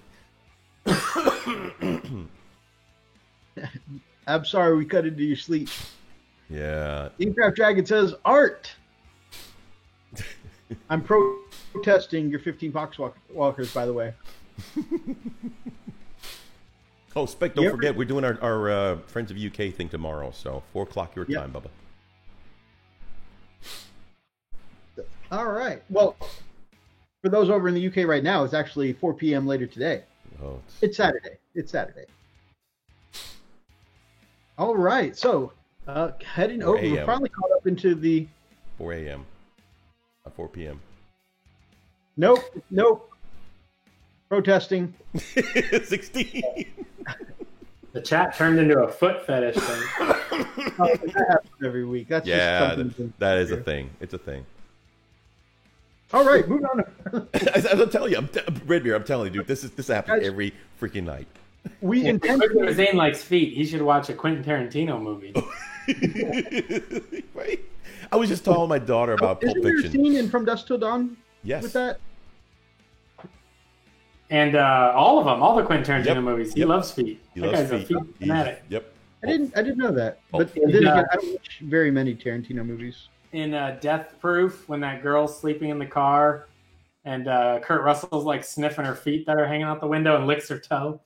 I'm sorry we cut into your sleep.
Yeah.
Gamecraft Dragon says, Art! I'm protesting your 15 Poxwalkers, by the way.
Oh, Spec, don't forget, we're doing our Friends of UK thing tomorrow, so 4 o'clock your time, Bubba.
All right. Well, for those over in the UK right now, it's actually 4 p.m. later today.
Oh,
it's Saturday. It's Saturday. All right. So, heading over, we're finally caught up into the
4 a.m. 4 p.m.
Nope. Protesting.
16.
The chat turned into a foot fetish thing.
That happens every week. That's
that is a thing. It's a thing.
All right, moving on.
As I'm telling you, Redbeard, I'm telling you, dude, this happens every freaking night.
We intentionally.
Zane likes feet. He should watch a Quentin Tarantino movie.
Right? I was just telling my daughter about Pulp Fiction.
Isn't there a scene in From Dusk Till Dawn?
Yes.
With that.
And all of them, all the Quentin Tarantino movies. He loves feet.
That guy's a feet
fanatic.
Yep.
I didn't know that. But then again, I don't watch very many Tarantino movies.
In Death Proof, when that girl's sleeping in the car, and Kurt Russell's like sniffing her feet that are hanging out the window and licks her toe,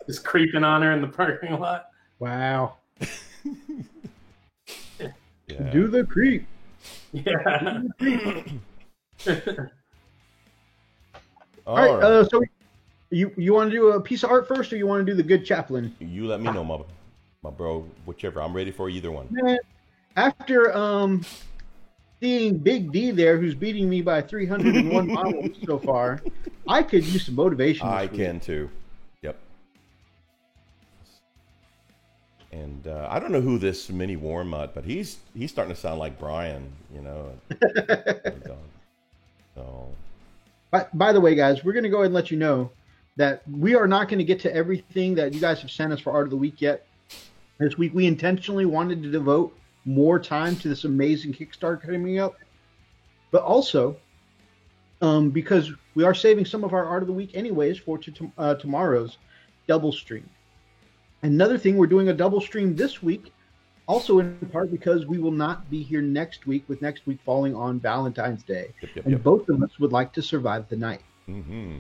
just creeping on her in the parking lot.
Wow.
Yeah.
Do the creep.
Yeah.
All right. So you want to do a piece of art first, or you want to do the Good Chaplain?
You let me know, my bro. Whichever. I'm ready for either one.
Man, after seeing Big D there, who's beating me by 301 miles so far, I could use some motivation.
I can too. Yep. And I don't know who this mini Warmutt, but he's starting to sound like Brian, So.
By the way, guys, we're going to go ahead and let you know that we are not going to get to everything that you guys have sent us for Art of the Week yet. This week, we intentionally wanted to devote more time to this amazing Kickstarter coming up. But also, because we are saving some of our Art of the Week anyways for tomorrow's double stream. Another thing, we're doing a double stream this week, also in part because we will not be here next week, with next week falling on Valentine's Day. Yep. Both of us would like to survive the night.
Mm-hmm.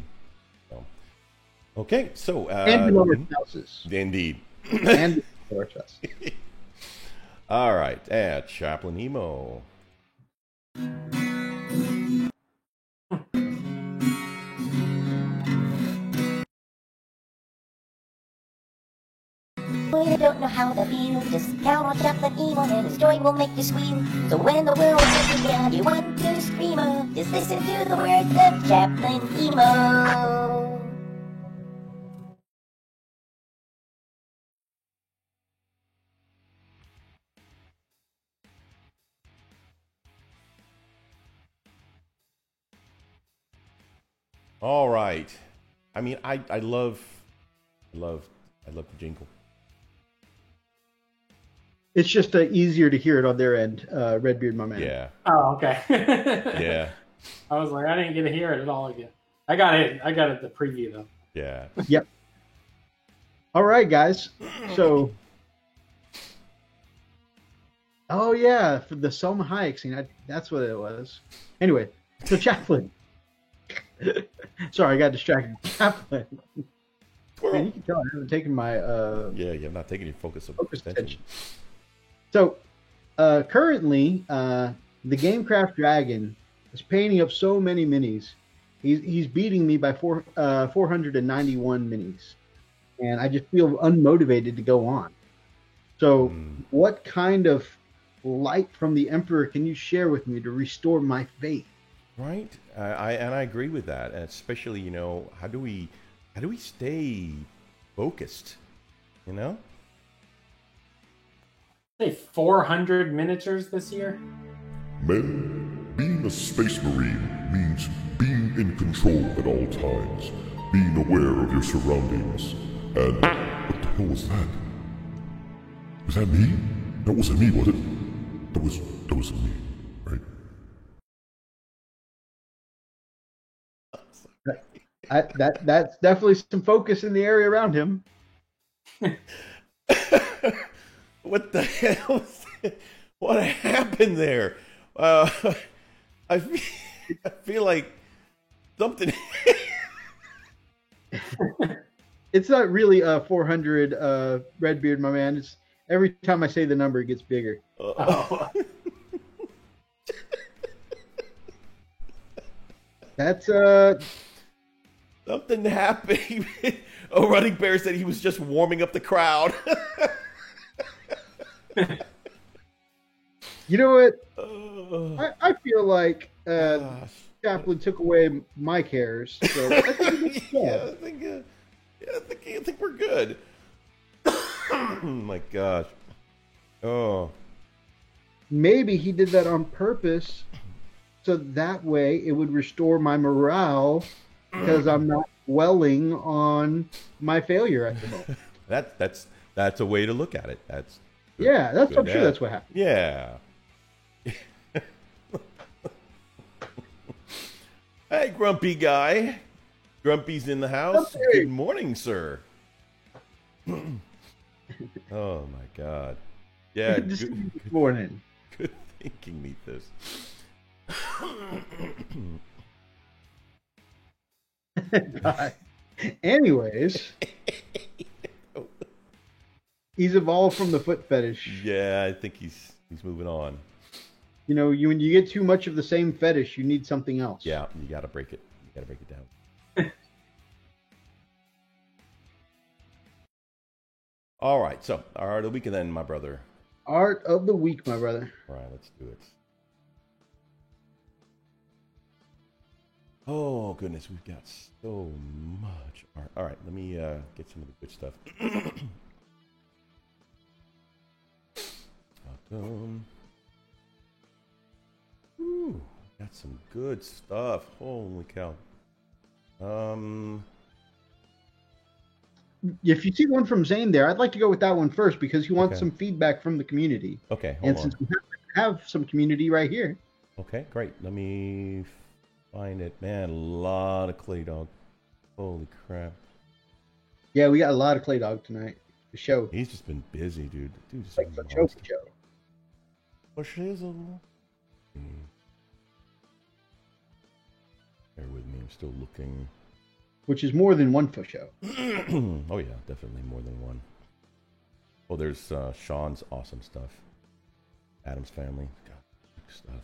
Okay, so...
and below our spouses.
Indeed.
And below our spouses.
All right, Chaplain Emo.
Well, you don't know how to feel, just count on Chaplain Emo and his joy will make you squeal. So when the world is down, you want to scream, just listen to the words of Chaplain Emo.
All right. I mean, I love the jingle.
It's just easier to hear it on their end, Redbeard, my man.
Yeah.
Oh, okay.
Yeah.
I was like, I didn't get to hear it at all again. I got it the preview though.
Yeah.
Yep. All right, guys. So, oh yeah, for the Selma Hayek scene, that's what it was. Anyway, so Chaplain. Sorry, I got distracted. Chaplain. Man, you can tell I haven't taken my
yeah, I'm not taking your focus
attention. So, currently, the Gamecraft Dragon is painting up so many minis. He's beating me by 491 minis, and I just feel unmotivated to go on. So, what kind of light from the Emperor can you share with me to restore my faith?
Right, I agree with that, and especially how do we stay focused. You know?
Say 400 miniatures this year.
Man, being a space marine means being in control at all times, being aware of your surroundings. And what the hell was that? Was that me? That wasn't me, was it? That wasn't me, right?
That's definitely some focus in the area around him.
What the hell? What happened there? I feel like something.
It's not really 400, Redbeard, my man. It's every time I say the number, it gets bigger. That's
Something happened. Oh, Running Bear said he was just warming up the crowd.
You know what? I feel like Chaplin took away my cares. So I think
I think we're good. Oh my gosh. Oh.
Maybe he did that on purpose, so that way it would restore my morale because I'm not dwelling on my failure at the moment.
That's a way to look at it. That's good.
Yeah, I'm sure
Yeah.
that's what happened.
Yeah. Hey, Grumpy guy. Grumpy's in the house.
Grumpy.
Good morning, sir. Oh my God. Yeah.
Just
Good,
this morning.
good thinking, Meathus.
God. Anyways, he's evolved from the foot fetish.
Yeah, I think he's moving on.
You know, when you get too much of the same fetish, you need something else.
Yeah, you gotta break it. You gotta break it down. All right, so art of the week, and then my brother.
Art of the week, my brother.
All right, let's do it. Oh goodness, we've got so much art. All right, let me get some of the good stuff. Ooh, got some good stuff. Holy cow.
If you see one from Zane there, I'd like to go with that one first because he wants
Okay.
some feedback from the community.
Okay,
And
hold on.
since we have some community right here,
Okay, great. Let me find it. Man, a lot of clay dog. Holy crap.
yeah, we got a lot of Clay Dog tonight. The show,
He's just been busy, dude. Dude, just
like the
a
show,
monster.
show.
For shizzle. Bear with me, I'm still looking.
Which is more than one for show.
Oh yeah, definitely more than one. Oh, there's Sean's awesome stuff. Adam's Family, God, good stuff.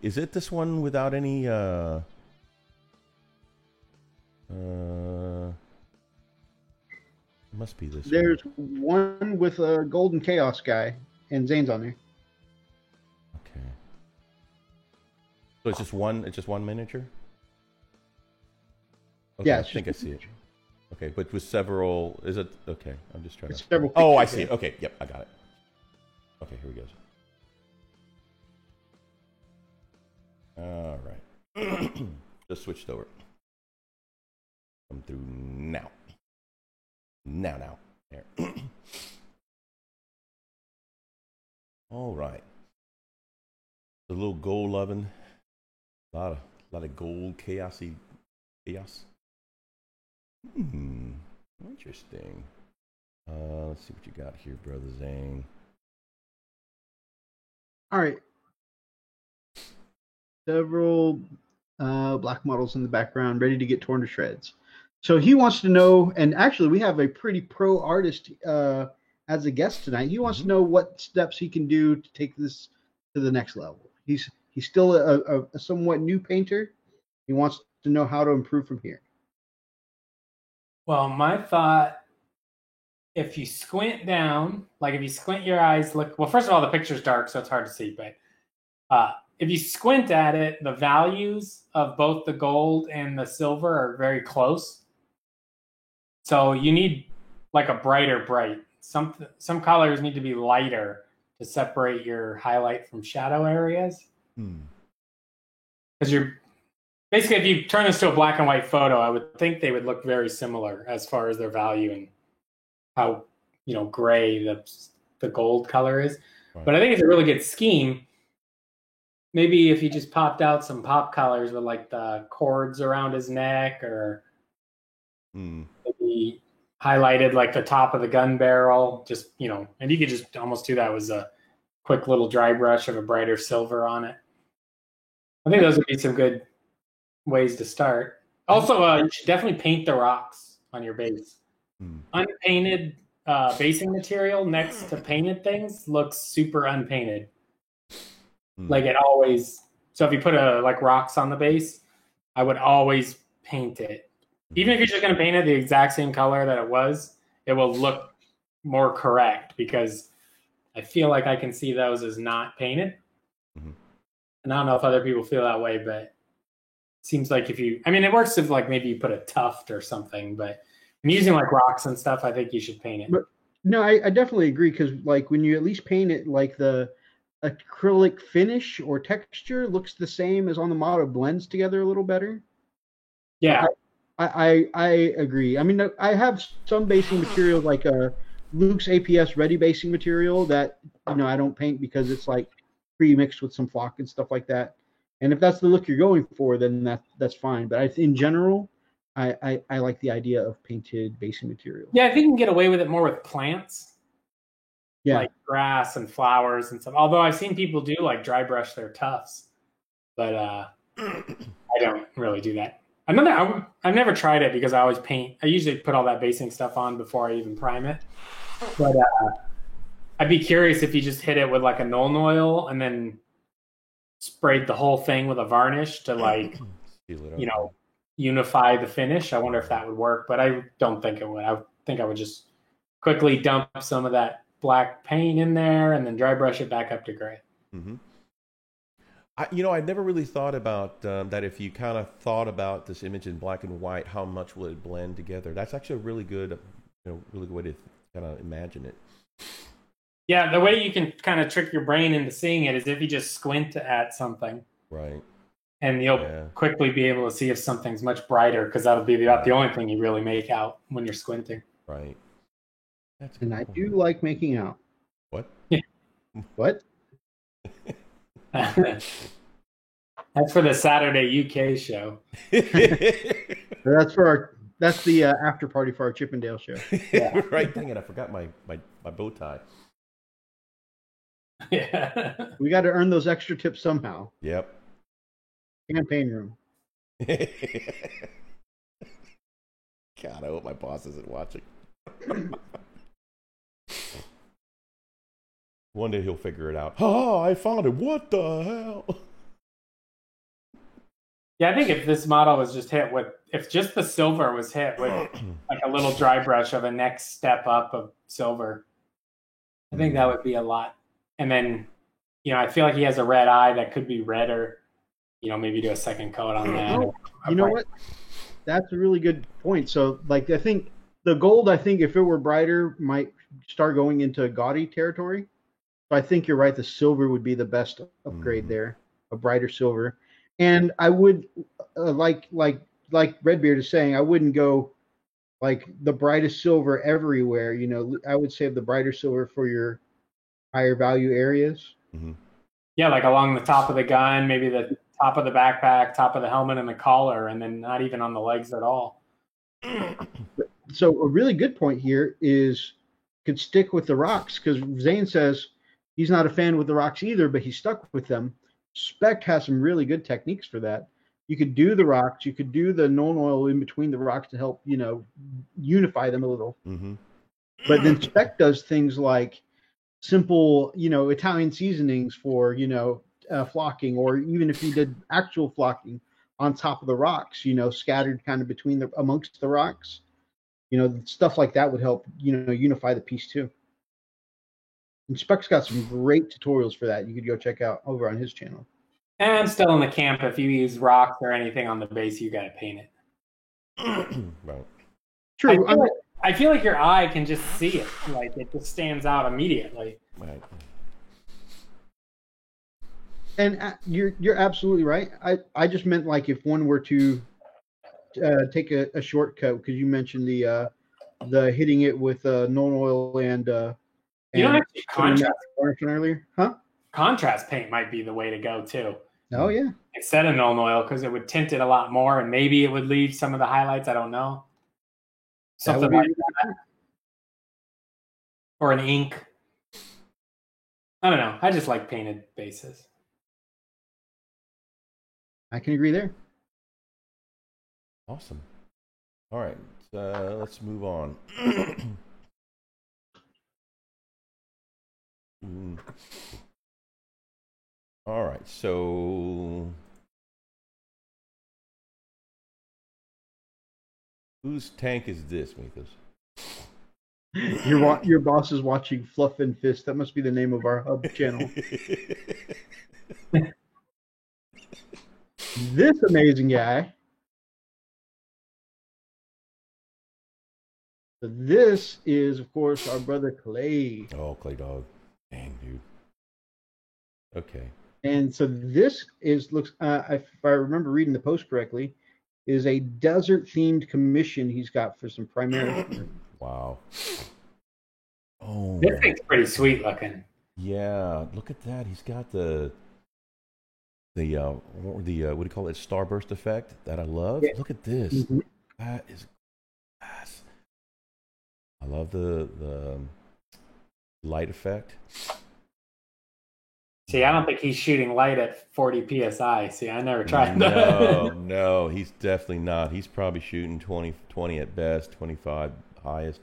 Is it this one without any? It must be this.
There's one with a Golden Chaos guy, and Zane's on there.
One. Okay. So it's just one. It's just one miniature. Okay,
Yeah,
I
it's
think I
just-
see it. Okay, but with several. Is it okay? I'm just trying
It's
to.
several
Oh, I
pictures,
see
yeah.
it. Okay, yep, I got it. Okay, here we go. All right. Just switched over. Come through now. Now. There. All right. The little gold loving. A lot of gold chaos. Interesting. Let's see what you got here, Brother Zane.
All right. Several black models in the background, ready to get torn to shreds. So he wants to know, and actually we have a pretty pro artist as a guest tonight. He wants to know what steps he can do to take this to the next level. He's still a somewhat new painter. He wants to know how to improve from here.
Well, my thought, if you squint down, like if you squint your eyes, look, well, first of all, the picture's dark, so it's hard to see, but if you squint at it, the values of both the gold and the silver are very close. So you need like a brighter bright. Some colors need to be lighter to separate your highlight from shadow areas. Because you're basically, if you turn this to a black and white photo, I would think they would look very similar as far as their value and how gray the gold color is.
Right.
But I think it's a really good scheme. Maybe if you just popped out some pop colors with like the cords around his neck, or maybe highlighted like the top of the gun barrel, and you could just almost do that with a quick little dry brush of a brighter silver on it. I think those would be some good ways to start. Also, you should definitely paint the rocks on your base. Unpainted basing material next to painted things looks super unpainted. Like it always. So if you put rocks on the base, I would always paint it. Even if you're just going to paint it the exact same color that it will look more correct, because I feel like I can see those as not painted. And I don't know if other people feel that way, but it seems like it works if like maybe you put a tuft or something, but when using like rocks and stuff, I think you should paint it.
But no, I definitely agree, because like when you at least paint it, like the acrylic finish or texture looks the same as on the model, blends together a little better.
Yeah.
I agree. I mean, I have some basing material like Luke's APS ready basing material that I don't paint because it's like pre-mixed with some flock and stuff like that. And if that's the look you're going for, then that's fine. But in general, I like the idea of painted basing material.
Yeah, I think you can get away with it more with plants.
Yeah.
Like grass and flowers and stuff. Although I've seen people do like dry brush their tufts, but I don't really do that. I've never tried it because I always paint. I usually put all that basing stuff on before I even prime it. But I'd be curious if you just hit it with like a Nuln Oil and then sprayed the whole thing with a varnish to unify the finish. I wonder if that would work, but I don't think it would. I think I would just quickly dump some of that black paint in there and then dry brush it back up to gray.
I never really thought about that. If you kind of thought about this image in black and white, how much will it blend together? That's actually a really good way to kind of imagine it.
Yeah, the way you can kind of trick your brain into seeing it is if you just squint at something.
Right.
And you'll quickly be able to see if something's much brighter, because that'll be about the only thing you really make out when you're squinting.
Right.
And I do like making out.
What?
What?
That's for the Saturday UK show.
That's the after party for our Chippendale show.
Yeah. Right. Dang it! I forgot my bow tie.
Yeah.
We got to earn those extra tips somehow.
Yep.
Campaign room.
God, I hope my boss isn't watching. One day he'll figure it out. Oh, I found it. What the hell?
Yeah, I think if this model was just if just the silver was hit with like a little dry brush of a next step up of silver, I think that would be a lot. And then, I feel like he has a red eye that could be redder. Maybe do a second coat on that.
You know what? That's a really good point. So, I think the gold, if it were brighter, might start going into gaudy territory. So I think you're right. The silver would be the best upgrade there, a brighter silver. And I would, like Redbeard is saying, I wouldn't go like the brightest silver everywhere. I would save the brighter silver for your higher value areas.
Yeah, like along the top of the gun, maybe the top of the backpack, top of the helmet, and the collar, and then not even on the legs at all.
So a really good point here is could stick with the rocks, because Zane says he's not a fan with the rocks either, but he's stuck with them. Spec has some really good techniques for that. You could do the rocks, you could do the Nuln Oil in between the rocks to help, unify them a little. But then Spec does things like simple, Italian seasonings for, flocking, or even if you did actual flocking on top of the rocks, scattered kind of amongst the rocks, stuff like that would help, unify the piece too. And Spec's got some great tutorials for that. You could go check out over on his channel.
And I'm still in the camp. If you use rocks or anything on the base, you got to paint it.
Right.
True.
I feel like your eye can just see it. Like it just stands out immediately.
Right.
And you're absolutely right. I just meant like if one were to take a shortcut, because you mentioned the hitting it with Nuln Oil and
You don't actually contrast.
earlier, huh?
Contrast paint might be the way to go too.
Oh yeah.
Instead of Nuln Oil, because it would tint it a lot more, and maybe it would leave some of the highlights. I don't know. Something like that. Or an ink. I don't know. I just like painted bases.
I can agree there.
Awesome. All right, let's move on. All right, so whose tank is this, Mythos?
Your boss is watching Fluff and Fist. That must be the name of our hub channel. This amazing guy. So this is, of course, our brother Clay.
Oh, Clay Dog. Dang, dude. Okay.
And so this looks, if I remember reading the post correctly, is a desert-themed commission he's got for some Primaris.
Wow. Oh.
This thing's pretty sweet looking.
Yeah, look at that. He's got the what do you call it? Starburst effect that I love.
Yeah.
Look at this.
Mm-hmm.
That is class. I love the light effect.
See, I don't think he's shooting light at 40 psi. See, I never tried that.
No, he's definitely not. He's probably shooting 20 at best, 25 highest.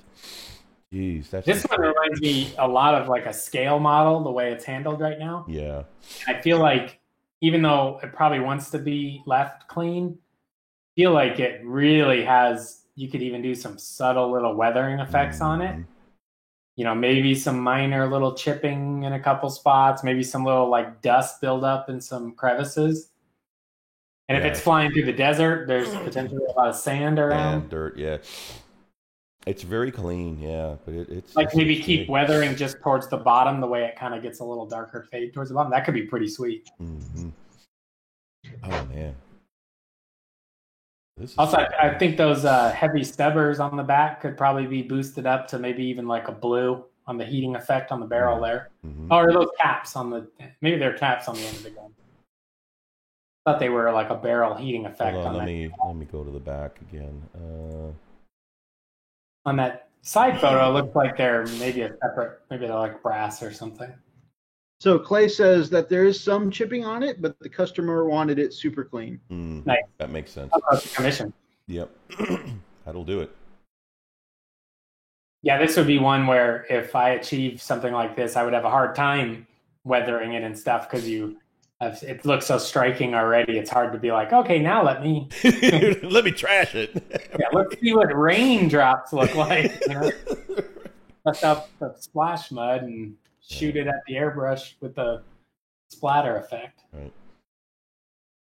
Jeez, that's
This one reminds me a lot of like a scale model, the way it's handled right now.
Yeah.
I feel like even though it probably wants to be left clean, I feel like it really has, you could even do some subtle little weathering effects on it. You know, maybe some minor little chipping in a couple spots, maybe some little like dust buildup in some crevices. And if it's flying through the desert, there's potentially a lot of sand around.
And dirt, yeah. It's very clean, yeah. But it's
like maybe keep weathering just towards the bottom, the way it kind of gets a little darker fade towards the bottom. That could be pretty sweet.
Mm-hmm. Oh, man.
Also, I think those heavy stubbers on the back could probably be boosted up to maybe even like a blue on the heating effect on the barrel there.
Mm-hmm.
Oh, or those caps on the, maybe they're caps on the end of the gun. Thought they were like a barrel heating effect.
Hold on,
on
let me go to the back again.
On that side photo, it looks like they're maybe a separate, maybe they're like brass or something.
So Clay says that there is some chipping on it, but the customer wanted it super clean.
Nice.
That makes sense.
That's the commission.
Yep. That'll do it.
Yeah, this would be one where if I achieved something like this, I would have a hard time weathering it and stuff because it looks so striking already. It's hard to be like, okay, now let me
trash it.
Yeah, let's see what raindrops look like. You know? Bust out the splash mud and shoot it at the airbrush with the splatter effect.
Right.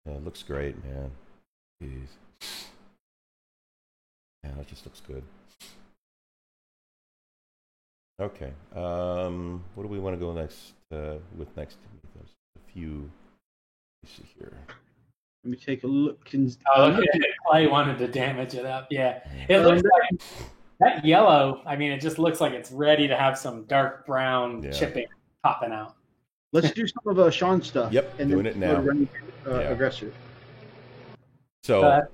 Yeah, it looks great, man. Jeez. Yeah, that just looks good. Okay. What do we want to go next with next? A few. Let me see here.
Let me take a look.
Clay wanted to damage it up. Yeah. It looks like that yellow, I mean, it just looks like it's ready to have some dark brown chipping popping out.
Let's do some of Sean's stuff.
Yep,
and
doing it now.
Aggressor.
So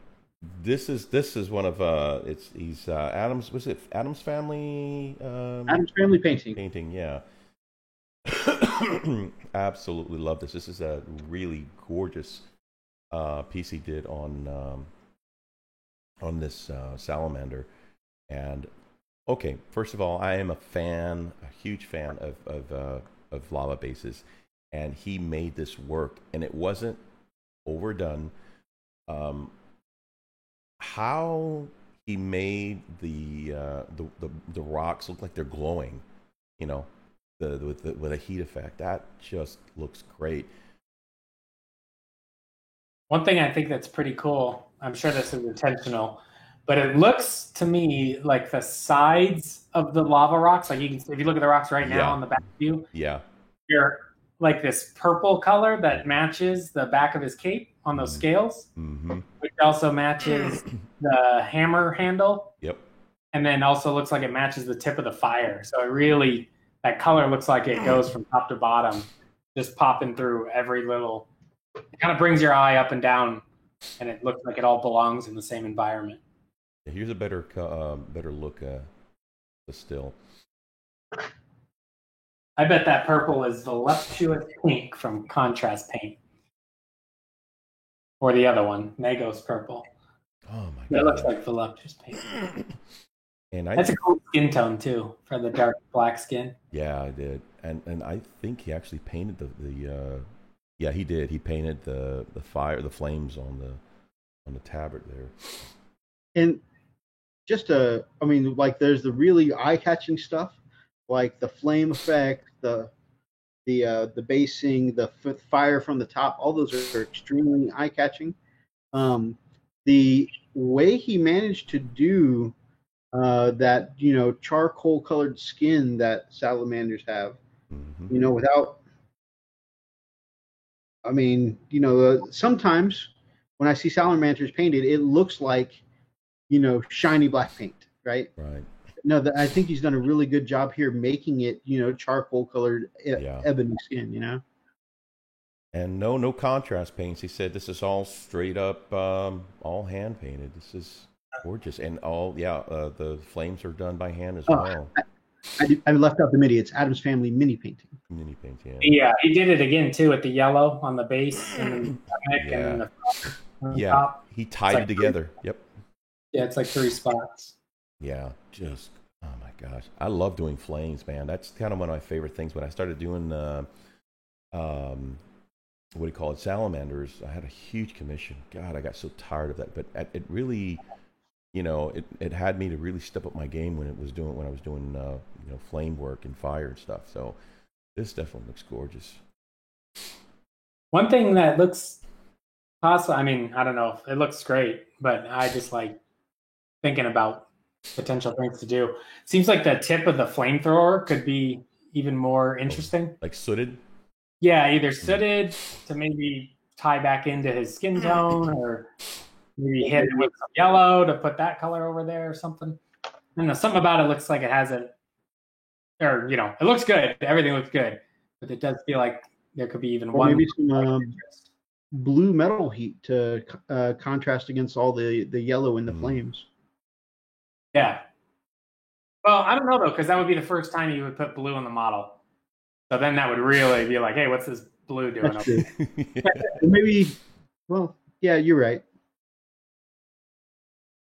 this is one of he's Adam's. Was it Adam's Family?
Adam's Family painting.
Painting, yeah. Absolutely love this. This is a really gorgeous piece he did on this salamander. And okay, first of all, I am a huge fan of lava bases, and he made this work, and it wasn't overdone. How he made the rocks look like they're glowing, you know, with a heat effect, that just looks great.
One thing I think that's pretty cool, I'm sure this is intentional, but it looks to me like the sides of the lava rocks, like if you look at the rocks right now on the back view, they're like this purple color that matches the back of his cape on those scales, which also matches the hammer handle.
Yep.
And then also looks like it matches the tip of the fire. So it really, that color looks like it goes from top to bottom, just popping through every little, it kind of brings your eye up and down, and it looks like it all belongs in the same environment.
Here's a better look still.
I bet that purple is Voluptuous Pink from Contrast Paint. Or the other one, Magos Purple.
Oh my god.
That looks like Voluptuous Pink.
And
that's a cool skin tone too for the dark black skin.
Yeah, I did, and I think he actually painted the yeah, he did. He painted the flames on the tabard there.
And just I mean, like there's the really eye-catching stuff, like the flame effect, the basing, the fire from the top. All those are extremely eye-catching. The way he managed to do that, charcoal colored skin that salamanders have, without, sometimes when I see salamanders painted, it looks like, shiny black paint, right?
Right.
No, I think he's done a really good job here making it, charcoal colored ebony skin,
And no contrast paints. He said this is all straight up, all hand painted. This is gorgeous, and the flames are done by hand as well.
I left out the MIDI. It's Adam's Family mini painting.
Mini painting.
Yeah, he did it again too with the yellow on the base and the top.
He tied it together. Yep.
Yeah, it's like 3 spots.
Yeah, just oh my gosh, I love doing flames, man. That's kind of one of my favorite things. When I started doing what do you call it, salamanders, I had a huge commission. God, I got so tired of that. But it really, it had me to really step up my game when I was doing flame work and fire and stuff. So this definitely looks gorgeous.
One thing that looks possible, I mean, I don't know, it looks great, but I just like thinking about potential things to do. Seems like the tip of the flamethrower could be even more interesting.
Like sooted?
Yeah, either sooted to maybe tie back into his skin tone, or maybe hit it with some yellow to put that color over there or something. I don't know, something about it looks like it hasn't, or, it looks good. Everything looks good. But it does feel like there could be even one.
Maybe some blue metal heat to contrast against all the yellow in the flames.
Yeah. Well, I don't know, though, because that would be the first time you would put blue on the model. So then that would really be like, hey, what's this blue doing up here?
Maybe, well, yeah, you're right.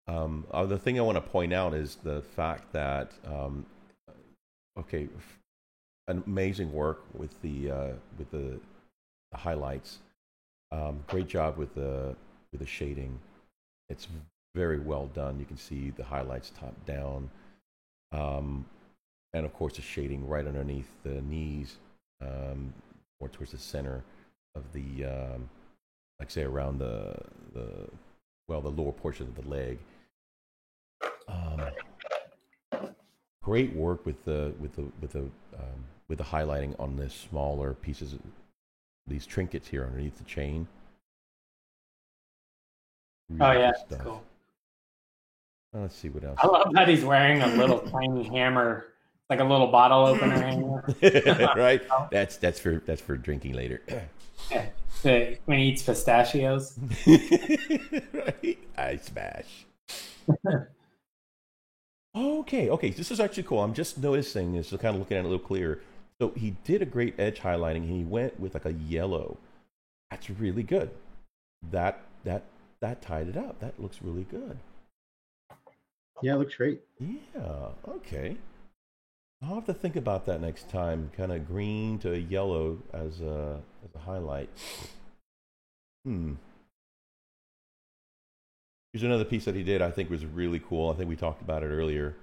The thing I want to point out is the fact that, amazing work with the highlights. Great job with the shading. It's very well done. You can see the highlights top down. And of course the shading right underneath the knees, more towards the center of the, like say around the lower portion of the leg. Great work with the highlighting on the smaller pieces, these trinkets here underneath the chain.
Really that's cool.
Let's see what else.
I love that he's wearing a little tiny hammer, like a little bottle opener hanger.
Right? That's for drinking later.
Yeah. When he eats pistachios.
Right? I smash. Okay. This is actually cool. I'm just noticing this, kind of looking at it a little clearer. So he did a great edge highlighting, and he went with like a yellow. That's really good. That tied it up. That looks really good.
Yeah, it looks great.
Yeah, okay. I'll have to think about that next time. Kind of green to yellow as a highlight. Here's another piece that he did I think was really cool. I think we talked about it earlier.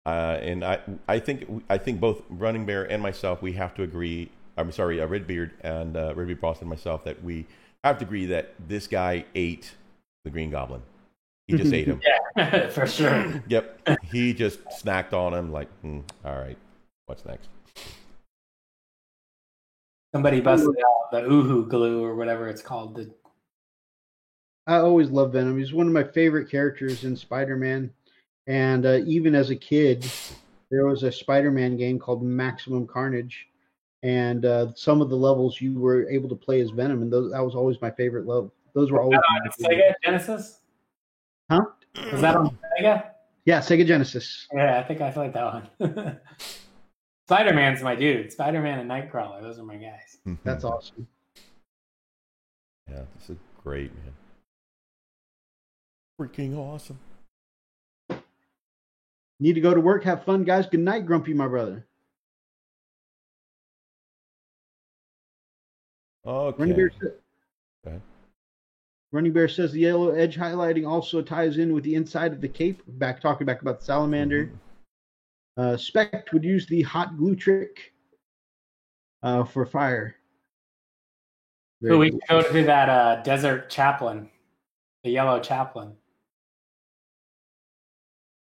And I think both Running Bear and myself, we have to agree. I'm sorry, Redbeard and Redbeard Boston and myself, that we have to agree that this guy ate the Green Goblin. He just ate him.
Yeah, for sure.
Yep. He just snacked on him like, all right, what's next?
Somebody busted out the Uhu glue or whatever it's called.
I always love Venom. He's one of my favorite characters in Spider-Man. And even as a kid, there was a Spider-Man game called Maximum Carnage. And some of the levels you were able to play as Venom, and that was always my favorite level. Those were always
on Sega Genesis?
Huh?
Was that on Sega?
Yeah, Sega Genesis.
Yeah, I think I played that one. Spider-Man's my dude. Spider-Man and Nightcrawler. Those are my guys.
That's awesome.
Yeah, this is great, man. Freaking awesome.
Need to go to work. Have fun, guys. Good night, Grumpy, my brother.
Okay.
Running Bear says the yellow edge highlighting also ties in with the inside of the cape. Talking back about the salamander. Spect would use the hot glue trick for fire.
So we can go to that desert chaplain, the yellow chaplain.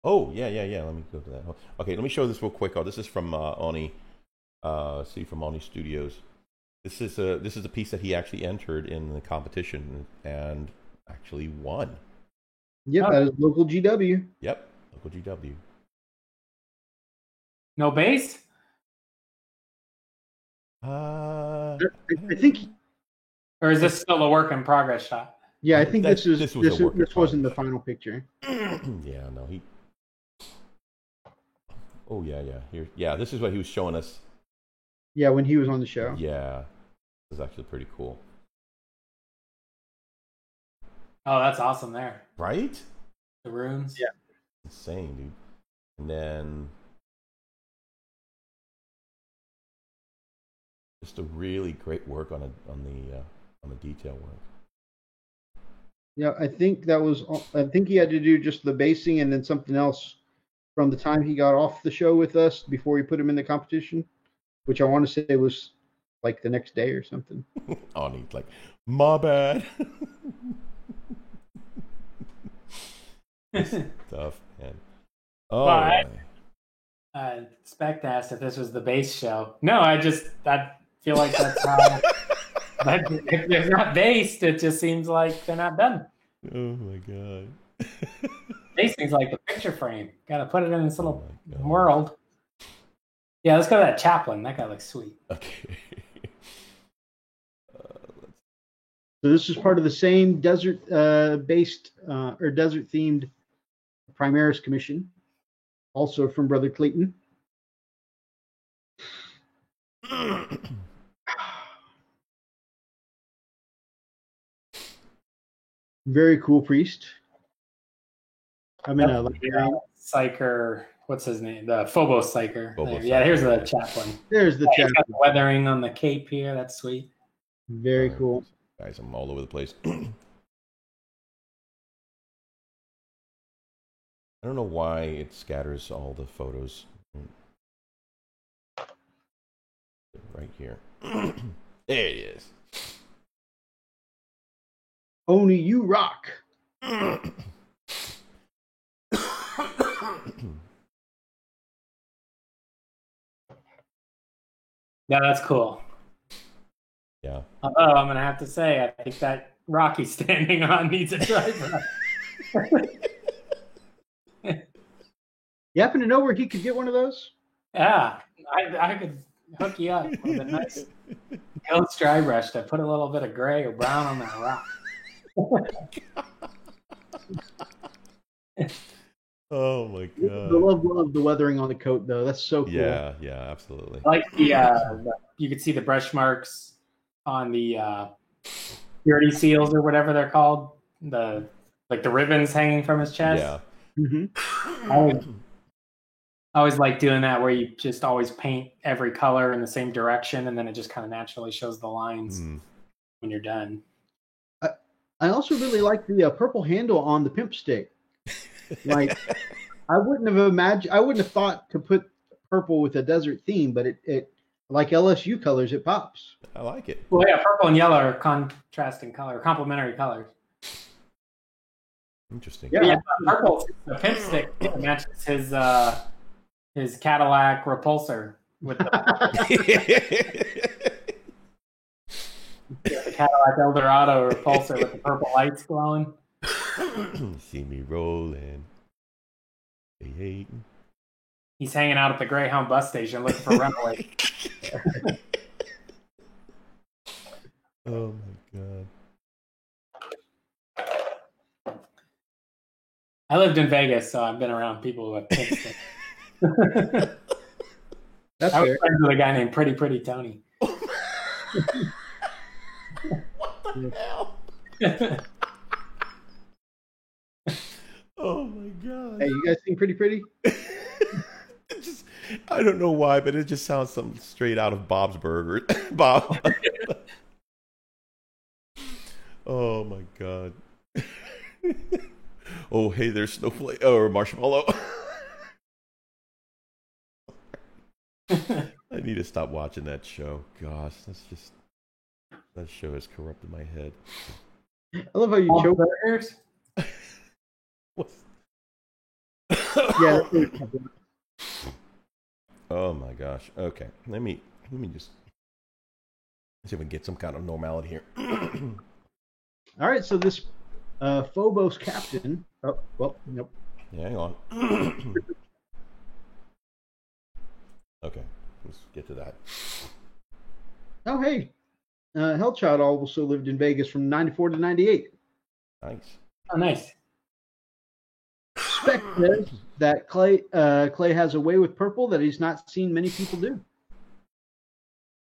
Oh, yeah. Let me go to that. Okay, let me show this real quick. Oh, this is from Oni. From Oni Studios. This is a piece that he actually entered in the competition and actually won.
Yep, that is local GW.
Yep, local GW.
No base?
I think.
Or is this still a work in progress shot?
Yeah, I think this
progress.
wasn't the final picture.
Yeah, no, he. Oh yeah. Here, this is what he was showing us.
Yeah, when he was on the show.
Yeah, this is actually pretty cool.
Oh, that's awesome there.
Right?
The runes.
Yeah.
Insane, dude. And then just a really great work on the detail work.
Yeah, I think he had to do just the basing and then something else from the time he got off the show with us before we put him in the competition, which I want to say was like the next day or something.
Oh, he's like, my bad. Tough, man. Oh,
Spect asked if this was the base show. No, I feel like that's how. But if they're not based, it just seems like they're not done.
Oh my god.
Basing's like the picture frame. Got to put it in this little world. Yeah, let's go to that chaplain. That guy looks sweet.
Okay.
So this is part of the same desert based or desert themed Primaris commission, also from Brother Clayton. Very cool priest. I mean,
Psyker. What's his name? The Phobos Psyker.
Phobos
yeah,
Psyker.
here's the chaplain.
There's the chaplain.
Got the weathering on the cape here. That's sweet.
Very cool.
Guys, I'm all over the place. I don't know why it scatters all the photos. Right here. There it is.
Only you rock.
Yeah, that's cool.
Yeah.
Although I'm gonna have to say, I think that rock he's standing on needs a driver.
You happen to know where he could get one of those?
Yeah, I could hook you up with a nice Ghost dry brush to put a little bit of gray or brown on that rock.
Oh my god!
The love the weathering on the coat, though. That's so cool.
Yeah, absolutely.
I like you could see the brush marks on the purity seals or whatever they're called. The ribbons hanging from his chest.
Yeah.
Mm-hmm.
I always like doing that, where you just always paint every color in the same direction, and then it just kind of naturally shows the lines when you're done.
I also really like the purple handle on the pimp stick. Like, I wouldn't have thought to put purple with a desert theme, but it like LSU colors, it pops.
I like it.
Well, yeah, purple and yellow are contrasting color, complementary colors.
Interesting.
Yeah.
Yeah, purple. The pimp stick matches his Cadillac Repulsor with the Cadillac Eldorado Repulsor with the purple lights glowing.
See me rolling. Hey, hey.
He's hanging out at the Greyhound bus station looking for runaway.
Oh my god.
I lived in Vegas, so I've been around people with pimp sticks.
That's
I was
fair.
friends with a guy named Pretty Pretty Tony.
What the hell? Oh my god.
Hey, you guys sing Pretty?
It just, I don't know why, but it just sounds something straight out of Bob's Burger. Bob. Oh my god. Oh, hey, there's Snowflake or Marshmallow. I need to stop watching that show. Gosh, that show has corrupted my head.
I love how you
All
choke.
burgers?
What's...
Yeah.
Oh my gosh. Okay, let me just see if we can get some kind of normality here.
All right. So this Phobos captain. Oh, well, nope.
Yeah, hang on. Okay, let's get to that.
Oh, hey. Hellchild also lived in Vegas from 94 to 98.
Nice.
Oh, nice.
Spec says that Clay has a way with purple that he's not seen many people do.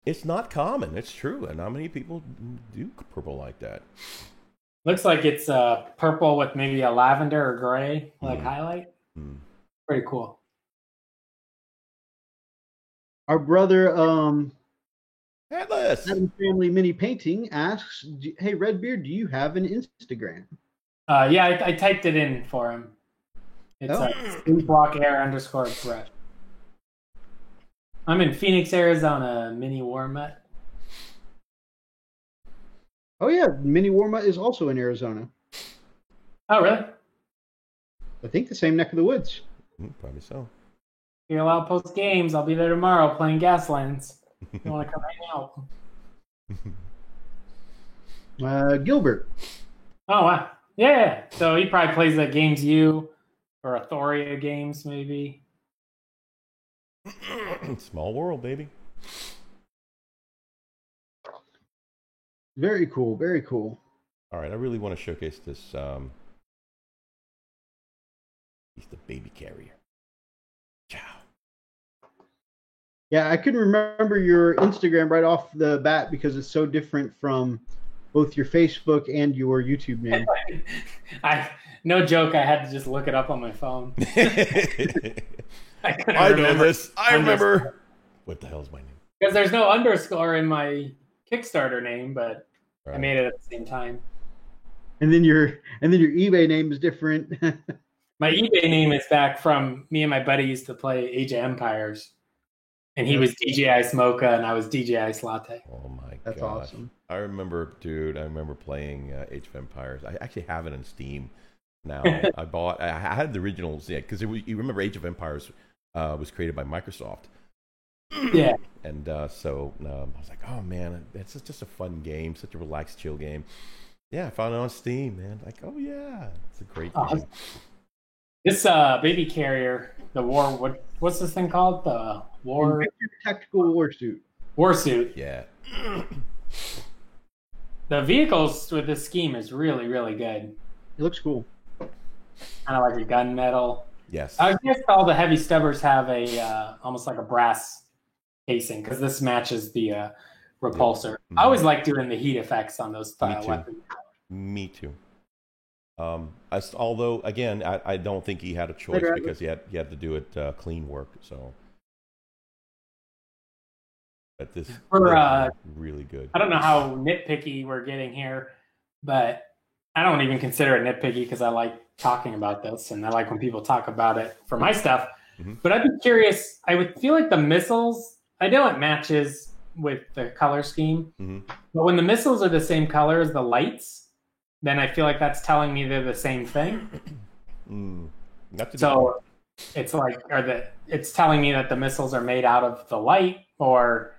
It's not common. It's true, and not many people do purple like that.
Looks like it's purple with maybe a lavender or gray highlight.
Mm.
Pretty cool.
Our brother
Atlas.
Adam Family Mini Painting asks, "Hey Redbeard, do you have an Instagram?"
Yeah, I typed it in for him. It's @sleepwalkair_Brett. I'm in Phoenix, Arizona. Mini Warmut.
Oh yeah, Mini Warma is also in Arizona.
Oh, really?
I think the same neck of the woods.
Probably so.
You're allowed to post games. I'll be there tomorrow playing Gaslands. If you want to come hang out.
Gilbert.
Oh, wow. Yeah. So he probably plays at Games U or Athoria Games, maybe.
Small world, baby.
Very cool. Very cool.
All right, I really want to showcase this. He's the baby carrier. Ciao.
Yeah, I couldn't remember your Instagram right off the bat because it's so different from both your Facebook and your YouTube name.
No joke, I had to just look it up on my phone.
I know this. I remember. What the hell is my name?
Because there's no underscore in my Kickstarter name, but I
Right.
made it at the same time.
And then your eBay name is different.
My eBay name is back from me and my buddy used to play Age of Empires. And he was DJ Ice Mocha and I was DJ Ice Latte.
Oh my
That's
gosh.
awesome.
I remember playing Age of Empires. I actually have it on Steam now. I had the originals, yeah, because you remember Age of Empires was created by Microsoft.
Yeah.
And so I was like, oh man, it's just a fun game, such a relaxed, chill game. Yeah, I found it on Steam, man. Like, oh yeah, it's a great game.
This baby carrier, the war, what's this thing called? The
Tactical Warsuit.
Warsuit.
Yeah.
The vehicles with this scheme is really, really good.
It looks cool.
Kind of like a gunmetal.
Yes.
I guess all the heavy stubbers have a almost like a brass casing because this matches the repulsor.
Mm-hmm.
I always like doing the heat effects on those style
too.
weapons.
Me too. Although again, I don't think he had a choice because he had to do it clean work. So, but this is really good.
I don't know how nitpicky we're getting here, but I don't even consider it nitpicky because I like talking about this and I like when people talk about it for my stuff.
Mm-hmm.
But I'd be curious. I would feel like the missiles. I know it matches with the color scheme,
Mm-hmm.
but when the missiles are the same color as the lights, then I feel like that's telling me they're the same thing.
That's a good point.
So it's like, it's telling me that the missiles are made out of the light, or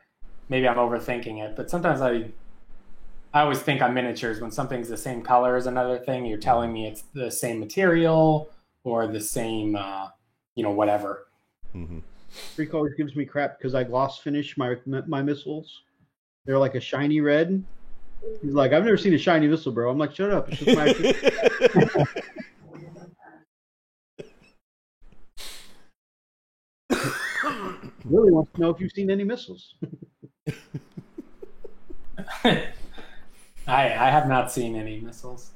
maybe I'm overthinking it. But sometimes I always think on miniatures, when something's the same color as another thing, you're telling me it's the same material or the same, whatever.
Mm-hmm.
Freak always gives me crap because I gloss finish my missiles. They're like a shiny red. He's like, I've never seen a shiny missile, bro. I'm like, shut up. It's just my really wants to know if you've seen any missiles.
I have not seen any missiles.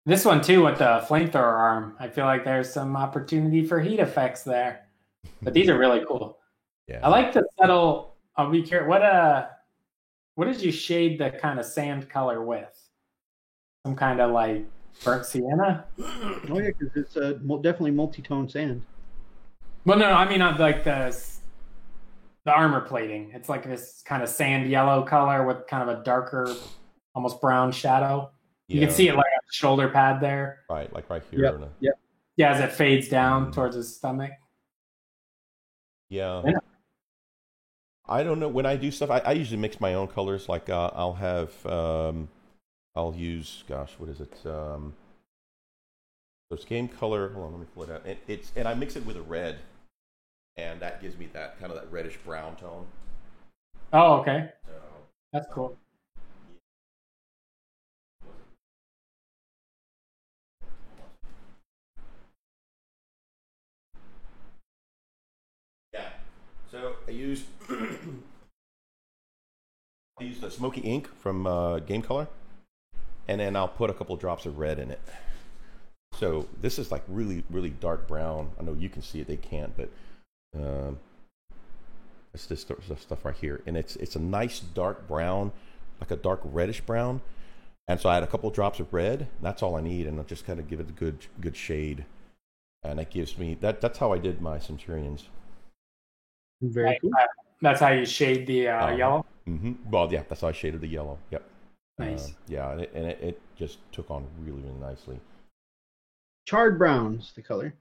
This one too, with the flamethrower arm, I feel like there's some opportunity for heat effects there. But these are really cool.
Yeah.
I like the subtle. I'll be curious. What did you shade the kind of sand color with? Some kind of like burnt sienna?
Oh yeah, because it's definitely multi-tone sand.
Well, no, I mean like the armor plating. It's like this kind of sand yellow color with kind of a darker, almost brown shadow. You can see it like on the shoulder pad there.
Right, like right here.
Yep.
Yeah, as it fades down towards his stomach.
Yeah. I don't know. When I do stuff, I usually mix my own colors. Like I'll have, I'll use, gosh, what is it? So it's game color. Hold on, let me pull it out. And I mix it with a red, and that gives me that kind of that reddish brown tone.
Oh, okay.
So,
That's cool.
yeah. So I use the smoky ink from Game Color, and then I'll put a couple drops of red in it. So this is like really, really dark brown. I know you can see it; they can't, but it's this stuff right here, and it's a nice dark brown, like a dark reddish brown. And so I add a couple drops of red. That's all I need, and I'll just kind of give it a good shade, and that gives me that. That's how I did my Centurions.
Very cool.
That's how you shade the yellow?
Mm-hmm. Well, yeah, that's how I shaded the yellow. Yep.
Nice.
Yeah, and it just took on really, really nicely.
Charred brown's the color.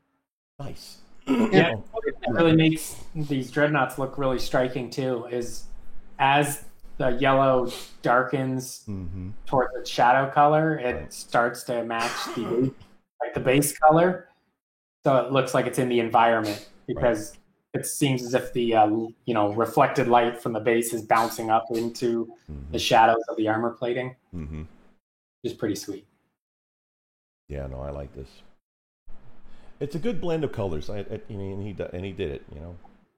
Nice.
Yeah, it really makes these dreadnoughts look really striking too, is as the yellow darkens towards its shadow color, it starts to match the base color. So it looks like it's in the environment, because it seems as if the reflected light from the base is bouncing up into the shadows of the armor plating.
Mm-hmm.
Which is pretty sweet.
Yeah, no, I like this. It's a good blend of colors. And he did it,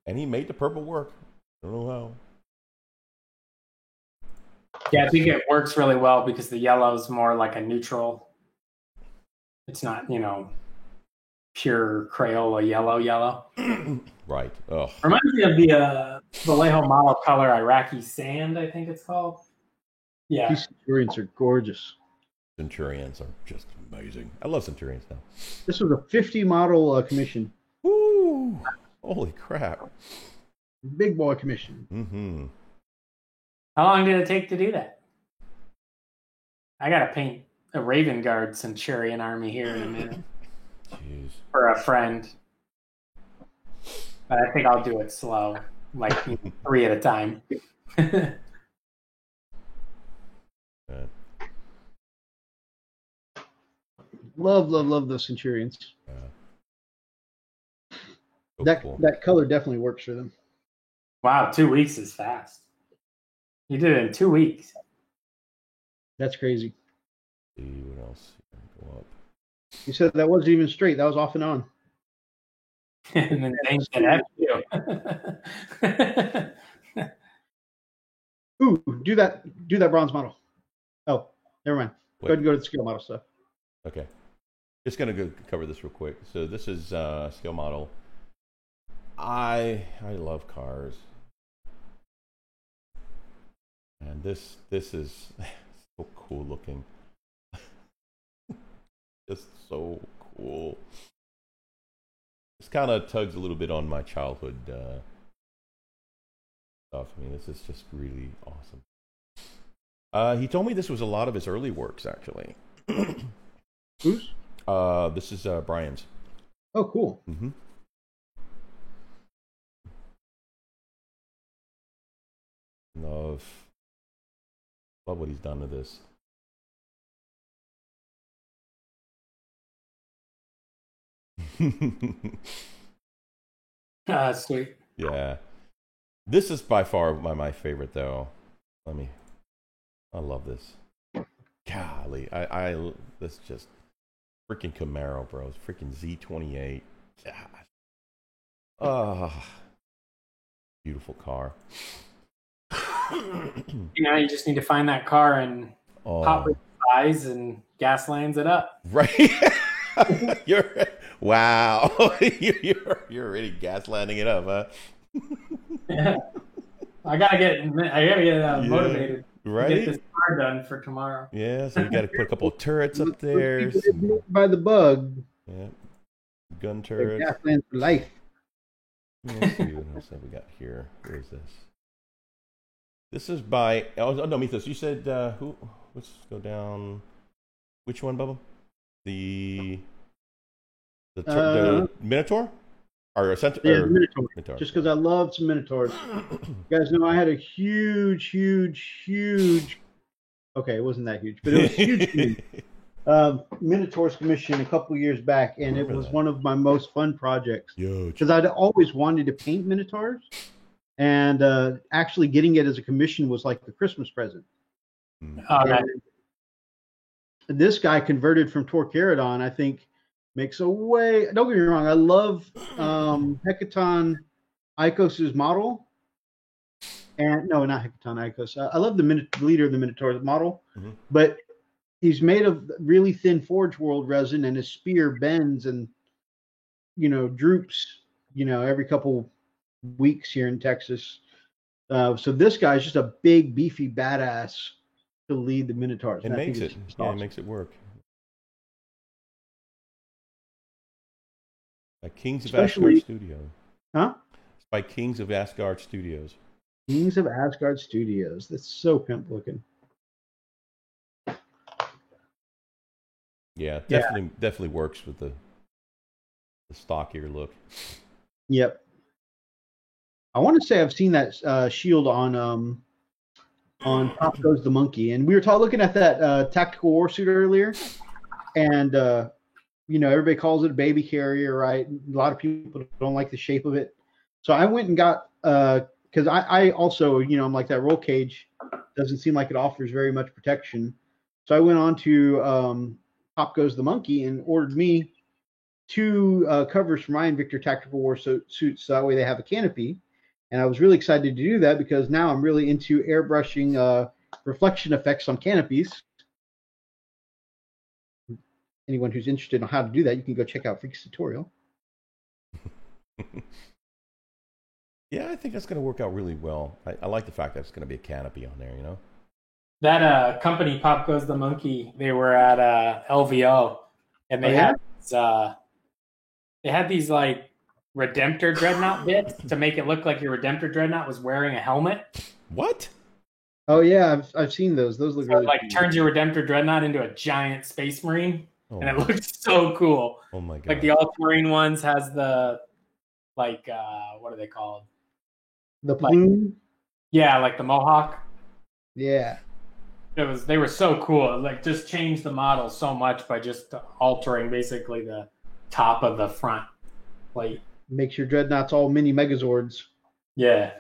and he made the purple work. I don't know how.
Yeah, I think it works really well because the yellow is more like a neutral. It's not, pure Crayola yellow.
Right. Oh.
Reminds me of the Vallejo model color Iraqi sand, I think it's called. Yeah.
These Centurions are gorgeous.
Centurions are just amazing. I love Centurions now.
This was a 50 model commission.
Woo! Holy crap.
Big boy commission.
Mm-hmm.
How long did it take to do that? I got to paint a Raven Guard Centurion army here in a minute.
Jeez.
For a friend. But I think I'll do it slow, like 3 at a time.
Love those Centurions.
So cool.
That color definitely works for them.
Wow, 2 weeks is fast. You did it in 2 weeks.
That's crazy.
See what else go up.
You said that wasn't even straight. That was off and on.
And then James said, F you.
Ooh, do that bronze model. Oh, never mind. Go ahead and go to the scale model stuff.
Okay. Just going to go cover this real quick. So this is scale model. I love cars. And this is so cool looking. Just so cool. This kind of tugs a little bit on my childhood stuff. I mean, this is just really awesome. He told me this was a lot of his early works, actually.
Who's?
This is Brian's.
Oh, cool.
Mm-hmm. Love what he's done to this.
Sweet.
Yeah, this is by far my favorite, though. I love this. Golly, this just freaking Camaro, bro. It's freaking Z28. Gosh. Oh, beautiful car.
You just need to find that car and pop it eyes and gas lands it up.
Right. Wow. You're already gas landing it up, huh?
Yeah. I gotta get motivated.
Right.
To get this car done for tomorrow.
Yeah, so you got to put a couple of turrets up there.
By the bug.
Yeah. Gun turrets.
Gasland for life.
Let's see what else have we got here. Where is this? This is by. Oh no, Mythos. You said who? Let's go down. Which one, Bubba? The Minotaur? Or
Minotaur. Just because I love some Minotaurs. You guys know I had a huge. Okay, it wasn't that huge, but it was huge. Minotaurs commission a couple years back, and it was one of my most fun projects. Because I'd always wanted to paint Minotaurs, and actually getting it as a commission was like the Christmas present. This guy converted from Torqueridon, I think. Makes a way. Don't get me wrong. I love Hecaton Icos's model, and no, not Hecaton Icos. I love the leader of the Minotaur model, but he's made of really thin Forge World resin, and his spear bends and droops. Every couple weeks here in Texas. So this guy's just a big, beefy badass to lead the Minotaurs.
It makes it. Awesome. It makes it work. By Kings of Asgard Studios.
Huh?
It's by Kings of Asgard Studios.
Kings of Asgard Studios. That's so pimp looking.
Yeah, definitely works with the stockier look.
Yep. I want to say I've seen that shield on Pop Goes the Monkey, and we were looking at that tactical war suit earlier, and everybody calls it a baby carrier, right? A lot of people don't like the shape of it. So I went and got, because I also, I'm like that roll cage doesn't seem like it offers very much protection. So I went on to Pop Goes the Monkey and ordered me 2 covers for my Invictor Tactical War suits, so that way they have a canopy. And I was really excited to do that because now I'm really into airbrushing reflection effects on canopies. Anyone who's interested in how to do that, you can go check out Freak's tutorial.
Yeah, I think that's going to work out really well. I like the fact that it's going to be a canopy on there,
That company, Pop Goes the Monkey, they were at LVO, and they had these like Redemptor Dreadnought bits to make it look like your Redemptor Dreadnought was wearing a helmet.
What?
Oh yeah, I've seen those. Those look really
cool. Turns your Redemptor Dreadnought into a giant Space Marine. And it looks so cool.
Oh my god!
Like the Ultramarine ones has the what are they called?
The plume.
Like the Mohawk.
Yeah.
They were so cool. Like just changed the model so much by just altering basically the top of the front plate.
Makes your dreadnoughts all mini Megazords.
Yeah.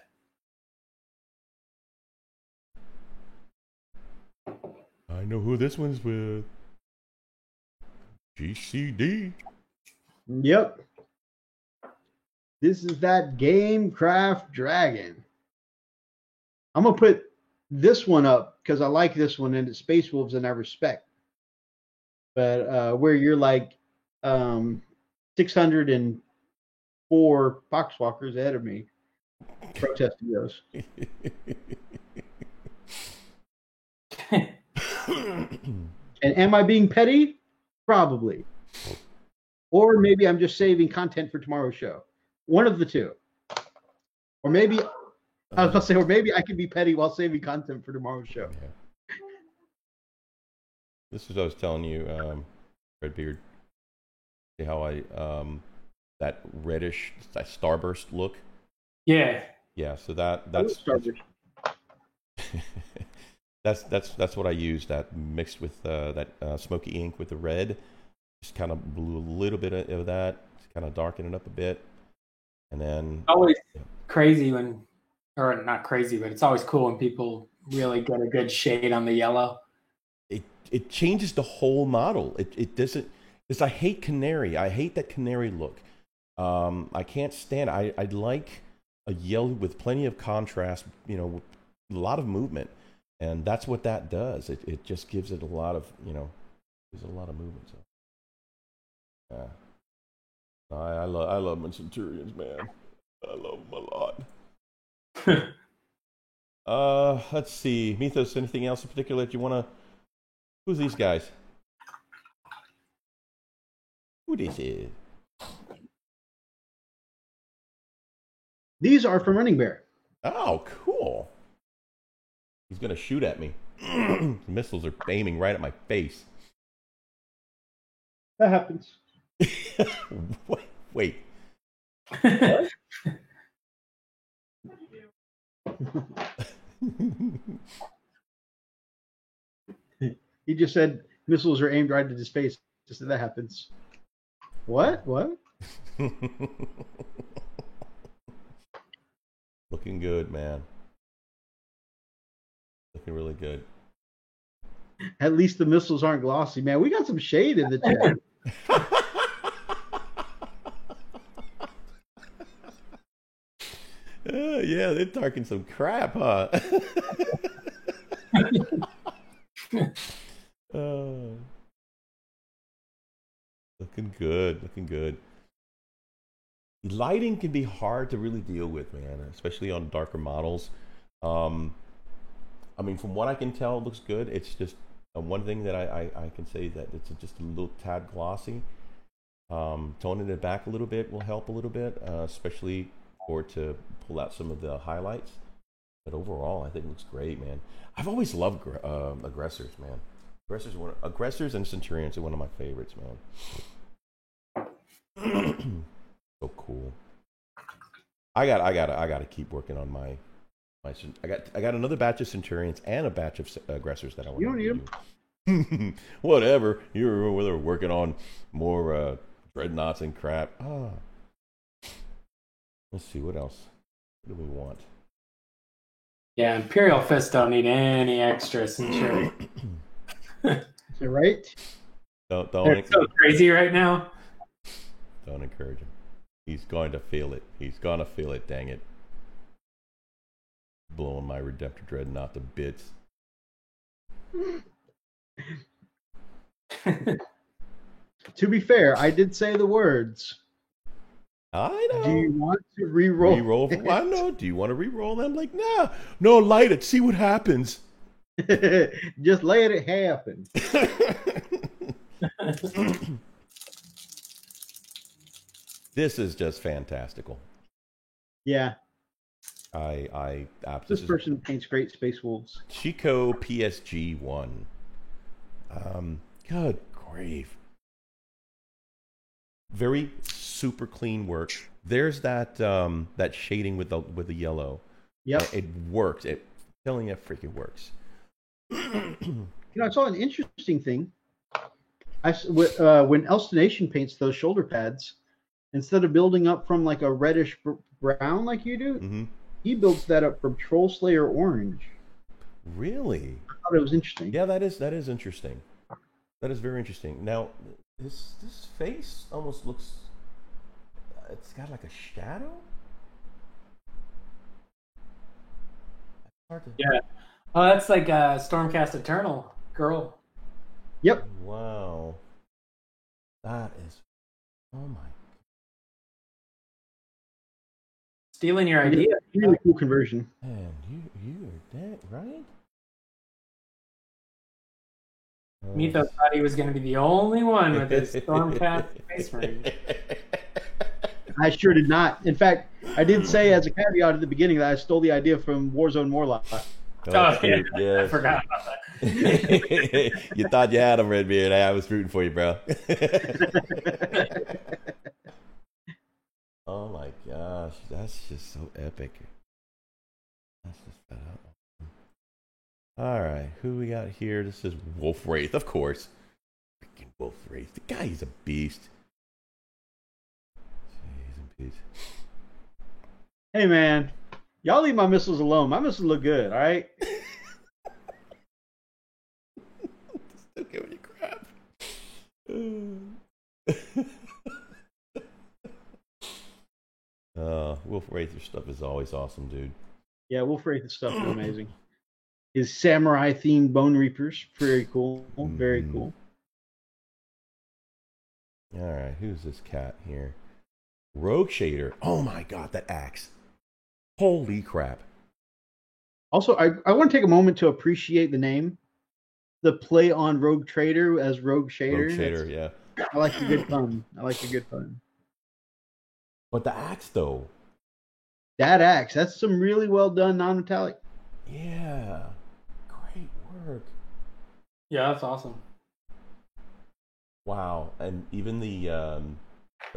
I know who this one's with. GCD.
Yep. This is that Gamecraft Dragon. I'm going to put this one up because I like this one and it's Space Wolves and I respect. But where you're like 604 Poxwalkers ahead of me protesting those. And am I being petty? Probably. Or maybe I'm just saving content for tomorrow's show. One of the two. Or maybe I was about to say, or maybe I could be petty while saving content for tomorrow's show.
Yeah. This is what I was telling you, Redbeard. See how I that reddish, that starburst look.
Yeah.
Yeah, so that's that's what I used. That mixed with that smoky ink with the red, just kind of blew a little bit of that, just kind of darken it up a bit, and then
Always crazy when, or not crazy, but it's always cool when people really get a good shade on the yellow.
It changes the whole model. It doesn't. Because I hate canary. I hate that canary look. I can't stand it. I'd like a yellow with plenty of contrast, you know, with a lot of movement. And that's what that does. It just gives it a lot of, you know, gives it a lot of movement. So, yeah. I love my Centurions, man. I love them a lot. Let's see. Mythos, anything else in particular that you want to... Who's these guys? Who this is?
These are from Running Bear.
Oh, cool. He's going to shoot at me. The missiles are aiming right at my face.
That happens.
Wait.
What? He just said missiles are aimed right at his face. Just said that happens. What?
Looking good, man. Looking really good.
At least the missiles aren't glossy, man. We got some shade in the chat.
Yeah, they're talking some crap, huh? Looking good, looking good. Lighting can be hard to really deal with, man, especially on darker models. I mean, from what I can tell, it looks good. It's just one thing that I can say that it's just a little tad glossy. Toning it back a little bit will help a little bit, especially for to pull out some of the highlights. But overall, I think it looks great, man. I've always loved aggressors, man. Aggressors and Centurions are one of my favorites, man. So cool. I gotta keep working on my. I got another batch of Centurions and a batch of aggressors that I want.
You don't need
them. Whatever. You're working on more dreadnoughts and crap. Let's see what else. What do we want?
Yeah, Imperial Fist don't need any extra Centurion.
Is it right?
Don't
They're so crazy right now.
Don't encourage him. He's going to feel it. He's gonna feel it. Dang it! Blowing my Redemptor Dreadnought to bits.
To be fair, I did say the words.
I know.
Do you want to re-roll?
Re-roll? I know. Do you want to re-roll them? Like, nah. No, light it. See what happens.
Just let it happen.
This is just fantastical.
Yeah.
I
This person paints great Space Wolves.
Chico PSG 1. Good grief. Very super clean work. There's that that shading with the yellow.
Yep.
It works. I'm telling you, it freaking works.
You know, I saw an interesting thing. When Elstonation paints those shoulder pads, instead of building up from like a reddish brown like you do, he builds that up from Troll Slayer orange.
Really?
I thought it was interesting.
Yeah, that is interesting. That is very interesting. Now, this face almost looks. It's got like a shadow. It's hard to...
Yeah. Oh, that's like Stormcast Eternal girl.
Yep.
Wow. That is. Oh my.
Stealing your idea.
Really cool conversion.
Man, you are dead, right?
Mythos thought he was going to be the only one with his Stormcast Space Marine.
I sure did not. In fact, I did say as a caveat at the beginning that I stole the idea from Warzone Warlock.
Oh, yeah.
yeah.
I forgot about that.
You thought you had him, Redbeard. I was rooting for you, bro. Oh my gosh, that's just so epic. That's just that up. All right, who we got here? This is Wolf Wraith, of course. Freaking Wolf Wraith. The guy, he's a beast. Jeez and peace.
Hey man, y'all leave my missiles alone. My missiles look good, all right?
Still giving you crap. Wolf Wraith, your stuff is always awesome, dude.
Yeah, Wolf Wraith stuff is amazing. His samurai themed Bone Reapers, very cool. Very cool.
All right, who's this cat here? Rogue Shader. Oh my god, that axe. Holy crap.
Also, I want to take a moment to appreciate the name. The play on Rogue Trader as Rogue Shader.
Rogue Shader, yeah.
I like the good fun.
But the axe, though.
That axe, that's some really well done non-metallic.
Yeah. Great work.
Yeah, that's awesome.
Wow. And even the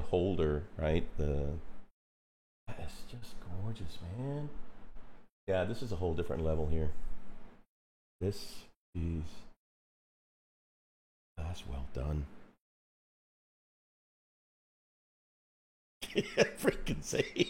holder, right? That's just gorgeous, man. Yeah, this is a whole different level here. This is... That's well done. Freaking say.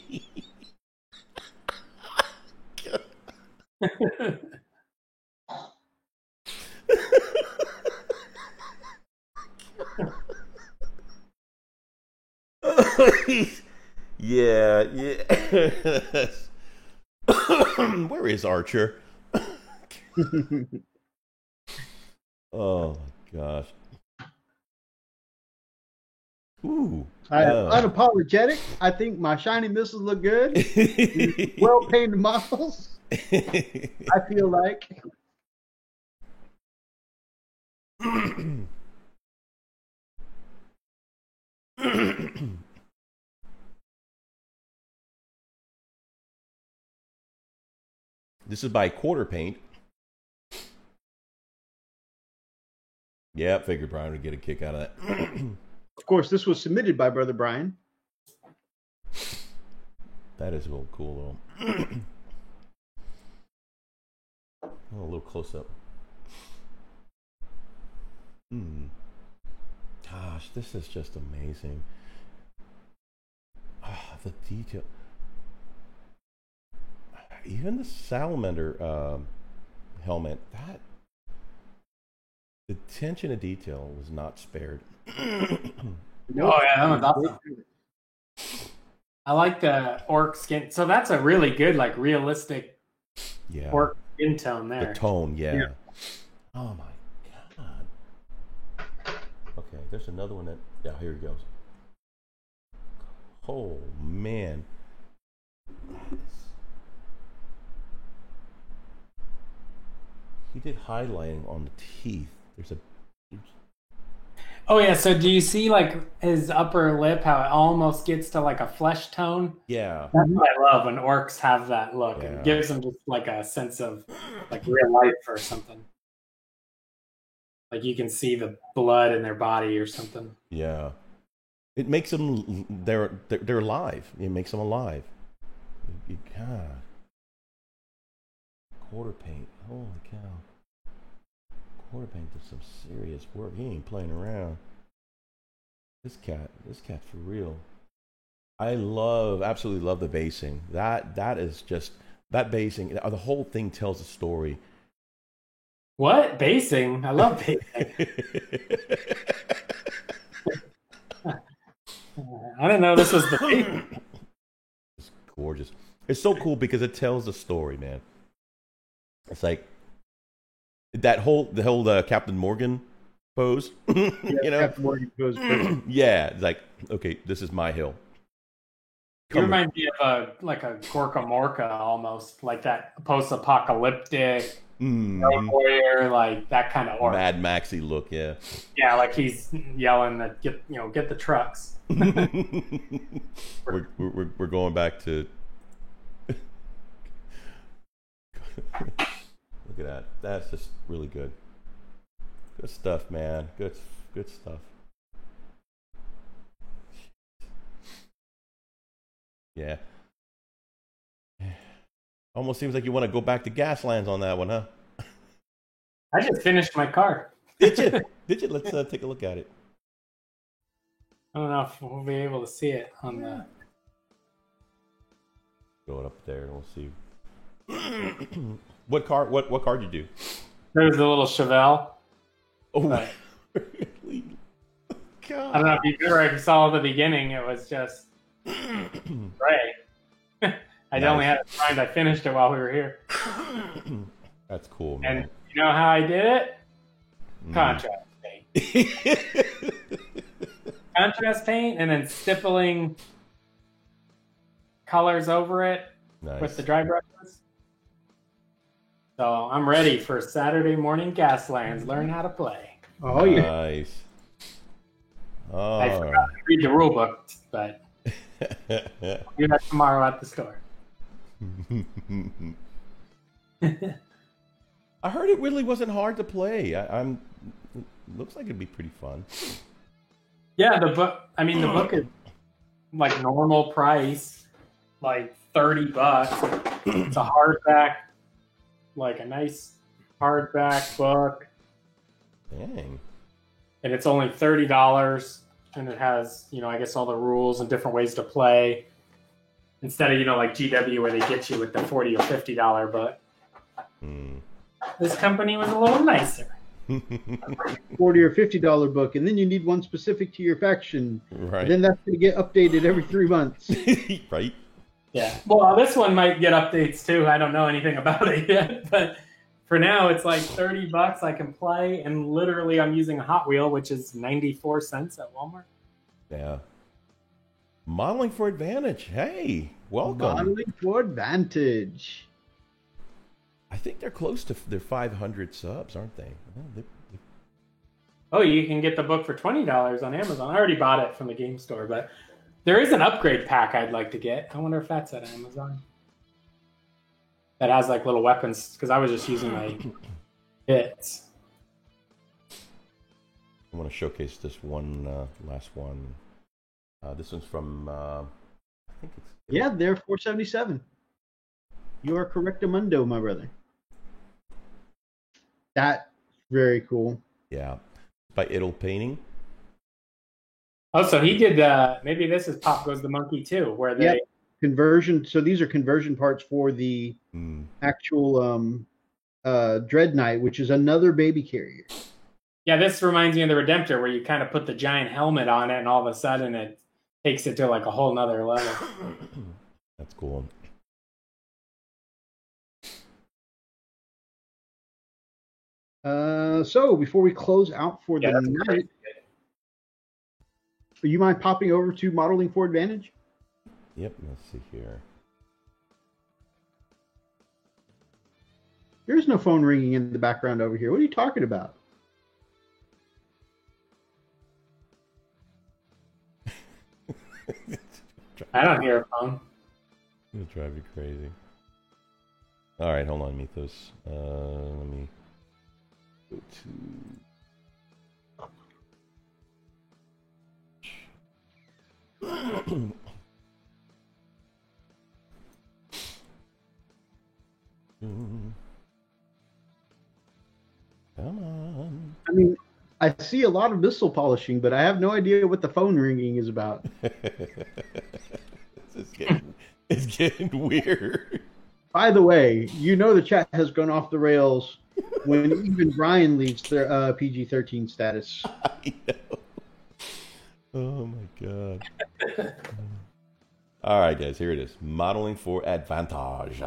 Yeah. Where is Archer? Oh my gosh. Ooh.
Unapologetic. I think my shiny missiles look good. Well painted models. I feel like.
This is by Quarter Paint. Yeah, figured Brian would get a kick out of that.
Of course, this was submitted by Brother Brian.
That is a little cool, though. Oh, a little close up. Gosh, this is just amazing. The detail. Even the salamander helmet, that the attention to detail was not spared.
Oh yeah, that was awesome. I like the orc skin. So that's a really good, like, realistic orc skin tone there.
The tone, yeah. Oh my god. Okay, there's another one that. Yeah, here he goes. Oh man. He did highlighting on the teeth. There's a.
Oh yeah, so do you see like his upper lip, how it almost gets to like a flesh tone?
Yeah.
That's what I love when orcs have that look.
Yeah.
It gives them just like a sense of like real life or something. Like you can see the blood in their body or something.
Yeah. It makes them they're alive. It makes them alive. God. Quarter Paint. Holy cow. Quarter Paint did some serious work. He ain't playing around. This cat's for real. I absolutely love the basing. That is just, that basing, the whole thing tells a story.
What? Basing? I love basing. I didn't know this was the basing.
It's gorgeous. It's so cool because it tells a story, man. It's like the whole Captain Morgan pose.
Yeah,
you know?
Captain Morgan pose.
Yeah, it's like, okay, this is my hill.
You remind me of like a Gorka Morka almost, like that post-apocalyptic
Mm.
warrior, like that kind of orc.
Mad Maxy look, yeah.
Yeah, like he's yelling that get the trucks.
we're going back to. Look at that. That's just really good. Good stuff, man. Good stuff. Yeah. Almost seems like you want to go back to Gaslands on that one, huh?
I just finished my car.
Did you? Did you? Let's take a look at it.
I don't know if we'll be able to see it on the.
Go it up there and we'll see. What car? What car did you do?
There's the little Chevelle.
Oh,
But
really? God.
I don't know if you saw at the beginning. It was just gray. I
Nice.
only had it primed. I finished it while we were here.
That's cool, man.
And you know how I did it? Contrast paint. Contrast paint, and then stippling colors over it
Nice.
with the dry brushes. So I'm ready for Saturday morning Gaslands. Learn how to play.
Oh yeah.
Nice.
I
Oh.
forgot to read the rule book, but I'll do that tomorrow at the store.
I heard it really wasn't hard to play. I'm. Looks like it'd be pretty fun.
Yeah, the book. I mean, the book is like normal price, like $30. It's a hardback, like a nice hardback book,
Dang.
and it's only $30. And it has, I guess all the rules and different ways to play. Instead of like GW where they get you with the $40 or $50 book.
Hmm.
This company was a little nicer.
$40 or $50 book, and then you need one specific to your faction.
Right.
And then that's going to get updated every 3 months.
Right.
Yeah. Well, this one might get updates too. I don't know anything about it yet, but for now it's like $30 I can play, and literally I'm using a Hot Wheel, which is 94 cents at Walmart.
Yeah. Modeling for Advantage. Hey, welcome.
Modeling for Advantage.
I think they're close to their 500 subs, aren't they?
Oh, you can get the book for $20 on Amazon. I already bought it from the game store, but there is an upgrade pack I'd like to get. I wonder if that's at Amazon. That has like little weapons, because I was just using my hits.
I want to showcase this one, last one. This one's from, I think it's...
Yeah, they're 477. You are correctamundo, my brother. That's very cool.
Yeah. By Idle Painting.
Oh, so he did, maybe this is Pop Goes the Monkey too, where they...
Yep. Conversion. So these are conversion parts for the actual Dread Knight, which is another baby carrier.
Yeah, this reminds me of the Redemptor, where you kind of put the giant helmet on it, and all of a sudden it takes it to like a whole nother level.
That's cool.
So before we close out for the night, do you mind popping over to Modeling for Advantage?
Yep, let's see here.
There's no phone ringing in the background over here. What are you talking about?
I don't hear a phone.
It'll drive you crazy. All right, hold on, Mythos. Let me go to... Come on.
I mean, I see a lot of missile polishing, but I have no idea what the phone ringing is about.
It's getting weird.
By the way, you know the chat has gone off the rails when even Brian leaves their PG-13 status.
I know. Oh my god. All right, guys, here it is. Modeling for Advantage.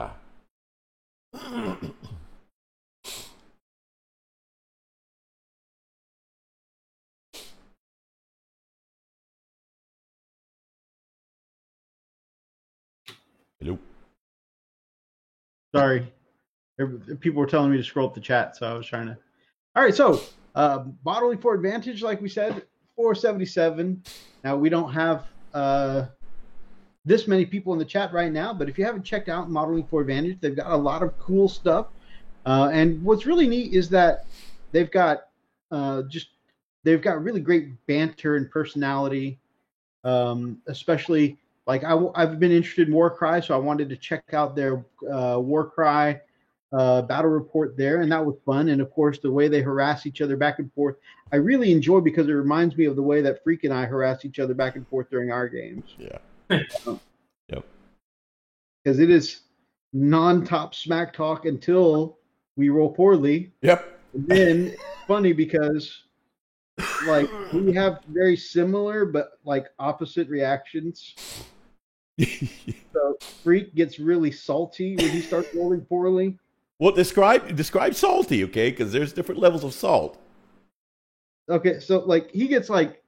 Hello.
Sorry. People were telling me to scroll up the chat, so I was trying to. All right, so modeling for advantage, like we said, 477. Now we don't have this many people in the chat right now, but if you haven't checked out modeling for advantage, they've got a lot of cool stuff. And what's really neat is that they've got really great banter and personality, especially like I've been interested in Warcry, so I wanted to check out their Warcry battle report there, and that was fun. And of course, the way they harass each other back and forth, I really enjoy because it reminds me of the way that Freak and I harass each other back and forth during our games.
Yeah. Yep.
Because it is non-top smack talk until we roll poorly.
Yep.
And then it's funny because like we have very similar but like opposite reactions. So Freak gets really salty when he starts rolling poorly.
Well, describe salty, okay? Because there's different levels of salt.
Okay, so like he gets like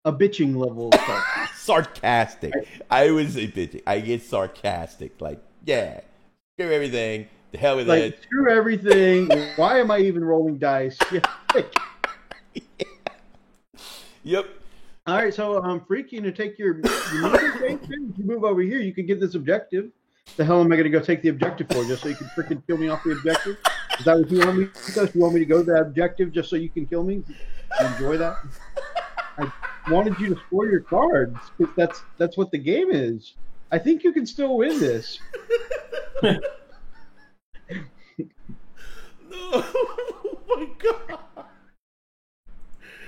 a bitching level of salty.
Sarcastic. I would say bitching. I get sarcastic. Like, yeah, screw everything. The hell with
Like
it.
screw everything. Why am I even rolling dice? Yeah.
Yep.
All right, so Freak, you know, take your movement. If you move over here, you can get this objective. The hell am I going to go take the objective for? Just so you can freaking kill me off the objective? Is that what you want me to do? You want me to go to that objective just so you can kill me? You enjoy that? I wanted you to score your cards because that's what the game is. I think you can still win this.
No. Oh my God.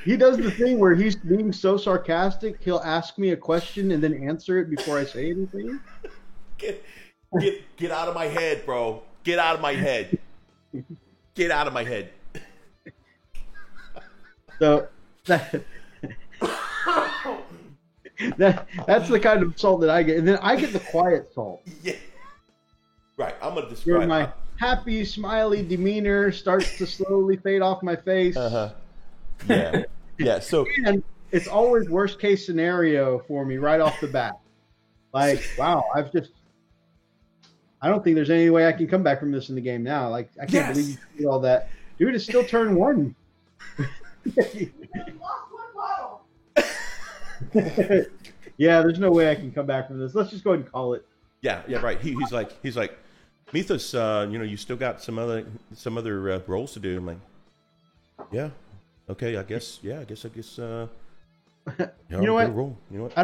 He does the thing where he's being so sarcastic, he'll ask me a question and then answer it before I say anything.
Get out of my head, bro. Get out of my head. Get out of my head.
So that's the kind of salt that I get. And then I get the quiet salt.
Yeah. Right. I'm going to
Where
describe
my happy, smiley demeanor starts to slowly fade off my face.
Uh-huh. Yeah. Yeah. So
And it's always worst case scenario for me right off the bat. Like, wow, I don't think there's any way I can come back from this in the game now. Like, I can't believe you did all that. Dude, it's still turn one.
You lost one bottle.
Yeah, there's no way I can come back from this. Let's just go ahead and call it.
yeah, right. He's like, Mythos, you still got some other roles to do. I'm like, yeah, okay, I guess. You
know what?
Roll. You know what?
I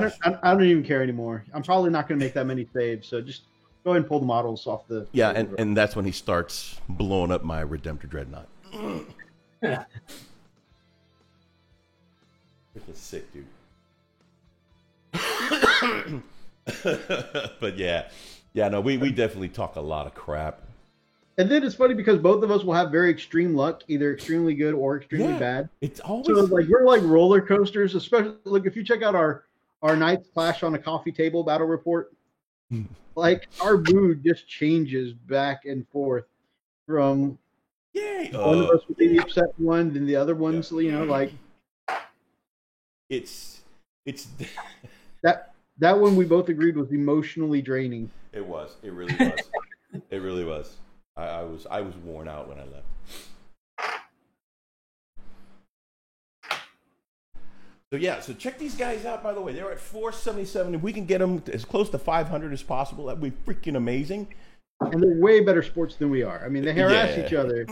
don't even care anymore. I'm probably not going to make that many saves, so just go ahead and pull the models off the.
Yeah, and that's when he starts blowing up my Redemptor Dreadnought.
Yeah.
Freaking sick, dude. But yeah, no, we definitely talk a lot of crap.
And then it's funny because both of us will have very extreme luck, either extremely good or extremely bad.
It's always
So like we're like roller coasters, especially look if you check out our Knights Clash on a Coffee Table battle report, like our mood just changes back and forth from
yay.
one of us will be the upset one, then the other one's like
it's
that one we both agreed was emotionally draining.
It was. It really was. It really was. I was worn out when I left. So yeah, so check these guys out. By the way, they're at 477. If we can get them as close to 500 as possible, that'd be freaking amazing.
And they're way better sports than we are. I mean, they harass each other.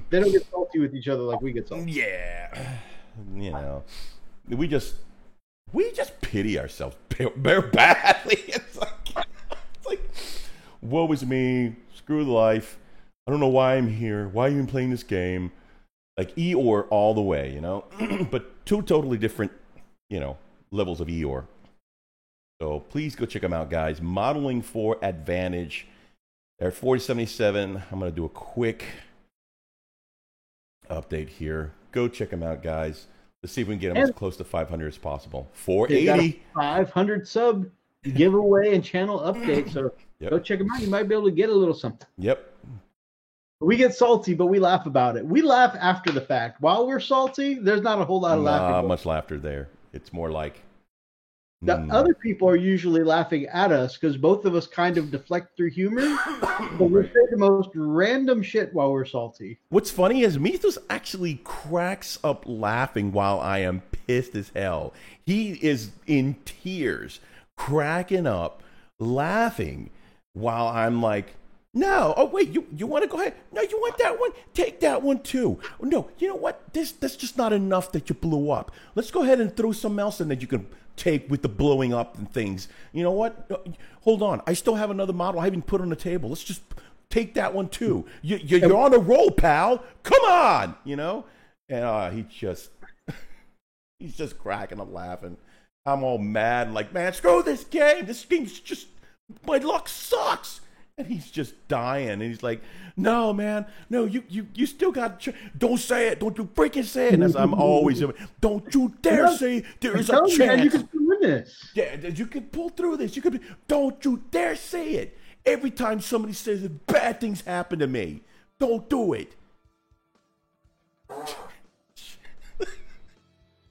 They don't get salty with each other like we get salty.
Yeah, we just pity ourselves very badly. It's like, woe is me. Screw life. I don't know why I'm here. Why are you even playing this game? Like Eeyore all the way, but two totally different, levels of Eeyore. So please go check them out, guys. Modeling for Advantage. They're at 4077. I'm going to do a quick update here. Go check them out, guys. Let's see if we can get them as close to 500 as possible. 480.
500 sub giveaway and channel update. So go check them out. You might be able to get a little something.
Yep.
We get salty, but we laugh about it. We laugh after the fact. While we're salty, there's not a whole lot of laughter.
Not much laughter there. It's more like,
The other people are usually laughing at us because both of us kind of deflect through humor. But we say the most random shit while we're salty.
What's funny is Mythos actually cracks up laughing while I am pissed as hell. He is in tears, cracking up, laughing while I'm like, no, oh wait, you want to go ahead? No, you want that one? Take that one too. No, you know what? That's just not enough that you blew up. Let's go ahead and throw something else in that you can take with the blowing up and things. You know what? Hold on, I still have another model I haven't put on the table. Let's just take that one too. You're on a roll, pal. Come on, you know. And he's just cracking up laughing. I'm all mad and like, man, screw this game. This game's just, my luck sucks. And he's just dying. And he's like, no, man, no, you still got, don't say it. Don't you freaking say it. And as I'm always, don't you dare say there is a chance.
Man, you can win this.
Yeah, you can pull through this. You could. Don't you dare say it. Every time somebody says that bad things happen to me, don't do it.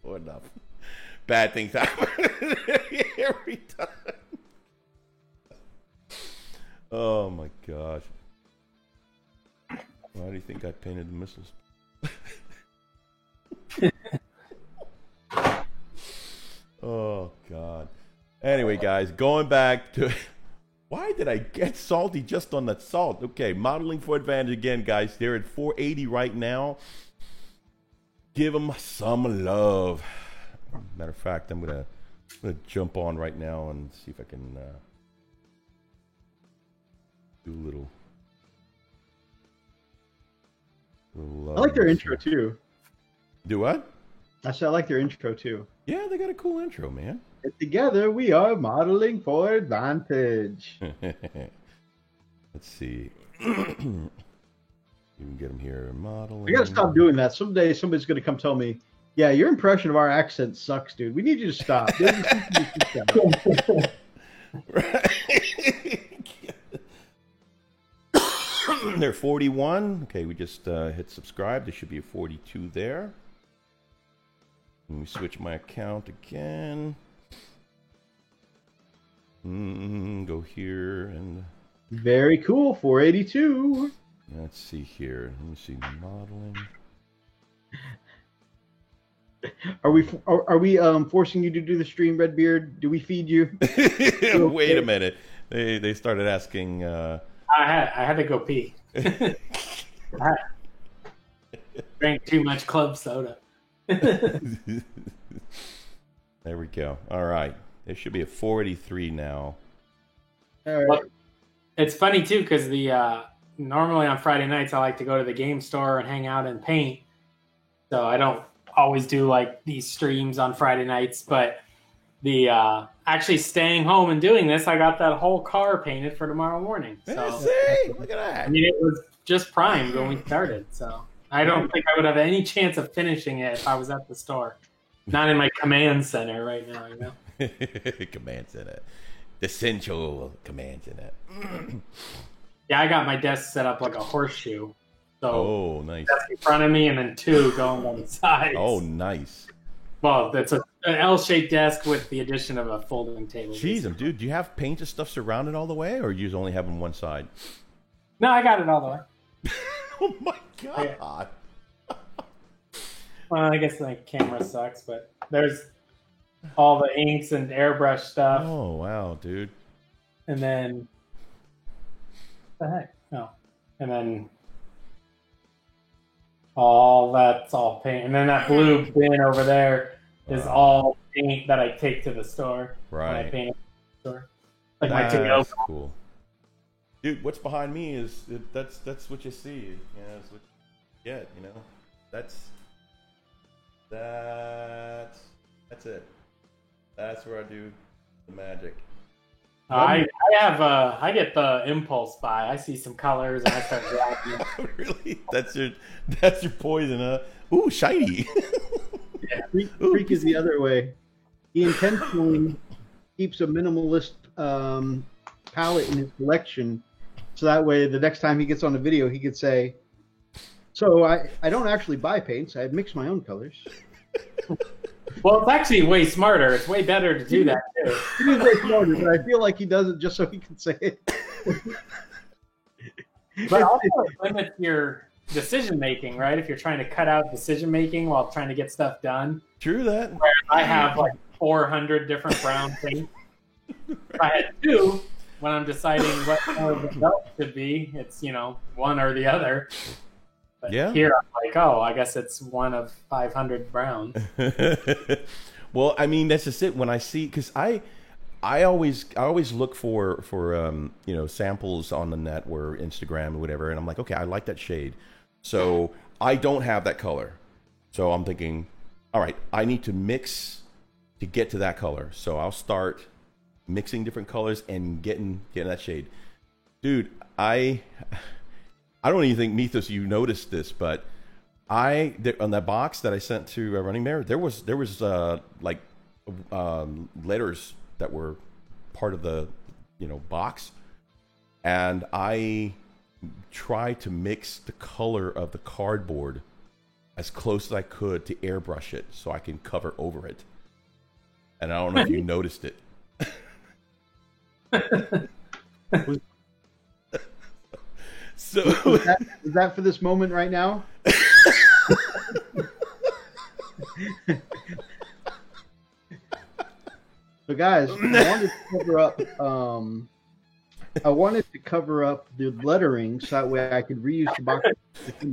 Or enough. Bad things happen every time. Oh my gosh. Why do you think I painted the missiles? Oh God. Anyway, guys, going back to why did I get salty just on that salt? Okay, modeling for advantage again, guys. They're at 480 right now. Give them some love. Matter of fact, I'm gonna jump on right now and see if I can do a little love.
I like their intro too.
Do what?
I said I like their intro too.
Yeah, they got a cool intro, man.
Together we are modeling for advantage.
Let's see. You can get them here modeling.
We gotta stop doing that. Someday somebody's gonna come tell me, yeah, your impression of our accent sucks, dude. We need you to stop.
They're 41. Okay, we just hit subscribe. There should be a 42 there. Let me switch my account again. Go here and...
Very cool, 482.
Let's see here. Let me see, modeling.
Are we forcing you to do the stream, Redbeard? Do we feed you?
Wait a minute. They started asking.
I had to go pee. Drank too much club soda.
There we go. All right. There should be a 483 now.
All right.
Well, it's funny too because the normally on Friday nights I like to go to the game store and hang out and paint. So I don't always do like these streams on Friday nights, but the actually staying home and doing this, I got that whole car painted for tomorrow morning. So
See? Look at that.
I mean, it was just prime when we started. So I don't think I would have any chance of finishing it if I was at the store. Not in my command center right now, you know.
Command center. The central command center.
Yeah, I got my desk set up like a horseshoe. So
Oh, nice.
desk in front of me and then two going on the sides.
Oh, nice.
Well, that's an L-shaped desk with the addition of a folding table.
Jeez, dude, do you have paint and stuff surrounded all the way, or you just only have them one side?
No, I got it all the way.
Oh my God.
Well, I guess my camera sucks, but there's all the inks and airbrush stuff.
Oh, wow, dude.
And then... What the heck? No. And then... all that's all paint. And then that blue bin over there is all paint that I take to the store.
Right.
When I paint at the store. Like my to-go.
That's cool. Dude, what's behind me is that's what you see. You know, that's what you get. You know, that's it. That's where I do the magic.
I get the impulse buy. I see some colors and I start grabbing them.
Really? That's your poison, huh? Ooh, shiny.
Yeah, Freak is the other way. He intentionally keeps a minimalist palette in his collection, so that way the next time he gets on a video, he could say, "So I don't actually buy paints. I mix my own colors."
Well, it's actually way smarter. It's way better to do that too.
He is way smarter, but I feel like he does it just so he can say it.
But also it limits your decision making, right? If you're trying to cut out decision making while trying to get stuff done.
True that.
Where I have like 400 different brown things. If I had 2, when I'm deciding what color the belt should be, it's, one or the other. But
Yeah.
here I'm like, oh, I guess it's one of 500 browns.
Well, I mean, that's just it. When I see, because I always look for samples on the net or Instagram or whatever, and I'm like, okay, I like that shade. So I don't have that color. So I'm thinking, all right, I need to mix to get to that color. So I'll start mixing different colors and getting that shade. Dude, I don't even think, Mythos, you noticed this, but on that box that I sent to Running Mare, there was letters that were part of the box, and I tried to mix the color of the cardboard as close as I could to airbrush it so I can cover over it. And I don't know if you noticed it. So
is that for this moment right now? So guys, I wanted to cover up the lettering so that way I could reuse the box.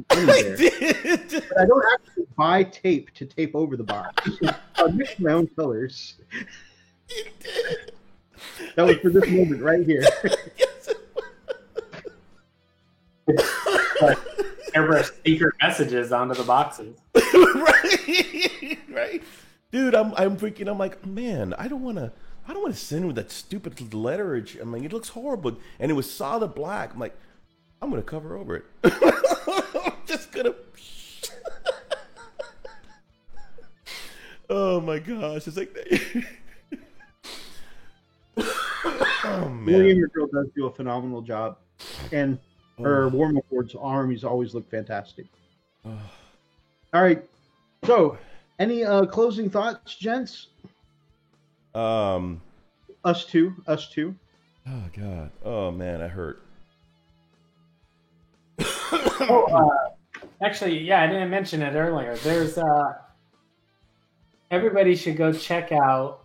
But I don't actually buy tape to tape over the box. I mix my own colors. That was for this moment right here.
Airbrush secret messages onto the boxes.
right. Dude, I'm freaking. I'm like, man, I don't want to send with that stupid letterage. I mean, it looks horrible, and it was solid black. I'm like, I'm gonna cover over it. I'm just gonna. Oh my gosh, it's like. Oh man.
William Girl does do a phenomenal job, and her warm up board's armies always look fantastic. All right, so any closing thoughts, gents? Us two. Oh
God. Oh man, that hurt.
Actually, yeah, I didn't mention it earlier. There's everybody should go check out.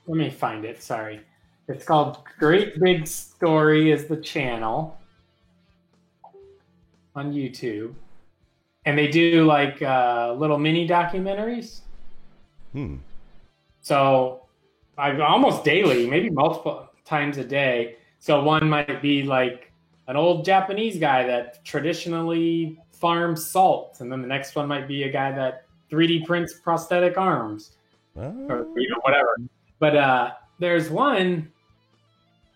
Let me find it. Sorry, it's called Great Big Story is the channel on YouTube, and they do like little mini documentaries. So I almost daily, maybe multiple times a day. So one might be like an old Japanese guy that traditionally farms salt, and then the next one might be a guy that 3D prints prosthetic arms, or whatever. But there's one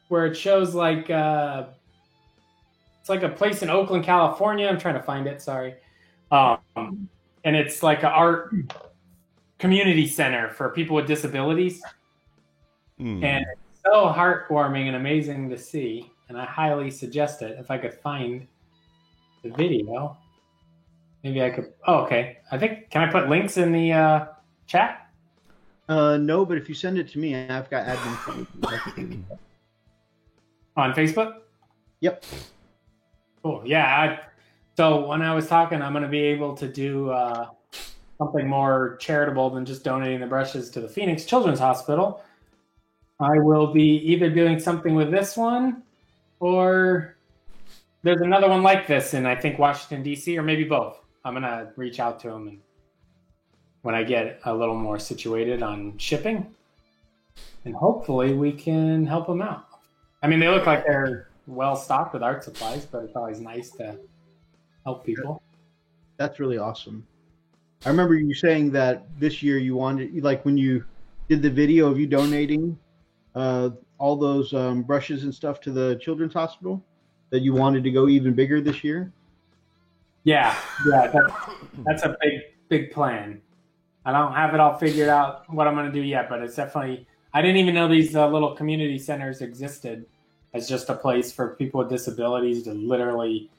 where it shows like it's like a place in Oakland, California. I'm trying to find it. Sorry, and it's like an art community center for people with disabilities. And it's so heartwarming and amazing to see, and I highly suggest it. If I could find the video, maybe I could. Oh, okay. Can I put links in the chat?
No, but if you send it to me, I've got admin.
On Facebook?
Yep.
Cool. Yeah. So when I was talking, I'm going to be able to do something more charitable than just donating the brushes to the Phoenix Children's Hospital. I will be either doing something with this one, or there's another one like this in, I think, Washington, D.C., or maybe both. I'm going to reach out to them and when I get a little more situated on shipping, and hopefully we can help them out. I mean, they look like they're well stocked with art supplies, but it's always nice to help people.
That's really awesome. I remember you saying that this year you wanted, like when you did the video of you donating all those brushes and stuff to the Children's Hospital, that you wanted to go even bigger this year.
Yeah, that's a big plan. I don't have it all figured out what I'm going to do yet, but it's definitely. I didn't even know these little community centers existed as just a place for people with disabilities to literally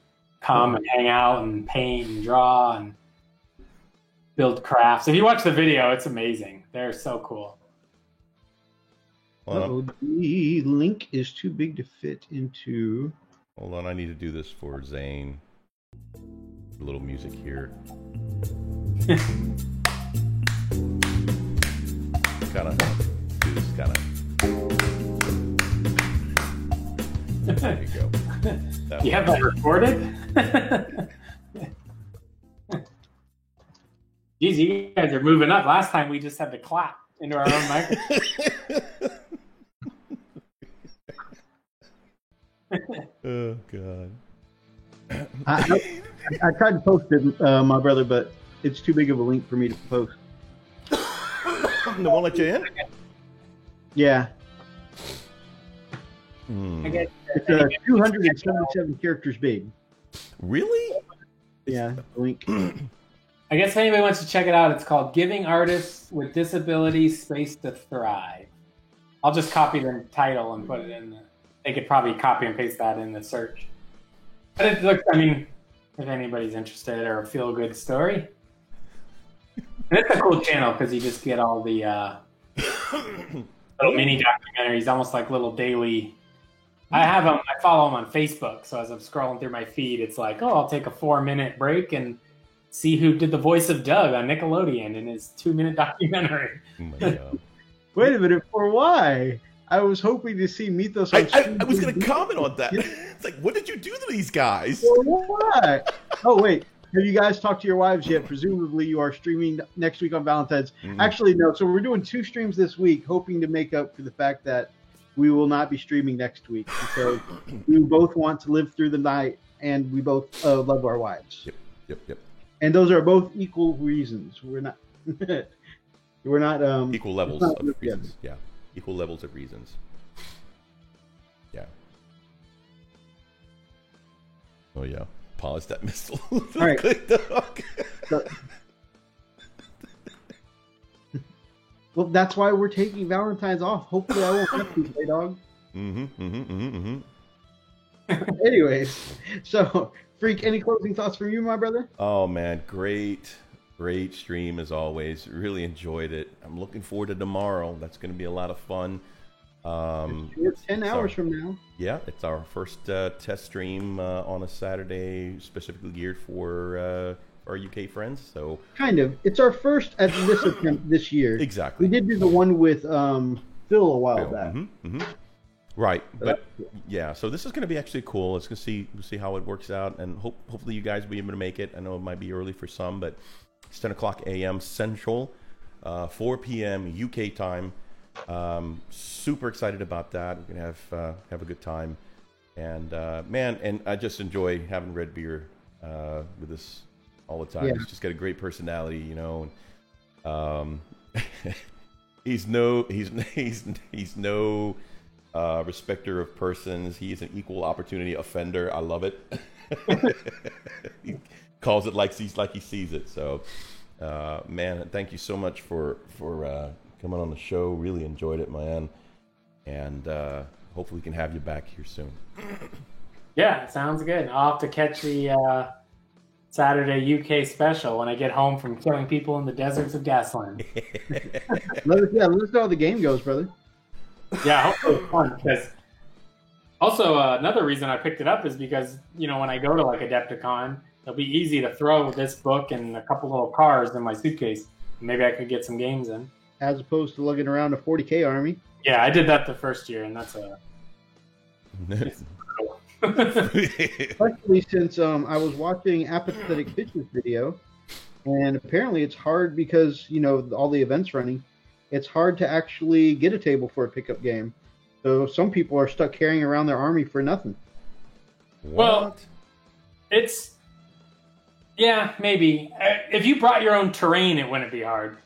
come and hang out and paint and draw. And build crafts. If you watch the video, it's amazing. They're so cool.
Uh-oh, the link is too big to fit into.
Hold on, I need to do this for Zane. A little music here. Kind of do this kind of. There you go.
You have that recorded? Geez, you guys are moving up. Last time we just had to clap into our own microphone.
Oh God.
I tried to post it, my brother, but it's too big of a link for me to post.
They won't let you in?
Yeah.
I guess,
It's 277 characters big.
Really?
Yeah, the link.
I guess if anybody wants to check it out, it's called Giving Artists with Disabilities Space to Thrive. I'll just copy the title and put it in. They could probably copy and paste that in the search. But it looks, I mean, if anybody's interested or a feel-good story. And it's a cool channel because you just get all the little mini documentaries, almost like little daily. I have them. I follow them on Facebook, so as I'm scrolling through my feed, it's like, oh, I'll take a 4-minute break and see who did the voice of Doug on Nickelodeon in his 2-minute documentary.
Oh my God.
Wait a minute, for why? I was hoping to see Mythos on
I was going to comment on that. It's like, what did you do to these guys?
For why? Oh, wait. Have you guys talked to your wives yet? Presumably you are streaming next week on Valentine's.
Mhm.
Actually, no. So we're doing 2 streams this week, hoping to make up for the fact that we will not be streaming next week. Because we both want to live through the night, and we both love our wives.
Yep.
And those are both equal reasons. We're not... we're not...
Equal levels
not
of
living
reasons. Yeah. Equal levels of reasons. Yeah. Oh, yeah. Pause that missile. All
right. So- well, that's why we're taking Valentine's off. Hopefully I won't have to play, dog. Anyways, so, Freak, any closing thoughts from you, my brother?
Oh, man. Great stream as always. Really enjoyed it. I'm looking forward to tomorrow. That's going to be a lot of fun.
We're 10 hours from now.
Yeah, it's our first test stream on a Saturday, specifically geared for our UK friends. So
Kind of. It's our first at this attempt this year.
exactly.
We did do the one with Phil a while back.
Right, but yeah, so this is going to be actually cool. Let's see how it works out, and hopefully you guys will be able to make it. I know it might be early for some, but it's 10 o'clock a.m. Central, 4 p.m. UK time. Super excited about that. We're gonna have a good time, and man, and I just enjoy having Red Beer with us all the time.
Yeah.
He's just got a great personality, you know. And, he's no respecter of persons. He's an equal opportunity offender. I love it. He calls it like he sees it. So, man, thank you so much for coming on the show. Really enjoyed it, man. And hopefully we can have you back here soon.
Yeah, sounds good. I'll have to catch the Saturday UK special when I get home from killing people in the deserts of Gasland.
Let us know how the game goes, brother.
Yeah, hopefully it's fun. Because also, another reason I picked it up is because, you know, when I go to like Adepticon, it'll be easy to throw this book and a couple little cars in my suitcase. Maybe I could get some games in.
As opposed to lugging around a 40K army.
Yeah, I did that the first year, and that's
Especially since I was watching Apathetic Bitches video, and apparently it's hard because, you know, all the events running, it's hard to actually get a table for a pickup game. So some people are stuck carrying around their army for nothing.
Well, it's... Yeah, maybe. If you brought your own terrain, it wouldn't be hard.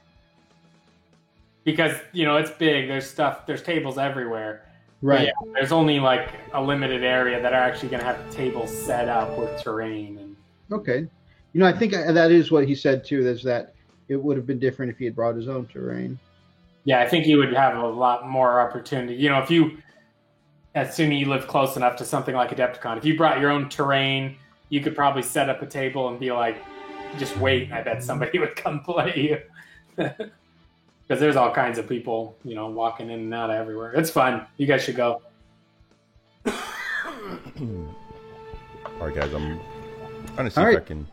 Because, you know, it's big. There's tables everywhere.
Right.
Yeah, there's only like a limited area that are actually going to have tables set up with terrain. And
Okay. You know, I think that is what he said, too, is that it would have been different if he had brought his own terrain.
yeah, I think you would have a lot more opportunity. You know, if you, assuming you live close enough to something like Adepticon, if you brought your own terrain, you could probably set up a table and be like, just wait. I bet somebody would come play you. Because there's all kinds of people, walking in and out of everywhere. It's fun. You guys should go.
All right, guys. I'm trying to see if I can.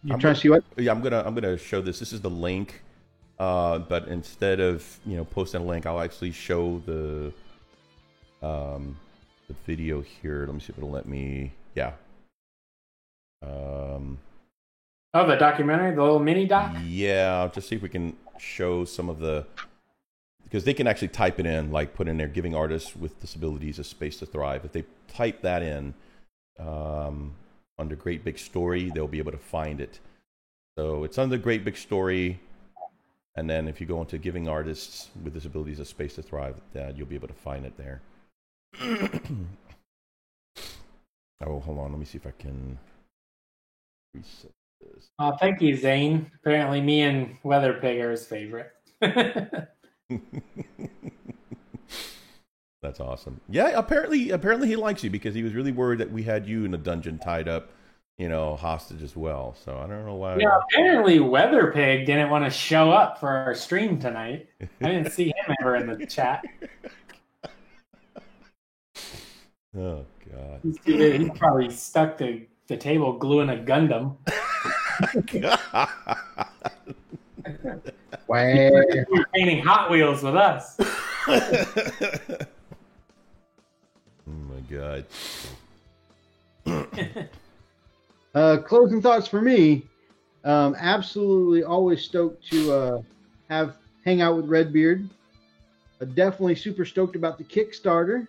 You're trying to see what?
Yeah, I'm gonna show this. This is the link, but instead of posting a link, I'll actually show the video here. Let me see if it'll let me. Yeah.
Oh, the documentary, the little mini doc.
Yeah, I'll just see if we can show some of the, because they can actually type it in, like put in there, giving artists with disabilities a space to thrive. If they type that in under Great Big Story, they'll be able to find it. So it's under Great Big Story, and then if you go into giving artists with disabilities a space to thrive, you'll be able to find it there. Oh, hold on, let me see if I can reset this.
Thank you, Zane. Apparently, me and Weather Pig are his favorite.
That's awesome. Yeah, apparently he likes you because he was really worried that we had you in a dungeon tied up, hostage as well. So I don't know why.
Yeah, apparently Weather Pig didn't want to show up for our stream tonight. I didn't see him ever in the chat.
Oh God.
He's probably stuck to the table gluing a Gundam.
Wow.
You're painting Hot Wheels with us.
Oh my God.
Closing thoughts for me. Absolutely always stoked to hang out with Redbeard. Definitely super stoked about the Kickstarter.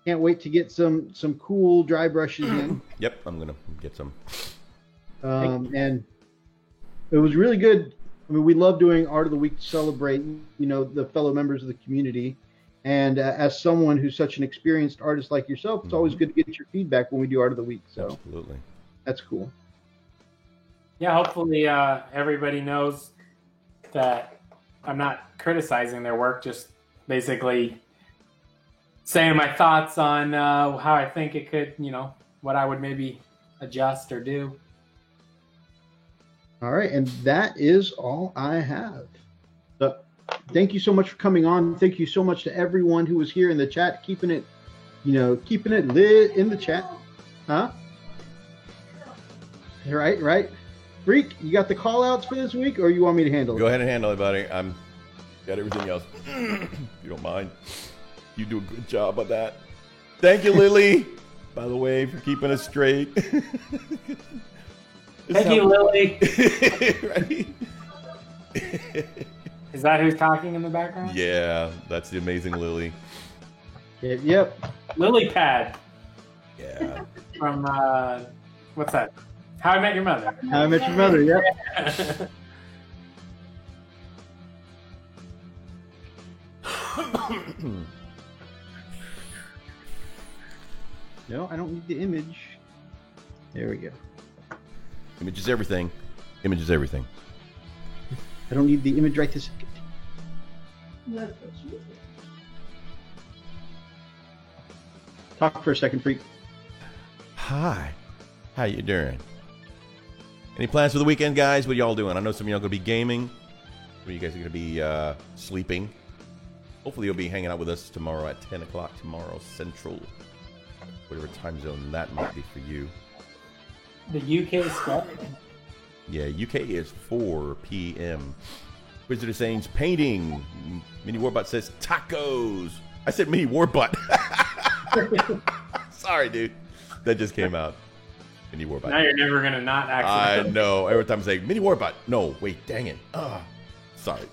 Can't wait to get some cool dry brushes in.
Yep, I'm gonna get some.
And it was really good. I mean, we love doing Art of the Week to celebrate, the fellow members of the community. And as someone who's such an experienced artist like yourself, it's always good to get your feedback when we do Art of the Week. So
absolutely,
that's cool.
Yeah, hopefully everybody knows that I'm not criticizing their work, just basically saying my thoughts on how I think it could, what I would maybe adjust or do.
All right, and that is all I have. So, thank you so much for coming on. Thank you so much to everyone who was here in the chat, keeping it lit in the chat. Huh? Right. Freak, you got the call outs for this week, or you want me to handle it?
Go ahead and handle it, buddy. I'm got everything else. If you don't mind. You do a good job of that. Thank you, Lily, by the way, for keeping us straight.
Thank you, Lily.
Right?
Is that who's talking in the background?
Yeah, that's the amazing Lily.
Yep.
Lily Pad.
Yeah.
From, what's that? How I Met Your Mother.
How I Met Your Mother, yep. No, I don't need the image. There we go.
Image is everything. Image is everything.
I don't need the image right this second.
That's what she said.
Talk for a second, Freak.
Hi. How you doing? Any plans for the weekend, guys? What y'all doing? I know some of y'all going to be gaming. Some of you guys are going to be sleeping. Hopefully you'll be hanging out with us tomorrow at 10 o'clock tomorrow, Central. Whatever time zone that might be for you.
The UK stuff.
Yeah, UK is 4 p.m. Wizard of Saints painting. Mini Warbot says tacos. I said Mini Warbot. Sorry, dude. That just came out. Mini Warbot.
Now you're never going to not
I
accidentally.
know. Every time I say Mini Warbot. No, wait, dang it. Sorry.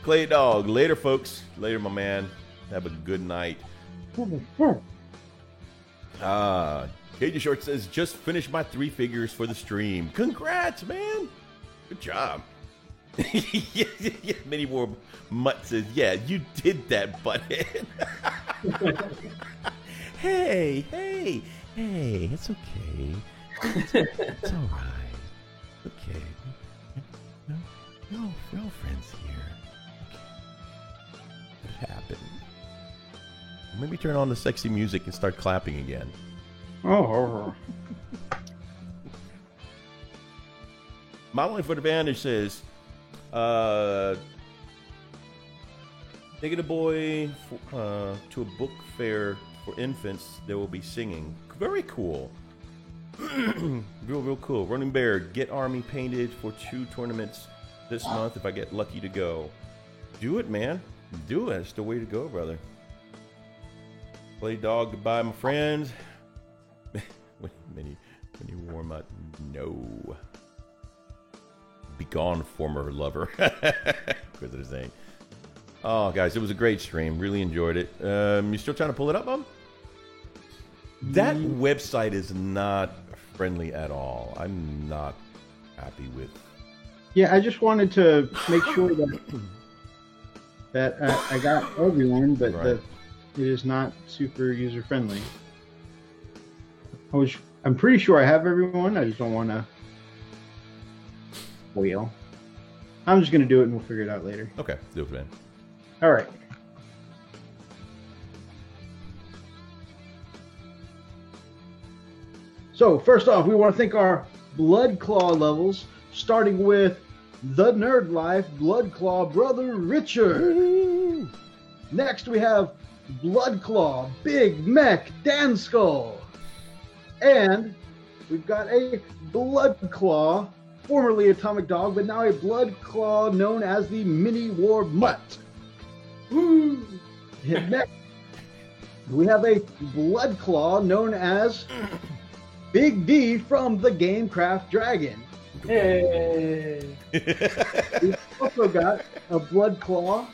Clay Dog. Later, folks. Later, my man. Have a good night. KJ Short says, just finished my 3 figures for the stream. Congrats, man. Good job. yeah. Mini War Mutt says, yeah, you did that, butthead. Hey, it's okay. It's all right. Okay. No friends here. Okay. What happened? Maybe turn on the sexy music and start clapping again.
Oh.
Modeling for the Advantage says, taking a boy to a book fair for infants. There will be singing. Very cool. real cool. Running Bear, get Army painted for 2 tournaments this month if I get lucky to go. Do it, man. Do it. That's the way to go, brother. Play dog goodbye, my friends. when you warm up, no. Be gone, former lover. Because they're saying. Oh, guys, it was a great stream. Really enjoyed it. You still trying to pull it up, Mom? That website is not friendly at all. I'm not happy with.
Yeah, I just wanted to make sure that I got everyone, but
Right.
that it is not super user friendly. I'm pretty sure I have everyone. I just don't want to wheel. I'm just gonna do it and we'll figure it out later.
Okay, do it, man.
All right. So first off, we want to thank our Blood Claw levels, starting with the Nerd Life Blood Claw Brother Richard. Next, we have Blood Claw Big Mech Dan Skull, and we've got a Blood Claw, formerly Atomic Dog, but now a Blood Claw known as the Mini War Mutt. Next, we have a Blood Claw known as Big D from the Gamecraft Dragon.
Hey.
We've also got a Blood Claw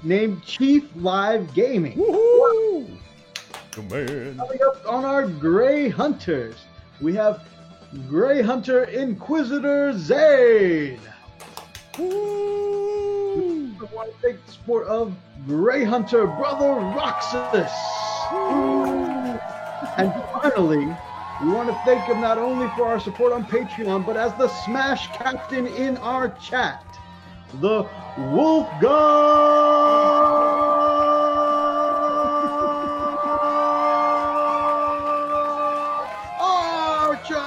named Chief Live Gaming.
Woohoo! Oh, man.
Coming up on our Grey Hunters, we have Grey Hunter Inquisitor Zayn.
Woo!
I want to thank the support of Grey Hunter Brother Roxas. And finally, we want to thank him not only for our support on Patreon, but as the Smash Captain in our chat, the Archer!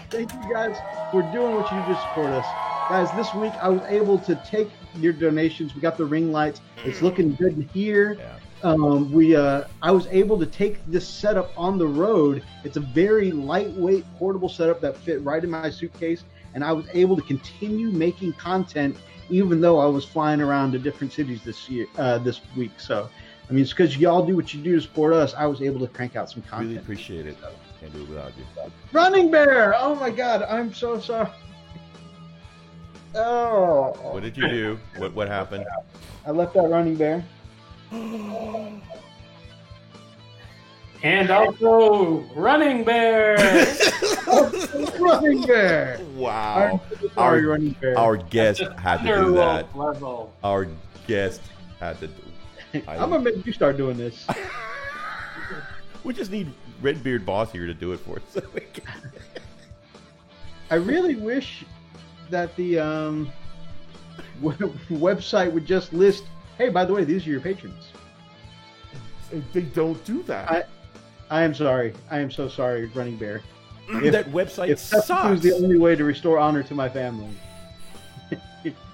Thank you guys for doing what you do to support us. Guys, this week I was able to take your donations. We got the ring lights. It's looking good here.
Yeah.
I was able to take this setup on the road. It's a very lightweight, portable setup that fit right in my suitcase, and I was able to continue making content even though I was flying around to different cities this week. So, I mean, it's because y'all do what you do to support us. I was able to crank out some content.
Really appreciate it. Can't do it without you.
Running Bear! Oh my God, I'm so sorry. Oh,
What did you do? What happened?
I left that Running Bear.
And also Running Bear.
Running Bear!
Wow.
I'm so sorry, Running Bear.
Our guest had to do that.
Underworld level.
Our guest had to do
I'm gonna make you start doing this.
We just need Redbeard Boss here to do it for us. So we can...
I really wish that the website would just list, hey, by the way, these are your patrons.
They don't do that.
I am sorry. I am so sorry, Running Bear.
That website
If
sucks.
is the only way to restore honor to my family.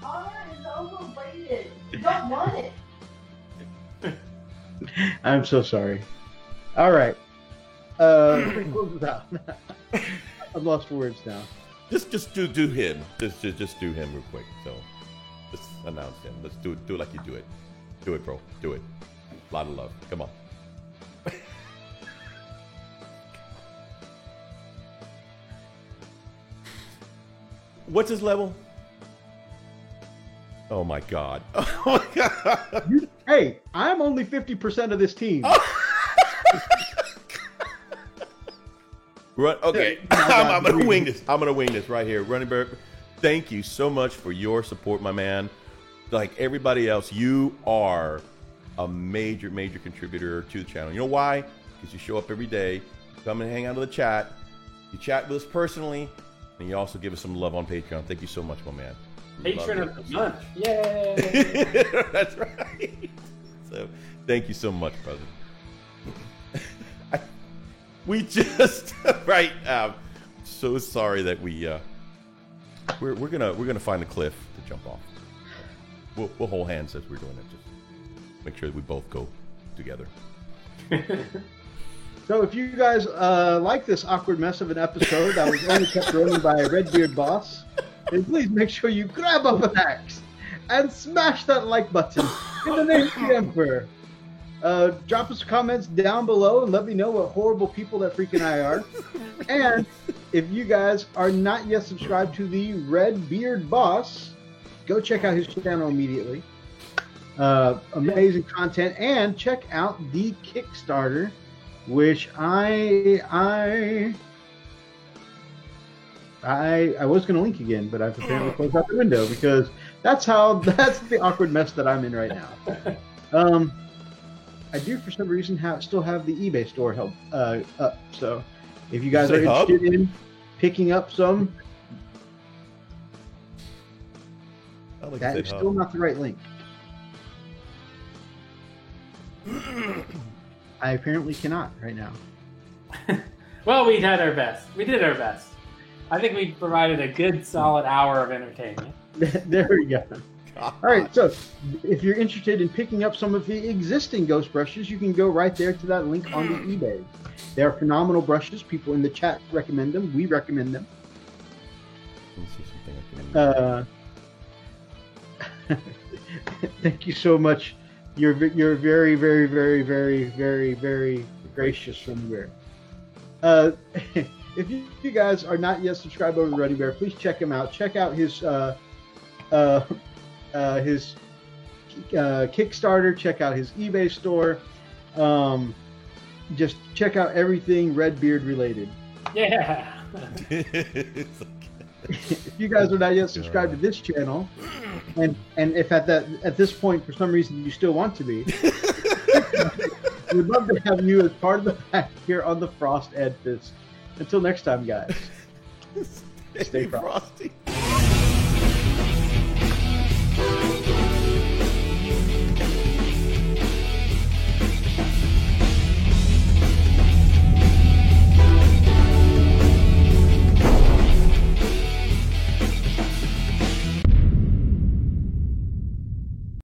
Honor is overrated. You don't want it.
I'm so sorry. All right. Close it out. I've lost for words now.
Just do him. Just do him real quick. So just announce him. Let's do it like you do it. Do it, bro. Do it. A lot of love. Come on. What's his level? Oh my god. Oh my god.
Hey, I'm only 50% of this team.
Run. Okay. I'm gonna wing this. I'm gonna wing this right here. Running Bear, thank you so much for your support, my man. Like everybody else, you are a major contributor to the channel. You know why? Because you show up every day, you come and hang out in the chat, you chat with us personally, and you also give us some love on Patreon. Thank you so much, my man. We love
Patron
you.
of the month. Yay!
That's right. So, thank you so much, brother. We just right. so sorry that we're gonna find a cliff to jump off. We'll hold hands as we're doing it. Just make sure that we both go together.
So if you guys like this awkward mess of an episode that was only kept running by a Redbeard boss, then please make sure you grab up an axe and smash that like button in the name of the Emperor. Drop us comments down below and let me know what horrible people that freaking I are. And if you guys are not yet subscribed to the Redbeard Boss, go check out his channel immediately. Amazing content, and check out the Kickstarter, which I was going to link again, but I've apparently closed out the window because that's the awkward mess that I'm in right now. I do, for some reason, still have the eBay store up. So if you guys are interested in picking up some, that is still not the right link. I apparently cannot right now.
Well, we did our best. I think we provided a good, solid hour of entertainment.
There we go. All right, so if you're interested in picking up some of the existing ghost brushes, you can go right there to that link on the eBay. They are phenomenal brushes. People in the chat recommend them. We recommend them.
Let me see something I can...
Thank you so much. You're very, very, very, very, very, very gracious from there. If you guys are not yet subscribed over to Ruddy Bear, please check him out. Check out his Kickstarter. Check out his eBay store. Just check out everything Redbeard related.
Yeah.
If you guys are not yet subscribed to this channel, and if at this point for some reason you still want to be, we'd love to have you as part of the pack here on the Frost Ed Fist. Until next time, guys.
Stay frosty.